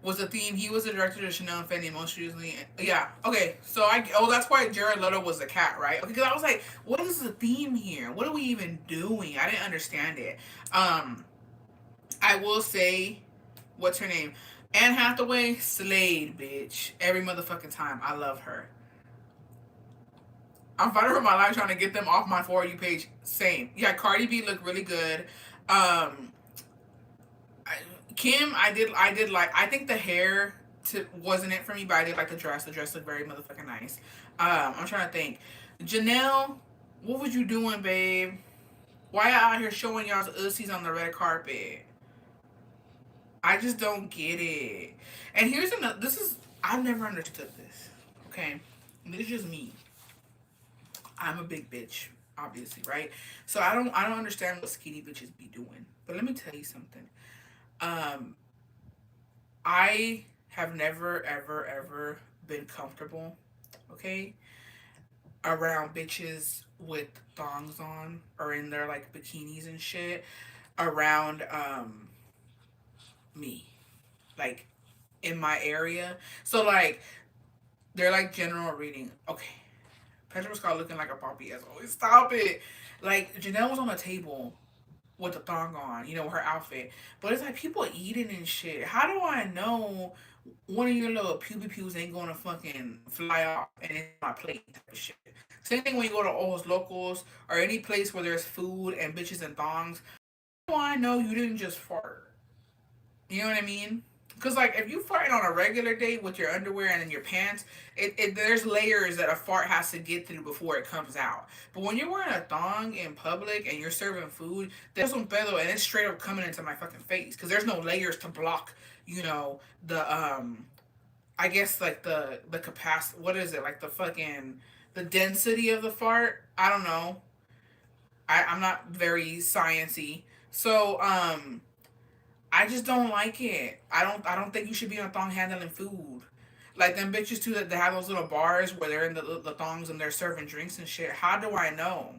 Was the theme. He was the director of Chanel and Fendi most usually. Yeah. Okay. So that's why Jared Leto was the cat, right? Okay. Because I was like, what is the theme here? What are we even doing? I didn't understand it. I will say, what's her name? Anne Hathaway slayed, bitch. Every motherfucking time. I love her. I'm fighting for my life trying to get them off my For You page. Same. Yeah, Cardi B looked really good. Um, Kim, I did like. I think the hair wasn't it for me, but I did like the dress. The dress looked very motherfucking nice. I'm trying to think. Janelle, what was you doing, babe? Why you out here showing y'all's ussies on the red carpet? I just don't get it. And here's another. This is I've never understood this. Okay, and this is just me. I'm a big bitch, obviously, right? So I don't understand what skinny bitches be doing. But let me tell you something. Um, I have never ever ever been comfortable, okay, around bitches with thongs on or in their like bikinis and shit around me, like in my area. So like they're like general reading. Okay, Pedro Scott looking like a poppy as always. Stop it. Like Janelle was on a table with the thong on, her outfit. But it's like people eating and shit. How do I know one of your little puby pews ain't gonna fucking fly off and it's my plate type of shit? Same thing when you go to O's Locals or any place where there's food and bitches and thongs. How do I know you didn't just fart? You know what I mean? Because like if you farting on a regular day with your underwear and in your pants, there's layers that a fart has to get through before it comes out. But when you're wearing a thong in public and you're serving food, there's un pedo and it's straight up coming into my fucking face because there's no layers to block. The I guess like the capacity. What is it like the fucking the density of the fart? I don't know. I'm not very sciency. So I just don't like it. I don't think you should be on thong handling food. Like them bitches too that they have those little bars where they're in the thongs and they're serving drinks and shit. How do I know?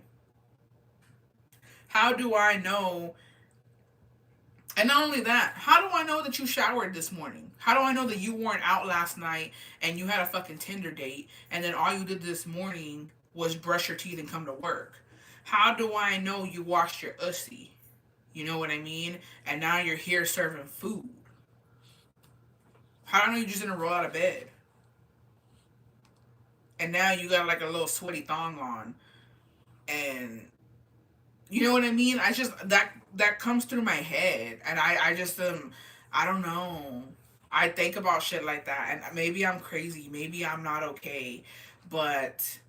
How do I know? And not only that, how do I know that you showered this morning? How do I know that you weren't out last night and you had a fucking Tinder date and then all you did this morning was brush your teeth and come to work? How do I know you washed your ussy? You know what I mean? And now you're here serving food. How do I know you just didn't roll out of bed? And now you got like a little sweaty thong on. And you know what I mean? I just that comes through my head. And I just I don't know. I think about shit like that. And maybe I'm crazy. Maybe I'm not okay. But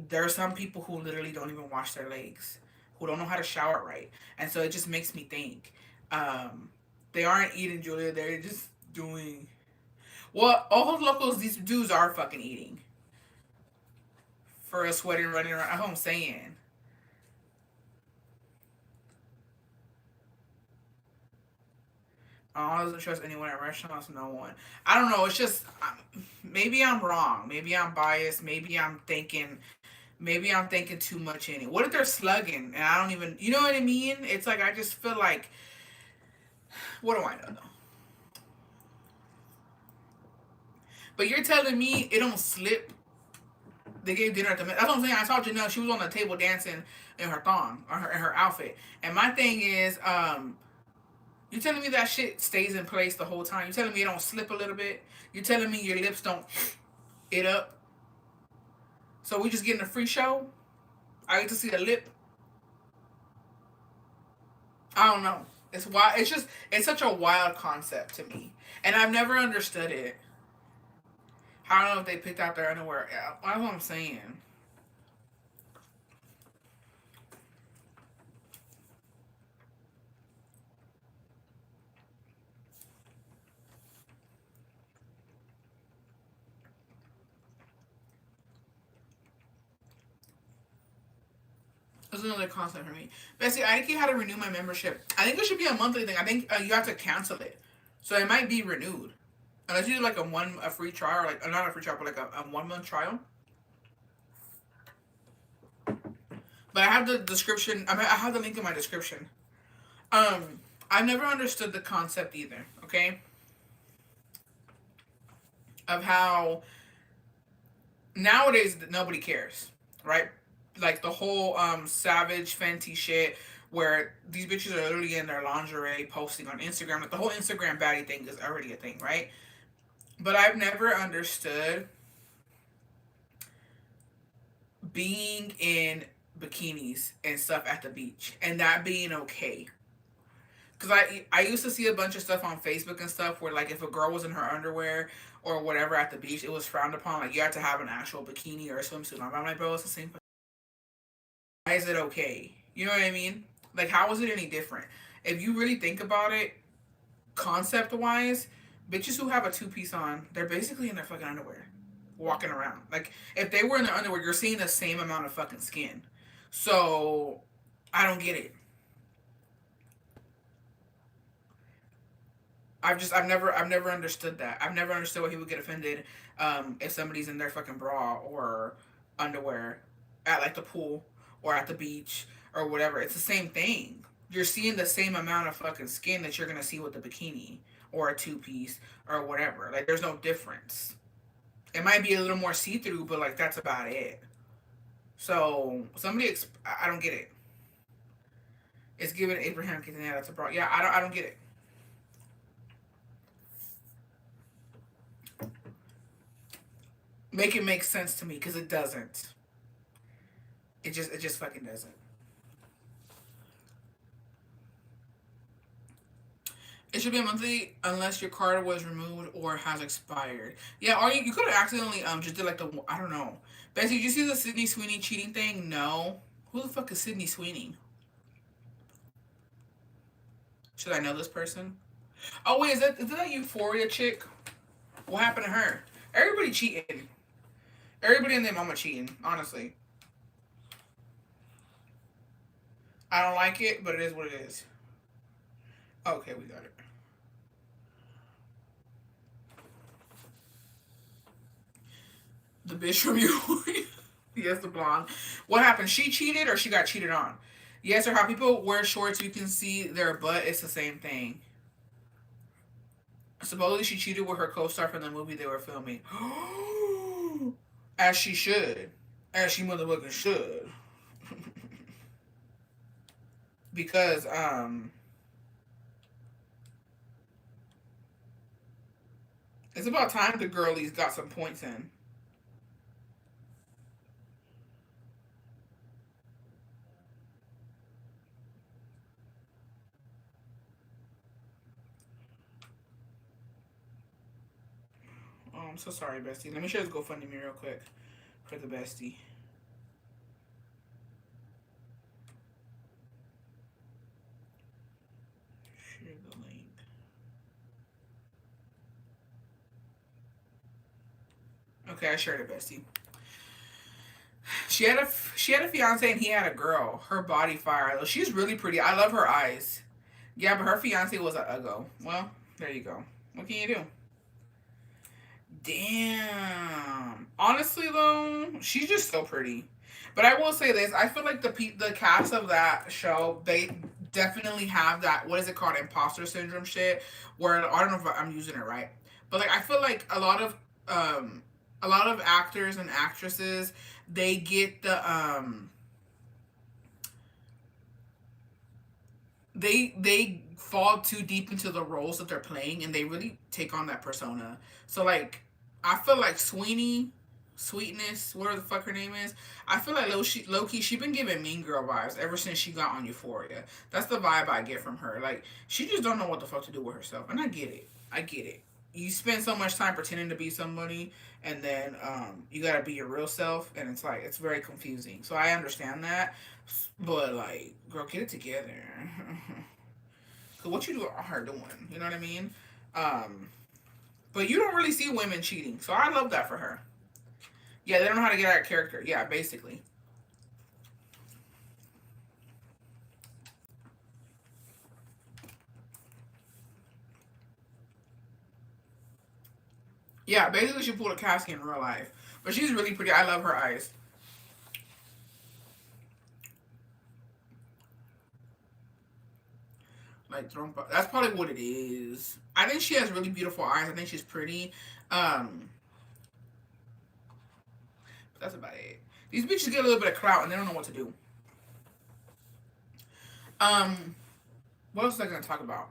there are some people who literally don't even wash their legs. who don't know how to shower right. And so it just makes me think. Um, they aren't eating, Julia. They're just doing. Well, all those locals, these dudes are fucking eating. For a sweating running around. That's what I'm saying. I doesn't trust anyone at restaurants. No one. I don't know. It's just maybe I'm wrong. Maybe I'm biased. Maybe I'm thinking. Maybe I'm thinking too much in it. What if they're slugging and I don't even? You know what I mean? It's like I just feel like. What do I know though? But you're telling me it don't slip. They gave dinner at the. That's what I'm saying. I told Janelle she was on the table dancing in her thong or her outfit. And my thing is, you telling me that shit stays in place the whole time? You telling me it don't slip a little bit? You telling me your lips don't it up? So we just getting a free show? I get to see the lip. I don't know. It's wild. It's just it's such a wild concept to me, and I've never understood it. I don't know if they picked out their underwear. Yeah, that's what I'm saying. That's another concept for me. Bessie, I think you had to renew my membership. I think it should be a monthly thing. I think you have to cancel it, so it might be renewed. Unless you do like a free trial, or like not a free trial, but like a 1 month trial. But I have the description. I have the link in my description. Um, I've never understood the concept either. Okay, of how nowadays nobody cares, right? Like the whole Savage Fenty shit, where these bitches are literally in their lingerie posting on Instagram. Like the whole Instagram baddie thing is already a thing, right? But I've never understood being in bikinis and stuff at the beach and that being okay. Cause I used to see a bunch of stuff on Facebook and stuff where like if a girl was in her underwear or whatever at the beach, it was frowned upon. Like you had to have an actual bikini or a swimsuit on. I'm like, bro, it's the same. Why is it okay? You know what I mean? Like, how is it any different? If you really think about it, concept wise, bitches who have a two piece on, they're basically in their fucking underwear, walking around. Like, if they were in their underwear, you're seeing the same amount of fucking skin. So, I don't get it. I've never understood that. I've never understood why people get offended if somebody's in their fucking bra or underwear at like the pool or at the beach or whatever. It's the same thing. You're seeing the same amount of fucking skin that you're gonna see with a bikini or a two piece or whatever. Like there's no difference. It might be a little more see through, but like that's about it. So I don't get it. It's given Abraham Quintanilla that's a bra. Yeah, I don't get it. Make it make sense to me because it doesn't. It just fucking doesn't. It should be a monthly unless your card was removed or has expired. Yeah, or you could have accidentally just did like the I don't know. Bessie, did you see the Sydney Sweeney cheating thing? No. Who the fuck is Sydney Sweeney? Should I know this person? Oh wait, is that Euphoria chick? What happened to her? Everybody cheating. Everybody and their mama cheating. Honestly, I don't like it, but it is what it is. Okay, we got it. The bitch from Euphoria. Yes, the blonde. What happened? She cheated or she got cheated on? Yes, or how people wear shorts, you can see their butt. It's the same thing. Supposedly, she cheated with her co-star from the movie they were filming. As she should. As she motherfucking should. Because, it's about time the girlies got some points in. Oh, I'm so sorry, bestie. Let me share this GoFundMe real quick for the bestie. Share the link. Okay, I shared it, bestie. She had a fiance and he had a girl. Her body fire. She's really pretty. I love her eyes. Yeah, but her fiance was a uggo. Well, there you go. What can you do? Damn. Honestly though, she's just so pretty. But I will say this: I feel like the cast of that show, they definitely have that, what is it called, imposter syndrome shit. Where I don't know if I'm using it right, but like I feel like um a lot of actors and actresses, they get they fall too deep into the roles that they're playing, and they really take on that persona. So like, I feel like Sweetness, whatever the fuck her name is, I feel like low key, she been giving Mean Girl vibes ever since she got on Euphoria. That's the vibe I get from her. Like, she just don't know what the fuck to do with herself, and I get it. I get it. You spend so much time pretending to be somebody, and then you gotta be your real self, and it's like it's very confusing. So I understand that, but like, girl, get it together. Cause what you are doing, you know what I mean? Um, but you don't really see women cheating, so I love that for her. Yeah, they don't know how to get out of character. Yeah, basically. Yeah, basically she pulled a Cassie in real life, but she's really pretty. I love her eyes. Like that's probably what it is. I think she has really beautiful eyes. I think she's pretty. But that's about it. These bitches get a little bit of clout and they don't know what to do. Um, what else was I gonna talk about?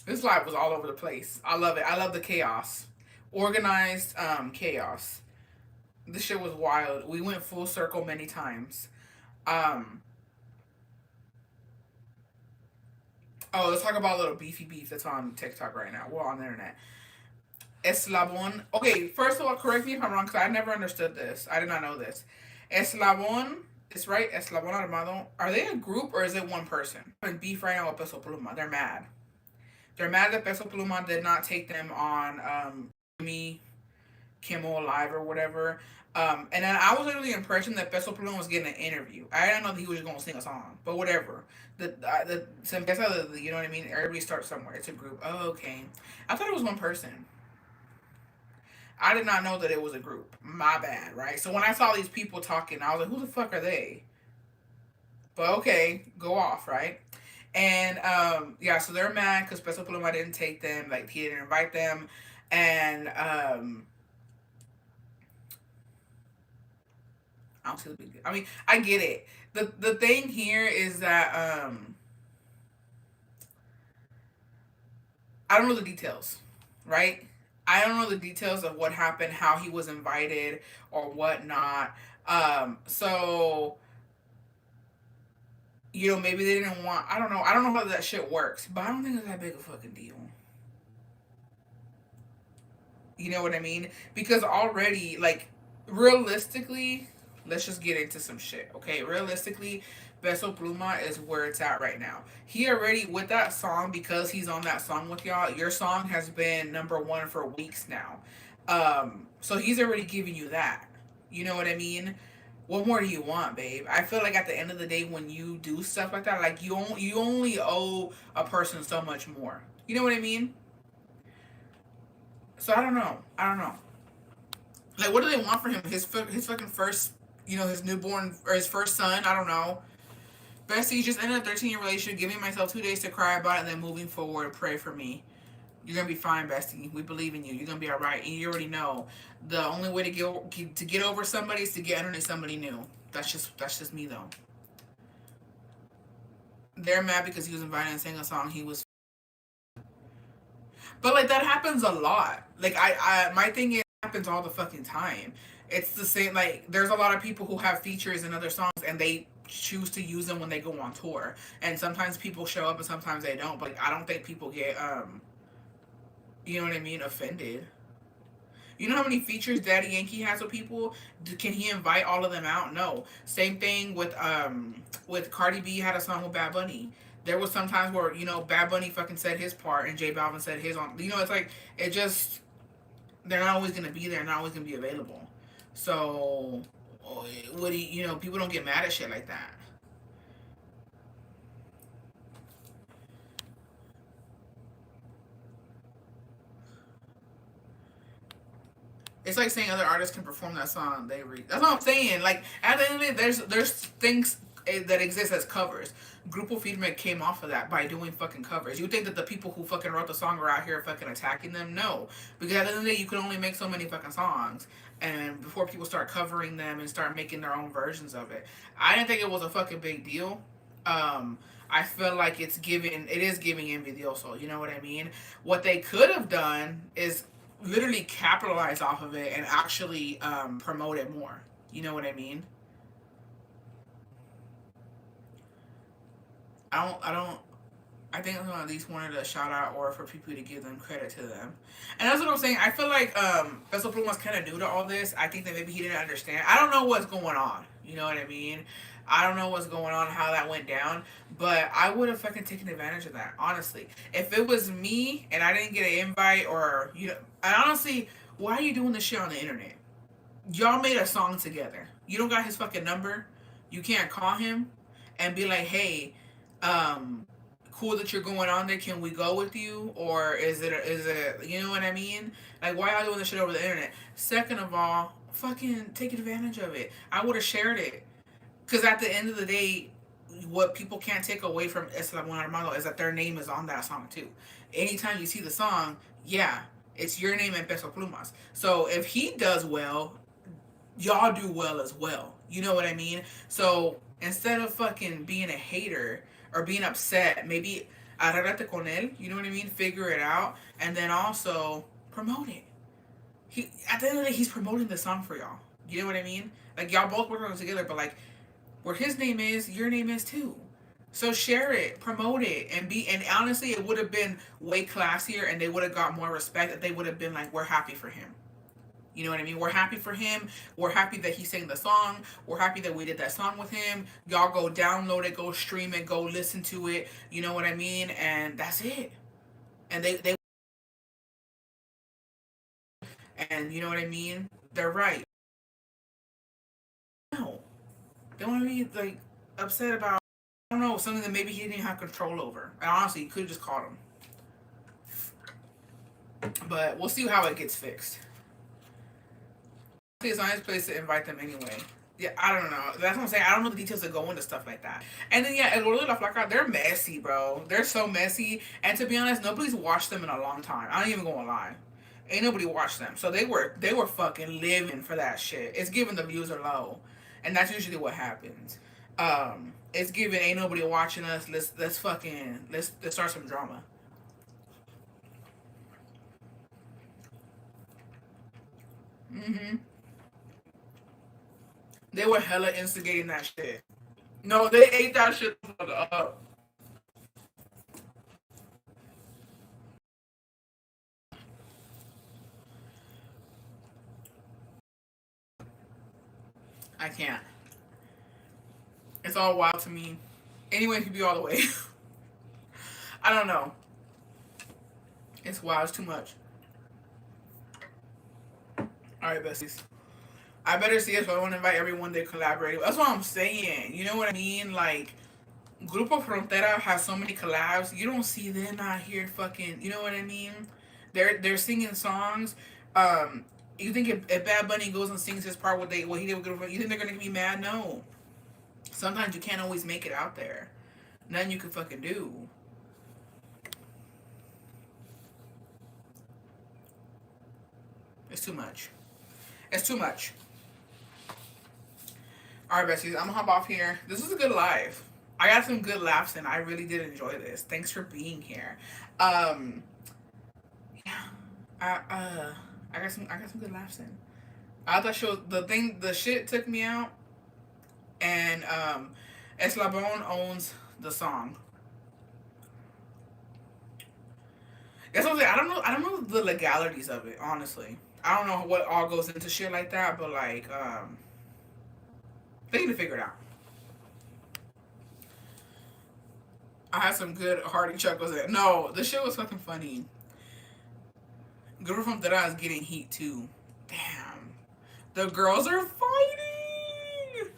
This live was all over the place. I love it. I love the chaos. Organized chaos. This shit was wild. We went full circle many times. Um oh, let's talk about a little beefy beef that's on TikTok right now. Well, on the internet. Eslabon. Okay, first of all, correct me if I'm wrong, because I never understood this. I did not know this. Eslabon, it's right, Eslabon Armado. Are they a group or is it one person? In beef right now with Peso Pluma. They're mad. They're mad that Peso Pluma did not take them on me, Kimmel Live or whatever. And then I was under the impression that Peso Pluma was getting an interview. I didn't know that he was just going to sing a song, but whatever. You know what I mean? Everybody starts somewhere. It's a group. Oh, okay. I thought it was one person. I did not know that it was a group. My bad, right? So when I saw these people talking, I was like, who the fuck are they? But okay, go off, right? And yeah, so they're mad because Peso Pluma didn't take them, like he didn't invite them. And I don't see the big deal. I mean, I get it. The thing here is that I don't know the details, right? I don't know the details of what happened, how he was invited, or whatnot. So maybe they didn't want. I don't know. I don't know how that shit works, but I don't think it's that big a fucking deal. You know what I mean? Because already, like, realistically, let's just get into some shit, okay? Realistically, Beso Pluma is where it's at right now. He already, with that song, because he's on that song with y'all, your song has been number one for weeks now. So he's already giving you that. You know what I mean? What more do you want, babe? I feel like at the end of the day, when you do stuff like that, like you only owe a person so much more. You know what I mean? So I don't know. I don't know. Like, what do they want for him? His fucking first, his newborn or his first son. I don't know. Bestie just ended a 13-year relationship, giving myself 2 days to cry about it, and then moving forward. Pray for me. You're gonna be fine, Bestie. We believe in you. You're gonna be all right. And you already know the only way to get over somebody is to get underneath somebody new. That's just me though. They're mad because he was invited and sang a song. He was, but like that happens a lot. Like my thing is, it happens all the fucking time. It's the same. Like there's a lot of people who have features in other songs and they choose to use them when they go on tour. And sometimes people show up and sometimes they don't. But like, I don't think people get you know what I mean, offended. You know how many features Daddy Yankee has with people? Can he invite all of them out? No. Same thing with Cardi B had a song with Bad Bunny. There was some times where, you know, Bad Bunny fucking said his part and J Balvin said his on. You know, it's like it just, they're not always gonna be there, not always gonna be available. So, what do you know? People don't get mad at shit like that. It's like saying other artists can perform that song they read. That's what I'm saying. Like at the end of the day, there's things that exist as covers. Grupo Firme came off of that by doing fucking covers. You think that the people who fucking wrote the song are out here fucking attacking them? No, because at the end of the day, you can only make so many fucking songs, and before people start covering them and start making their own versions of it, I didn't think it was a fucking big deal. I feel like it is giving envidioso. You know what I mean? What they could have done is literally capitalize off of it and actually promote it more. You know what I mean? I don't. I think I at least wanted a shout out or for people to give them credit to them. And that's what I'm saying. I feel like Peso Pluma's kind of new to all this. I think that maybe he didn't understand. I don't know what's going on. You know what I mean? I don't know what's going on, how that went down, but I would have fucking taken advantage of that, honestly. If it was me and I didn't get an invite or, you know, I honestly, why are you doing this shit on the internet? Y'all made a song together. You don't got his fucking number. You can't call him and be like, hey, um, cool that you're going on there. Can we go with you? Or is it, you know what I mean? Like, why y'all doing this shit over the internet? Second of all, fucking take advantage of it. I would have shared it. Because at the end of the day, what people can't take away from Eslabon Armado is that their name is on that song too. Anytime you see the song, yeah, it's your name and Peso Plumas. So if he does well, y'all do well as well. You know what I mean? So instead of fucking being a hater or being upset, maybe arreglate con él. You know what I mean? Figure it out, and then also promote it. He at the end of the day, he's promoting the song for y'all. You know what I mean? Like y'all both working on it together, but like where his name is, your name is too. So share it, promote it, and honestly, it would have been way classier, and they would have got more respect. That they would have been like, we're happy for him. You know what I mean? We're happy for him. We're happy that he sang the song. We're happy that we did that song with him. Y'all go download it, go stream it, go listen to it. You know what I mean? And that's it. And they and you know what I mean? They're right. No, they want to be like upset about, I don't know, something that maybe he didn't have control over. And honestly, he could have just called him. But we'll see how it gets fixed. It's a nice place to invite them anyway. Yeah, I don't know. That's what I'm saying. I don't know the details that go into stuff like that. And then yeah, El Gordo de la Flaca, they're messy, bro. They're so messy. And to be honest, nobody's watched them in a long time. I ain't even gonna lie. Ain't nobody watched them. So they were fucking living for that shit. It's given the views are low. And that's usually what happens. It's given ain't nobody watching us. Let's start some drama. Hmm. They were hella instigating that shit. No, they ate that shit up. I can't. It's all wild to me. Anyone could be all the way. I don't know. It's wild. It's too much. All right, besties. I better see it, so I want to invite everyone they collaborate. That's what I'm saying. You know what I mean? Like, Grupo Frontera has so many collabs. You don't see them out here fucking. You know what I mean? They're singing songs. Um, you think if Bad Bunny goes and sings his part, what he did with Grupo, you think they're gonna be mad? No. Sometimes you can't always make it out there. Nothing you can fucking do. It's too much. It's too much. All right, besties, I'm gonna hop off here. This was a good live. I got some good laughs and I really did enjoy this. Thanks for being here. Um, yeah, I got some good laughs in. I thought she was, the shit took me out, and Eslabon owns the song. That's what I'm saying. I don't know the legalities of it, honestly. I don't know what all goes into shit like that, but like, they need to figure it out. I had some good hearty chuckles. No, the shit was fucking funny. Girl from Dara is getting heat too. Damn. The girls are fighting.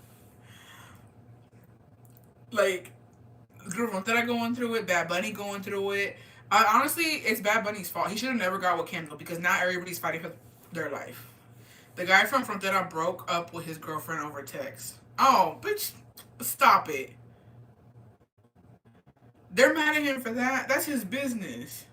Like, girl from Dara going through it, Bad Bunny going through it. Honestly, it's Bad Bunny's fault. He should have never got with Kendall because now everybody's fighting for their life. The guy from Frontera broke up with his girlfriend over text. Oh, bitch, stop it. They're mad at him for that. That's his business.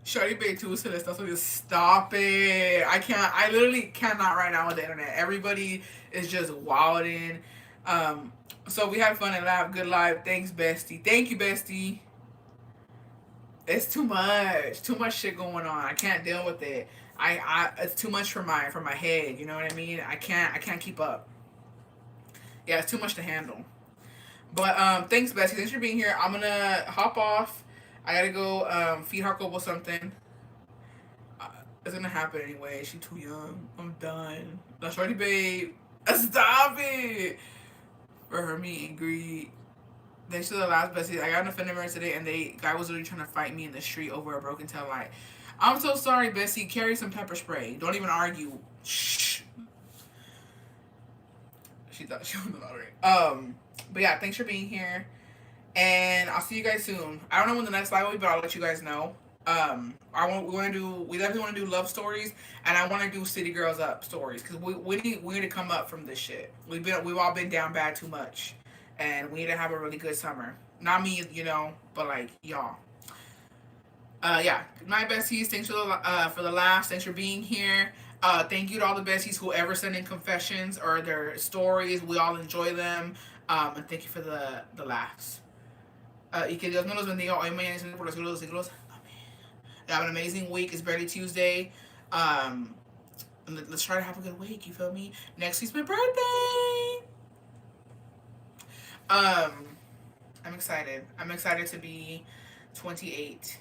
Shorty Bay too, so let's also just stop it. I can't. I literally cannot right now with the internet. Everybody is just wilding. Um, so we had fun and laugh. Good live. Thanks, bestie. Thank you, bestie. It's too much. Too much shit going on. I can't deal with it. It's too much for my head. You know what I mean? I can't keep up. Yeah, it's too much to handle. But thanks, Bessie. Thanks for being here. I'm gonna hop off. I gotta go feed Jacobo something. Uh, it's gonna happen anyway. She's too young. I'm done. The shorty babe. Stop it. For her meet and greet. Thanks to the last Bessie. I got an offender mirror today, and the guy was literally trying to fight me in the street over a broken tail light. I'm so sorry, Bessie. Carry some pepper spray. Don't even argue. Shh. She thought she won the lottery. But yeah, thanks for being here, and I'll see you guys soon. I don't know when the next live will be, but I'll let you guys know. We definitely want to do love stories, and I want to do City Girls Up stories because we need to come up from this shit. We've all been down bad too much, and we need to have a really good summer. Not me, but like y'all. Yeah, my besties. Thanks for the laughs. Thanks for being here. Thank you to all the besties who ever send in confessions or their stories. We all enjoy them. And thank you for the laughs. Y que Dios me los bendiga hoy, mañana y siempre por los siglos de los siglos. Amen. Have an amazing week. It's barely Tuesday. Let's try to have a good week. You feel me? Next week's my birthday. I'm excited. I'm excited to be 28.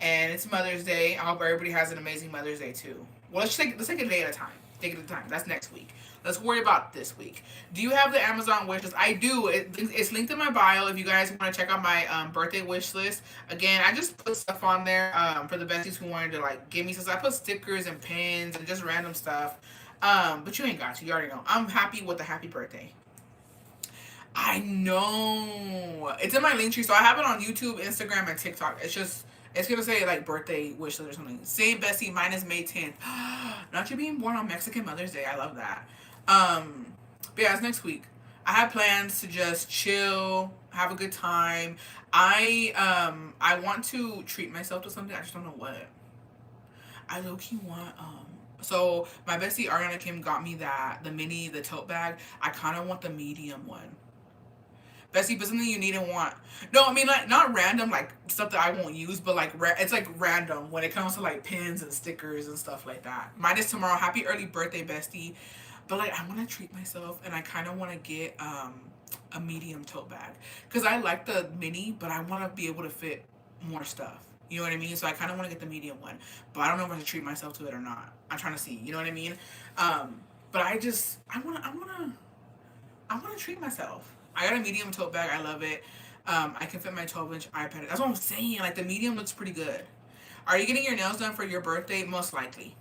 And it's Mother's Day. I hope everybody has an amazing Mother's Day too. Well, let's take a day at a time. Take it at a time. That's next week. Let's worry about this week. Do you have the Amazon wish list? I do. It's linked in my bio if you guys want to check out my birthday wish list. Again, I just put stuff on there for the besties who wanted to like give me stuff. I put stickers and pins and just random stuff. But you ain't got to. You already know. I'm happy with the happy birthday. I know. It's in my link tree, so I have it on YouTube, Instagram, and TikTok. It's gonna say like birthday wish list or something. Same Bessie, mine is May 10th. Not you being born on Mexican Mother's Day. I love that. But yeah, it's next week. I have plans to just chill, have a good time. I want to treat myself to something. I just don't know what. I low key want so my bestie Ariana Kim got me the tote bag. I kind of want the medium one. Bessie, but something you need and want. No, I mean like not random like stuff that I won't use, but like it's like random when it comes to like pins and stickers and stuff like that. Mine is tomorrow. Happy early birthday, bestie. But like I want to treat myself and I kind of want to get a medium tote bag because I like the mini, but I want to be able to fit more stuff. You know what I mean? So I kind of want to get the medium one, but I don't know if I should treat myself to it or not. I'm trying to see. You know what I mean? But I want to treat myself. I got a medium tote bag. I love it. I can fit my 12-inch iPad. That's what I'm saying. Like the medium looks pretty good. Are you getting your nails done for your birthday? Most likely.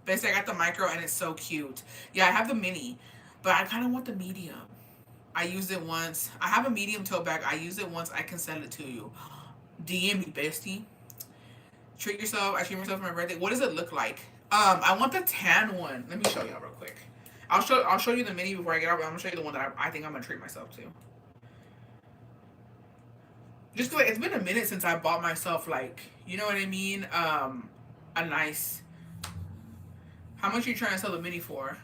Basically, I got the micro and it's so cute. Yeah, I have the mini, but I kind of want the medium. I used it once. I have a medium tote bag. I used it once. I can send it to you. DM me, bestie. Treat yourself. I treat myself for my birthday. What does it look like? I want the tan one. Let me show y'all real quick. I'll show you the mini before I get out, but I'm gonna show you the one that I think I'm gonna treat myself to. Just like it's been a minute since I bought myself like, you know what I mean? A nice. How much are you trying to sell the mini for?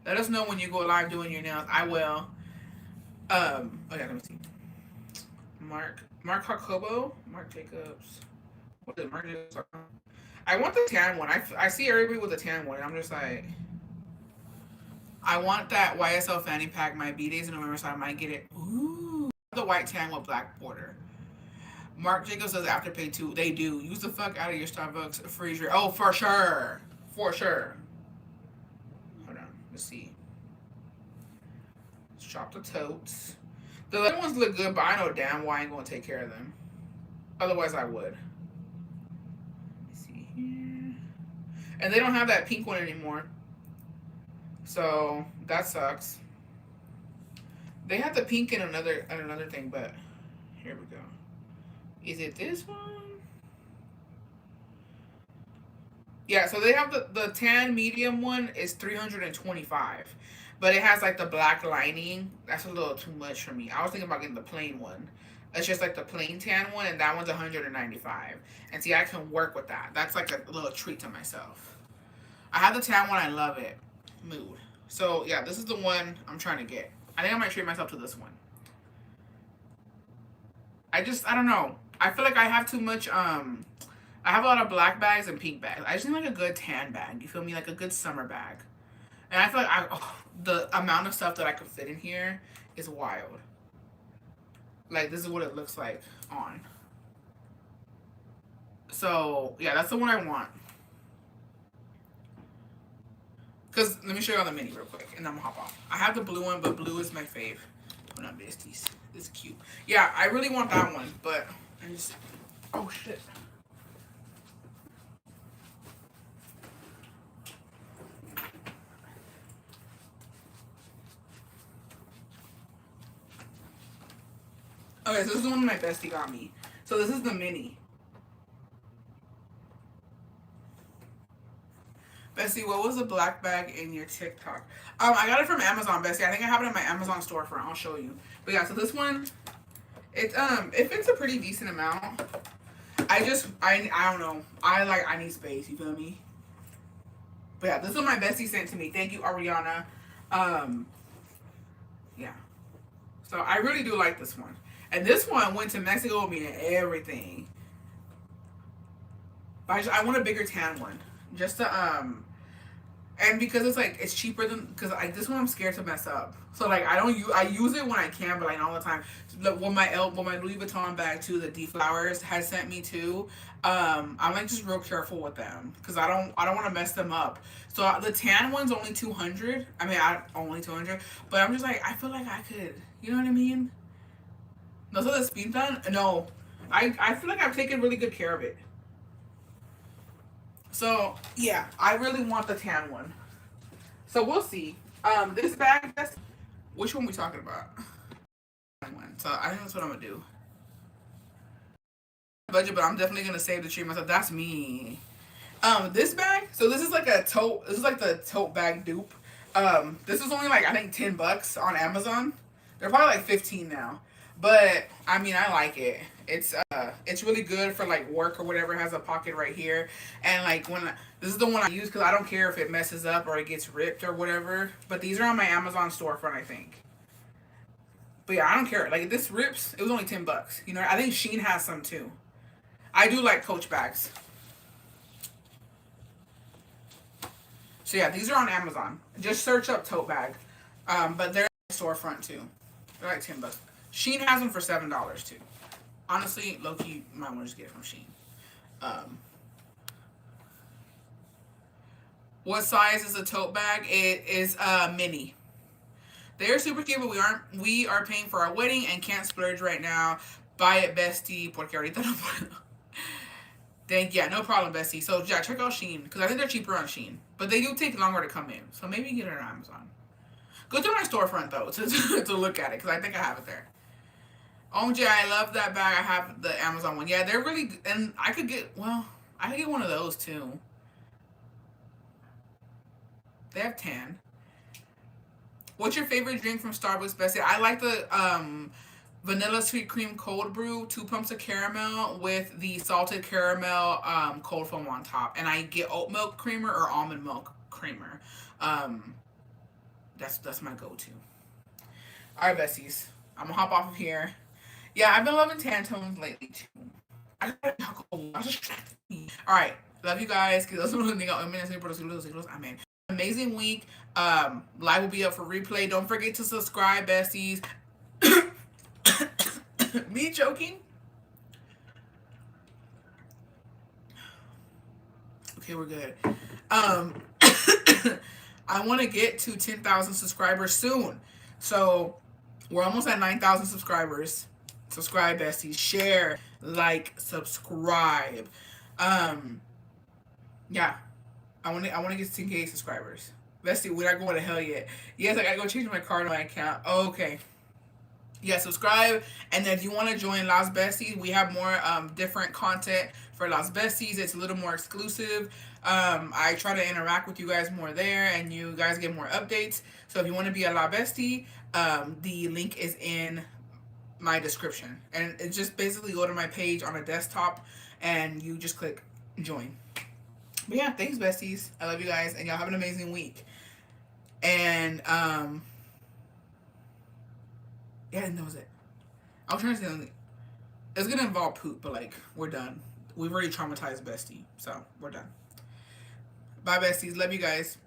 Let us know when you go live doing your nails. I will. Okay, let me see. Mark Jacobo, Mark Jacobs. What is it, Mark Jacobs? I want the tan one. I see everybody with the tan one. And I'm just like. I want that YSL fanny pack. My B-Days in November, so I might get it. Ooh. The white tan with black border. Mark Jacobs says Afterpay too. They do. Use the fuck out of your Starbucks freezer. Oh, for sure. For sure. Hold on. Let's see. Let's shop the totes. The other ones look good, but I know damn well I ain't gonna take care of them. Otherwise, I would. Let's see here. And they don't have that pink one anymore. So that sucks. They have the pink in another thing, but here we go. Is it this one? Yeah, so they have the tan medium one is 325. But it has like the black lining. That's a little too much for me. I was thinking about getting the plain one. It's just like the plain tan one, and that one's 195. And see, I can work with that. That's like a little treat to myself. I have the tan one. I love it. Mood. So yeah, this is the one I'm trying to get. I think I might treat myself to this one. I don't know. I feel like I have too much. I have a lot of black bags and pink bags. I just need like a good tan bag. You feel me? Like a good summer bag. And I feel like the amount of stuff that I could fit in here is wild. Like this is what it looks like on. So yeah, that's the one I want. Cause let me show you all the mini real quick, and I'm gonna hop off. I have the blue one, but blue is my fave. Hold on, besties. This is cute. Yeah, I really want that one, but I just oh shit. Okay, so this is the one my bestie got me. So this is the mini. Bessie, what was the black bag in your TikTok? I got it from Amazon, Bessie. I think I have it in my Amazon storefront. I'll show you. But yeah, so this one, it fits a pretty decent amount. I don't know. I need space. You feel me? But yeah, this is what my bestie sent to me. Thank you, Ariana. Yeah. So I really do like this one. And this one went to Mexico with me and everything. But I want a bigger tan one. Just to and because it's like it's cheaper than because this one I'm scared to mess up. So like I use it when I can, but like not all the time. When my Louis Vuitton bag too, the Deflowers has sent me too. I'm like just real careful with them because I don't want to mess them up. So the tan one's only 200. I mean I only 200, but I'm just like I feel like I could. You know what I mean? No, so the speed done. No, I feel like I've taken really good care of it. So yeah, I really want the tan one. So we'll see. This bag, which one we talking about? So I think that's what I'm gonna do. Budget, but I'm definitely gonna save the treat myself. That's me. This bag. So this is like a tote. This is like the tote bag dupe. This is only like I think $10 on Amazon. They're probably like 15 now. But I mean, I like it. It's really good for like work or whatever. It has a pocket right here, and like when this is the one I use because I don't care if it messes up or it gets ripped or whatever. But these are on my Amazon storefront, I think. But yeah, I don't care. Like if this rips, it was only $10. You know, I think Shein has some too. I do like Coach bags. So yeah, these are on Amazon. Just search up tote bag. But they're on the storefront too. They're like $10. Shein has them for $7 too. Honestly, low key, you might want to just get it from Shein. What size is a tote bag? It is mini. They're super cute, but we are paying for our wedding and can't splurge right now. Buy it, bestie, porque ahorita no puedo. Yeah, no problem, bestie. So yeah, check out Shein because I think they're cheaper on Shein, but they do take longer to come in. So maybe get it on Amazon. Go to my storefront though to look at it because I think I have it there. OMG, I love that bag. I have the Amazon one. Yeah, they're really and I could get one of those too. They have tan. What's your favorite drink from Starbucks, Bessie? I like the vanilla sweet cream cold brew, 2 pumps of caramel with the salted caramel cold foam on top, and I get oat milk creamer or almond milk creamer. That's my go-to. All right, Bessies, I'm gonna hop off of here. Yeah, I've been loving tan tones lately too. I was distracted. All right, love you guys. Amen. Amazing week. Live will be up for replay. Don't forget to subscribe, besties. Me joking. Okay, we're good. I want to get to 10,000 subscribers soon. So We're almost at 9,000 subscribers. Subscribe, besties. Share, like, subscribe. Um, yeah. I want to get to 10K subscribers. Bestie, we're not going to hell yet. Yes, I gotta go change my card on my account. Okay. Yeah, subscribe. And then if you want to join Las Besties, we have more different content for Las Besties. It's a little more exclusive. I try to interact with you guys more there, and you guys get more updates. So if you want to be a La Bestie, the link is in my description. And it's just basically go to my page on a desktop, and you just click join. But yeah, thanks, besties. I love you guys, and y'all have an amazing week. And yeah, and that was it. I was trying to say something. It's gonna involve poop, but like we're done. We've already traumatized Bestie, so we're done. Bye, besties. Love you guys.